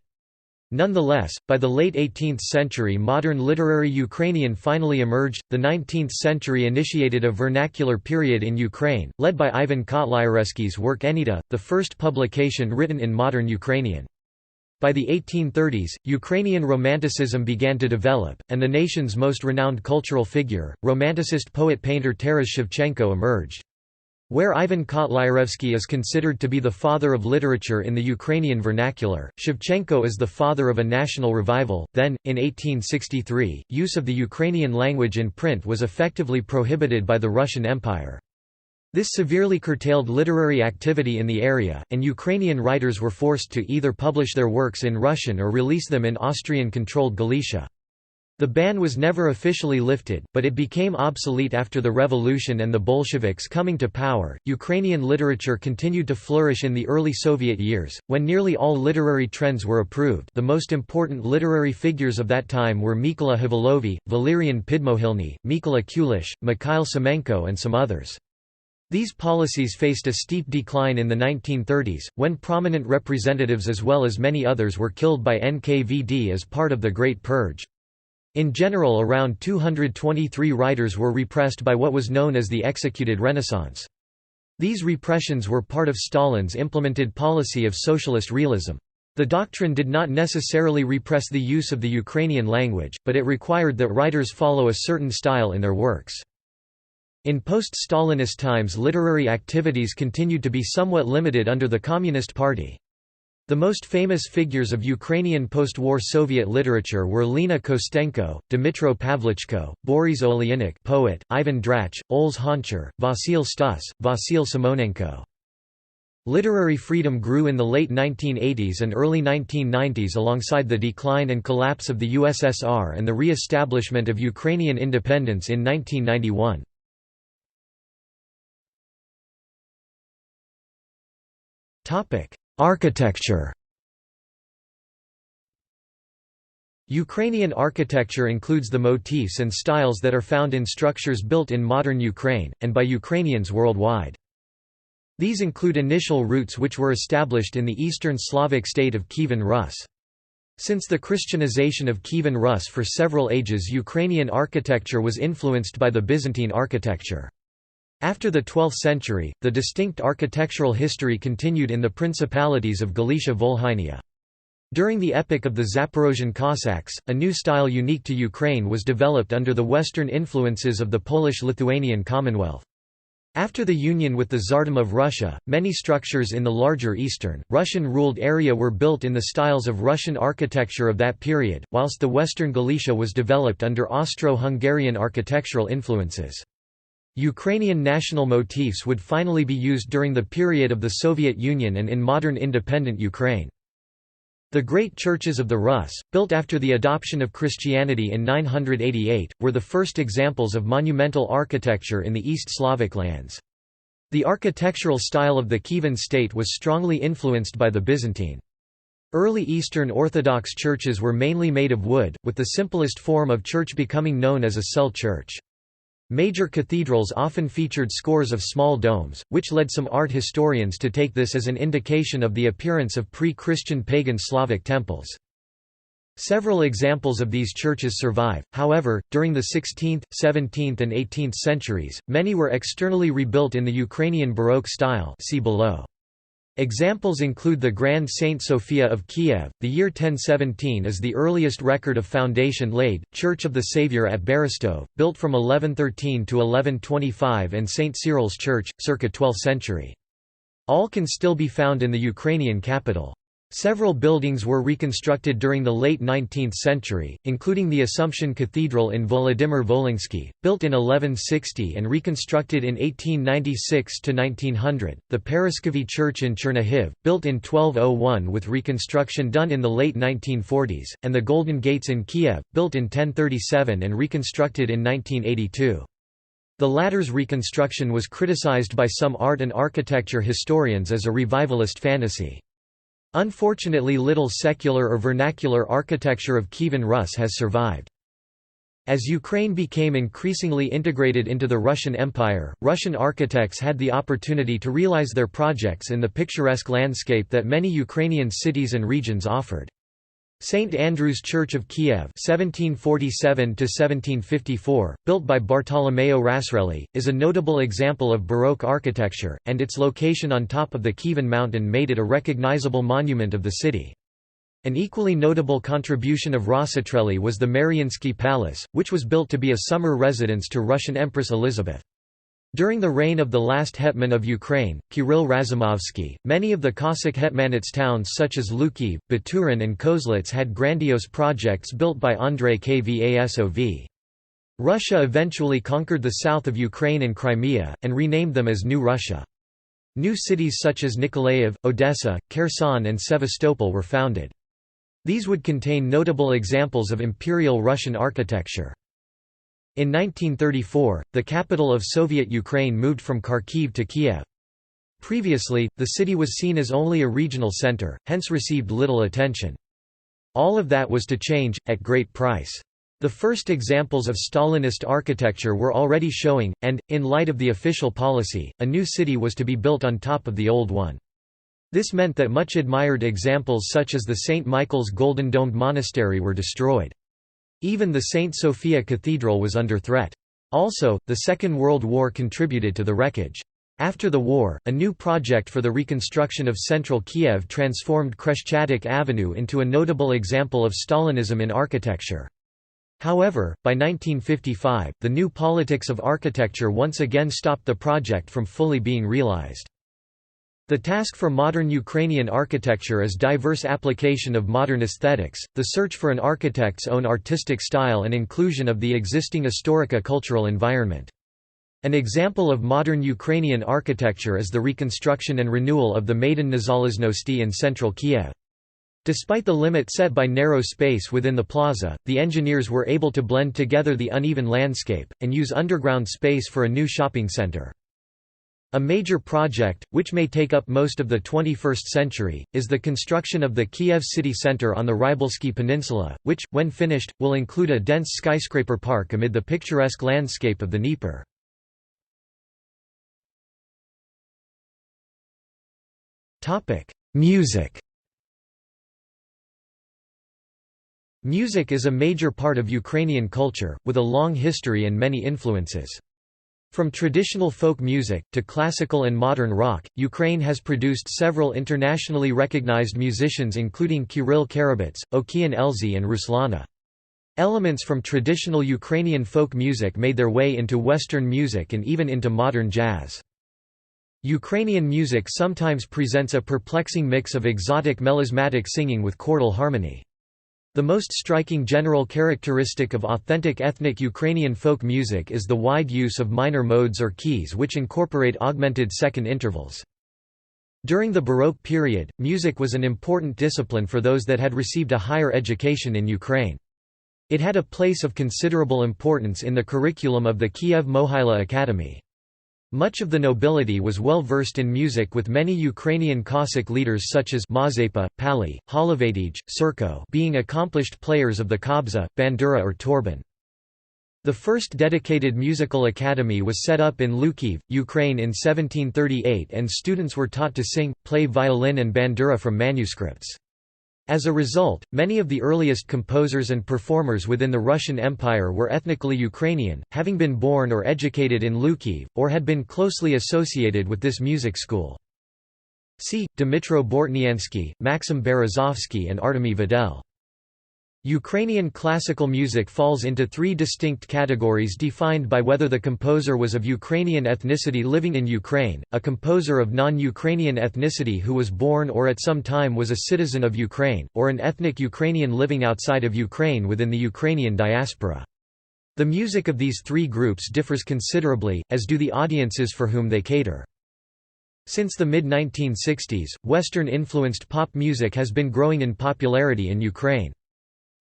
Nonetheless, by the late 18th century modern literary Ukrainian finally emerged. The 19th century initiated a vernacular period in Ukraine, led by Ivan Kotlyarevsky's work Enita, the first publication written in modern Ukrainian. By the 1830s, Ukrainian Romanticism began to develop, and the nation's most renowned cultural figure, Romanticist poet-painter Taras Shevchenko emerged. Where Ivan Kotlyarevsky is considered to be the father of literature in the Ukrainian vernacular, Shevchenko is the father of a national revival. Then, in 1863, use of the Ukrainian language in print was effectively prohibited by the Russian Empire. This severely curtailed literary activity in the area, and Ukrainian writers were forced to either publish their works in Russian or release them in Austrian-controlled Galicia. The ban was never officially lifted, but it became obsolete after the revolution and the Bolsheviks coming to power. Ukrainian literature continued to flourish in the early Soviet years, when nearly all literary trends were approved. The most important literary figures of that time were Mykola Hvilovy, Valerian Pidmohilny, Mykola Kulish, Mikhail Semenko, and some others. These policies faced a steep decline in the 1930s, when prominent representatives as well as many others were killed by NKVD as part of the Great Purge. In general, around 223 writers were repressed by what was known as the Executed Renaissance. These repressions were part of Stalin's implemented policy of socialist realism. The doctrine did not necessarily repress the use of the Ukrainian language, but it required that writers follow a certain style in their works. In post-Stalinist times, literary activities continued to be somewhat limited under the Communist Party. The most famous figures of Ukrainian post-war Soviet literature were Lena Kostenko, Dmytro Pavlichko, Boris Oleynik, poet, Ivan Drach, Oles Honchar, Vasil Stas, Vasil Simonenko. Literary freedom grew in the late 1980s and early 1990s alongside the decline and collapse of the USSR and the re-establishment of Ukrainian independence in 1991. Architecture. Ukrainian architecture includes the motifs and styles that are found in structures built in modern Ukraine, and by Ukrainians worldwide. These include initial roots which were established in the Eastern Slavic state of Kievan Rus. Since the Christianization of Kievan Rus for several ages, Ukrainian architecture was influenced by the Byzantine architecture. After the 12th century, the distinct architectural history continued in the principalities of Galicia-Volhynia. During the epoch of the Zaporozhian Cossacks, a new style unique to Ukraine was developed under the Western influences of the Polish-Lithuanian Commonwealth. After the union with the Tsardom of Russia, many structures in the larger Eastern, Russian-ruled area were built in the styles of Russian architecture of that period, whilst the Western Galicia was developed under Austro-Hungarian architectural influences. Ukrainian national motifs would finally be used during the period of the Soviet Union and in modern independent Ukraine. The great churches of the Rus, built after the adoption of Christianity in 988, were the first examples of monumental architecture in the East Slavic lands. The architectural style of the Kievan state was strongly influenced by the Byzantine. Early Eastern Orthodox churches were mainly made of wood, with the simplest form of church becoming known as a cell church. Major cathedrals often featured scores of small domes, which led some art historians to take this as an indication of the appearance of pre-Christian pagan Slavic temples. Several examples of these churches survive, however, during the 16th, 17th and 18th centuries, many were externally rebuilt in the Ukrainian Baroque style, see below. Examples include the Grand Saint Sophia of Kiev. The year 1017 is the earliest record of foundation laid, Church of the Saviour at Berestov, built from 1113 to 1125, and St. Cyril's Church, circa 12th century. All can still be found in the Ukrainian capital. Several buildings were reconstructed during the late 19th century, including the Assumption Cathedral in Volodymyr Volynski, built in 1160 and reconstructed in 1896–1900, the Paraskovy Church in Chernihiv, built in 1201 with reconstruction done in the late 1940s, and the Golden Gates in Kiev, built in 1037 and reconstructed in 1982. The latter's reconstruction was criticized by some art and architecture historians as a revivalist fantasy. Unfortunately, little secular or vernacular architecture of Kievan Rus has survived. As Ukraine became increasingly integrated into the Russian Empire, Russian architects had the opportunity to realize their projects in the picturesque landscape that many Ukrainian cities and regions offered. St. Andrew's Church of Kiev (1747–1754), built by Bartolomeo Rasreli, is a notable example of Baroque architecture, and its location on top of the Kievan mountain made it a recognizable monument of the city. An equally notable contribution of Rossatreli was the Mariinsky Palace, which was built to be a summer residence to Russian Empress Elizabeth. During the reign of the last hetman of Ukraine, Kirill Razumovsky, many of the Cossack hetmanates towns such as Lukhiv, Baturin and Kozlitz had grandiose projects built by Andrei Kvasov. Russia eventually conquered the south of Ukraine and Crimea, and renamed them as New Russia. New cities such as Nikolaev, Odessa, Kherson and Sevastopol were founded. These would contain notable examples of Imperial Russian architecture. In 1934, the capital of Soviet Ukraine moved from Kharkiv to Kiev. Previously, the city was seen as only a regional center, hence received little attention. All of that was to change, at great price. The first examples of Stalinist architecture were already showing, and, in light of the official policy, a new city was to be built on top of the old one. This meant that much admired examples such as the St. Michael's Golden Domed Monastery were destroyed. Even the St. Sophia Cathedral was under threat. Also, the Second World War contributed to the wreckage. After the war, a new project for the reconstruction of central Kiev transformed Khreshchatyk Avenue into a notable example of Stalinism in architecture. However, by 1955, the new politics of architecture once again stopped the project from fully being realized. The task for modern Ukrainian architecture is diverse application of modern aesthetics, the search for an architect's own artistic style and inclusion of the existing historico-cultural environment. An example of modern Ukrainian architecture is the reconstruction and renewal of the Maidan Nezalezhnosti in central Kiev. Despite the limit set by narrow space within the plaza, the engineers were able to blend together the uneven landscape, and use underground space for a new shopping center. A major project, which may take up most of the 21st century, is the construction of the Kiev city center on the Rybelsky Peninsula, which, when finished, will include a dense skyscraper park amid the picturesque landscape of the Dnieper. Music. Music is a major part of Ukrainian culture, with a long history and many influences. From traditional folk music, to classical and modern rock, Ukraine has produced several internationally recognized musicians including Kirill Karabets, Okean Elzy and Ruslana. Elements from traditional Ukrainian folk music made their way into Western music and even into modern jazz. Ukrainian music sometimes presents a perplexing mix of exotic melismatic singing with chordal harmony. The most striking general characteristic of authentic ethnic Ukrainian folk music is the wide use of minor modes or keys which incorporate augmented second intervals. During the Baroque period, music was an important discipline for those that had received a higher education in Ukraine. It had a place of considerable importance in the curriculum of the Kiev Mohyla Academy. Much of the nobility was well versed in music, with many Ukrainian Cossack leaders such as Mazepa, Pali, Holovatyj, Surko being accomplished players of the kobza, bandura or torban. The first dedicated musical academy was set up in Lukhiv, Ukraine in 1738, and students were taught to sing, play violin and bandura from manuscripts. As a result, many of the earliest composers and performers within the Russian Empire were ethnically Ukrainian, having been born or educated in Lukhiv, or had been closely associated with this music school. See, Dmytro Bortniansky, Maxim Berezovsky and Artemy Vedel. Ukrainian classical music falls into three distinct categories defined by whether the composer was of Ukrainian ethnicity living in Ukraine, a composer of non-Ukrainian ethnicity who was born or at some time was a citizen of Ukraine, or an ethnic Ukrainian living outside of Ukraine within the Ukrainian diaspora. The music of these three groups differs considerably, as do the audiences for whom they cater. Since the mid-1960s, Western-influenced pop music has been growing in popularity in Ukraine.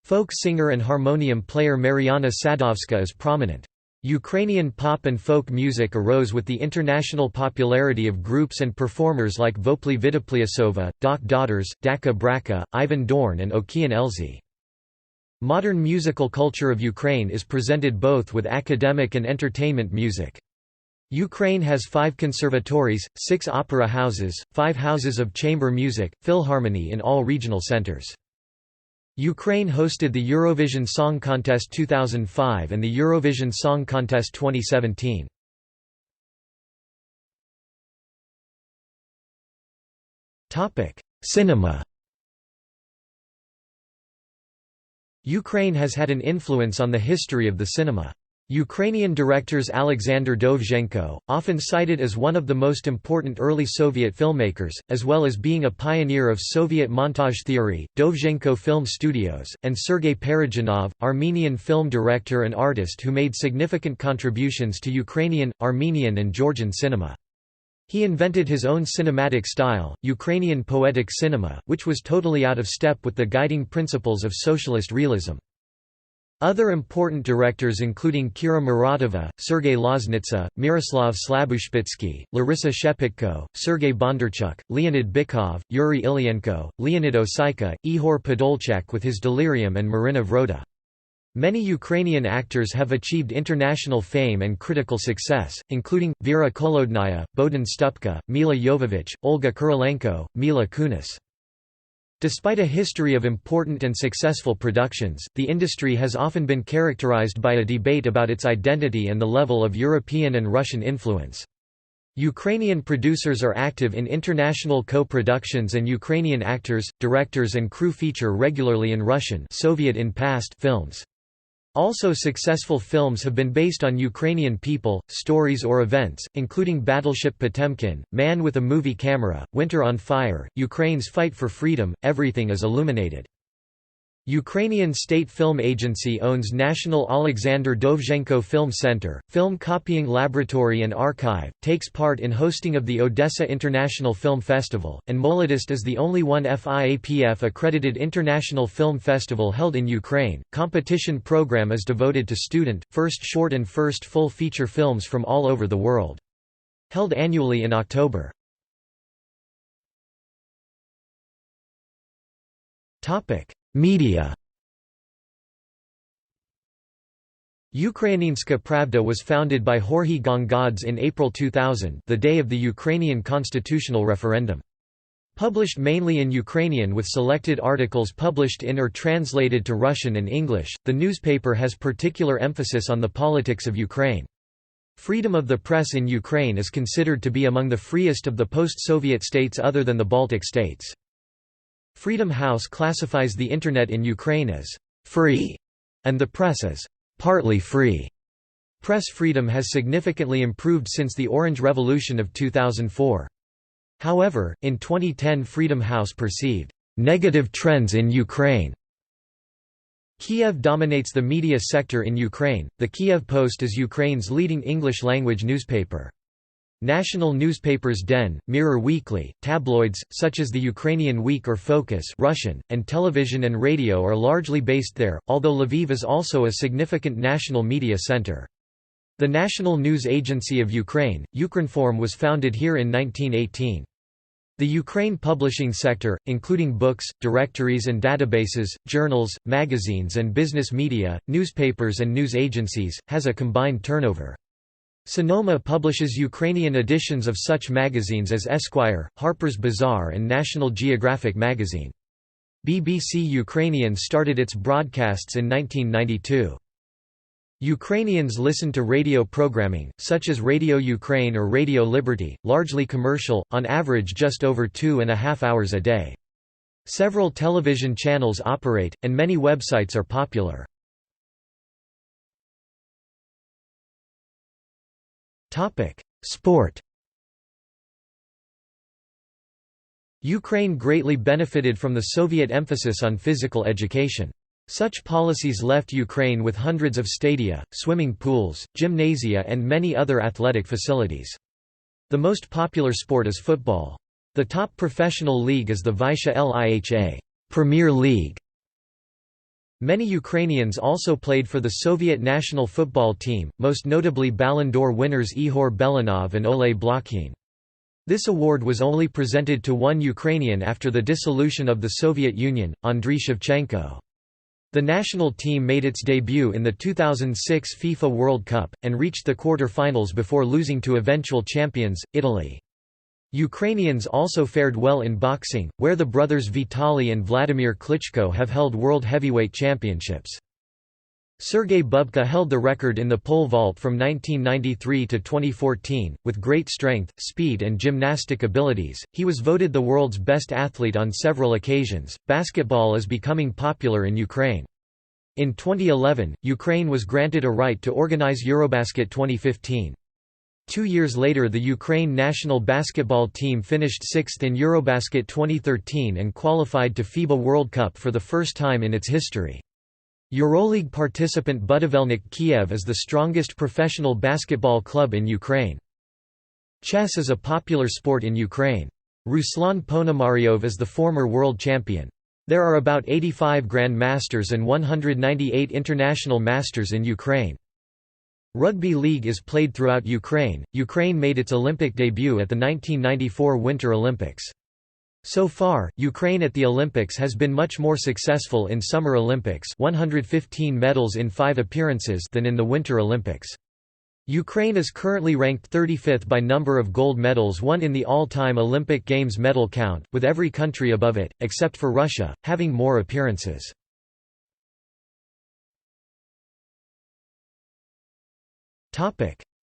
Folk singer and harmonium player Mariana Sadovska is prominent. Ukrainian pop and folk music arose with the international popularity of groups and performers like Vopli Vidopliasova, Doc Daughters, Daka Braka, Ivan Dorn and Okean Elzy. Modern musical culture of Ukraine is presented both with academic and entertainment music. Ukraine has 5 conservatories, 6 opera houses, 5 houses of chamber music, philharmony in all regional centers. Ukraine hosted the Eurovision Song Contest 2005 and the Eurovision Song Contest 2017. Cinema. Ukraine has had an influence on the history of the cinema. Ukrainian directors Alexander Dovzhenko, often cited as one of the most important early Soviet filmmakers, as well as being a pioneer of Soviet montage theory, Dovzhenko Film Studios, and Sergei Parajanov, Armenian film director and artist who made significant contributions to Ukrainian, Armenian and Georgian cinema. He invented his own cinematic style, Ukrainian poetic cinema, which was totally out of step with the guiding principles of socialist realism. Other important directors including Kira Muratova, Sergei Loznitsa, Miroslav Slabushpitsky, Larissa Shepitko, Sergei Bondarchuk, Leonid Bykov, Yuri Ilyenko, Leonid Osika, Ihor Podolchak with his Delirium and Marina Vroda. Many Ukrainian actors have achieved international fame and critical success, including, Vera Kolodnaya, Bohdan Stupka, Mila Jovovich, Olga Kurilenko, Mila Kunis. Despite a history of important and successful productions, the industry has often been characterized by a debate about its identity and the level of European and Russian influence. Ukrainian producers are active in international co-productions and Ukrainian actors, directors and crew feature regularly in Russian Soviet in past films. Also successful films have been based on Ukrainian people, stories or events, including Battleship Potemkin, Man with a Movie Camera, Winter on Fire, Ukraine's Fight for Freedom, Everything is Illuminated. Ukrainian State Film Agency owns National Alexander Dovzhenko Film Center, Film Copying Laboratory and Archive, takes part in hosting of the Odessa International Film Festival, and Molodist is the only one FIAPF accredited international film festival held in Ukraine. Competition program is devoted to student, first short and first full feature films from all over the world. Held annually in October. Media. Ukraininska Pravda was founded by Georgy Gongadze in April 2000, the day of the Ukrainian constitutional referendum. Published mainly in Ukrainian with selected articles published in or translated to Russian and English, the newspaper has particular emphasis on the politics of Ukraine. Freedom of the press in Ukraine is considered to be among the freest of the post-Soviet states other than the Baltic states. Freedom House classifies the Internet in Ukraine as «free» and the press as «partly free». Press freedom has significantly improved since the Orange Revolution of 2004. However, in 2010 Freedom House perceived «negative trends in Ukraine». Kiev dominates the media sector in Ukraine. The Kiev Post is Ukraine's leading English-language newspaper. National newspapers Den, Mirror Weekly, tabloids, such as the Ukrainian Week or Focus Russian, and television and radio are largely based there, although Lviv is also a significant national media center. The National News Agency of Ukraine, Ukrinform, was founded here in 1918. The Ukraine publishing sector, including books, directories and databases, journals, magazines and business media, newspapers and news agencies, has a combined turnover. Sonoma publishes Ukrainian editions of such magazines as Esquire, Harper's Bazaar and National Geographic magazine. BBC Ukrainian started its broadcasts in 1992. Ukrainians listen to radio programming, such as Radio Ukraine or Radio Liberty, largely commercial, on average just over 2.5 hours a day. Several television channels operate, and many websites are popular. Sport. Ukraine greatly benefited from the Soviet emphasis on physical education. Such policies left Ukraine with hundreds of stadia, swimming pools, gymnasia and many other athletic facilities. The most popular sport is football. The top professional league is the Vyshcha Liha Premier League. Many Ukrainians also played for the Soviet national football team, most notably Ballon d'Or winners Ihor Belanov and Oleh Blokhin. This award was only presented to one Ukrainian after the dissolution of the Soviet Union, Andriy Shevchenko. The national team made its debut in the 2006 FIFA World Cup, and reached the quarter-finals before losing to eventual champions, Italy. Ukrainians also fared well in boxing, where the brothers Vitaly and Vladimir Klitschko have held world heavyweight championships. Sergei Bubka held the record in the pole vault from 1993 to 2014. With great strength, speed, and gymnastic abilities, he was voted the world's best athlete on several occasions. Basketball is becoming popular in Ukraine. In 2011, Ukraine was granted a right to organize Eurobasket 2015. 2 years later, the Ukraine national basketball team finished sixth in Eurobasket 2013 and qualified to FIBA World Cup for the first time in its history. Euroleague participant Budivelnyk Kiev is the strongest professional basketball club in Ukraine. Chess is a popular sport in Ukraine. Ruslan Ponomaryov is the former world champion. There are about 85 Grand Masters and 198 International Masters in Ukraine. Rugby league is played throughout Ukraine. Ukraine made its Olympic debut at the 1994 Winter Olympics. So far, Ukraine at the Olympics has been much more successful in Summer Olympics, 115 medals in 5 appearances, than in the Winter Olympics. Ukraine is currently ranked 35th by number of gold medals won in the all-time Olympic Games medal count, with every country above it, except for Russia, having more appearances.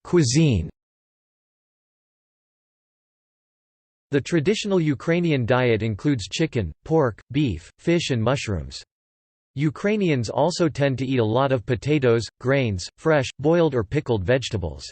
Cuisine. The traditional Ukrainian diet includes chicken, pork, beef, fish and mushrooms. Ukrainians also tend to eat a lot of potatoes, grains, fresh, boiled or pickled vegetables.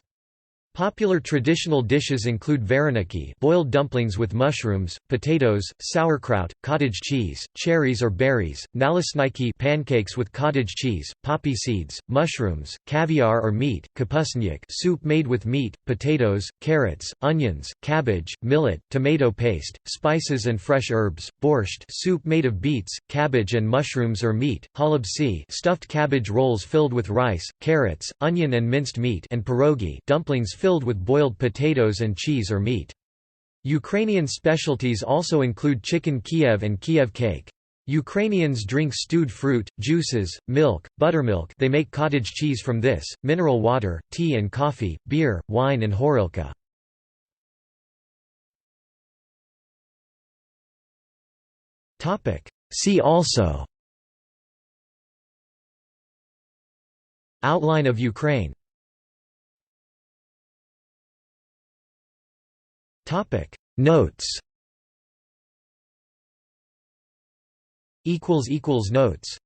Popular traditional dishes include vareniki, boiled dumplings with mushrooms, potatoes, sauerkraut, cottage cheese, cherries or berries, nalesniki, pancakes with cottage cheese, poppy seeds, mushrooms, caviar or meat, kapusnyik, soup made with meat, potatoes, carrots, onions, cabbage, millet, tomato paste, spices and fresh herbs, borscht, soup made of beets, cabbage and mushrooms or meat, halabsi, stuffed cabbage rolls filled with rice, carrots, onion and minced meat, and pierogi, dumplings filled with boiled potatoes and cheese or meat. Ukrainian specialties also include chicken Kiev and Kiev cake. Ukrainians drink stewed fruit, juices, milk, buttermilk, they make cottage cheese from this, mineral water, tea and coffee, beer, wine and horilka. See also: Outline of Ukraine. Notes. Notes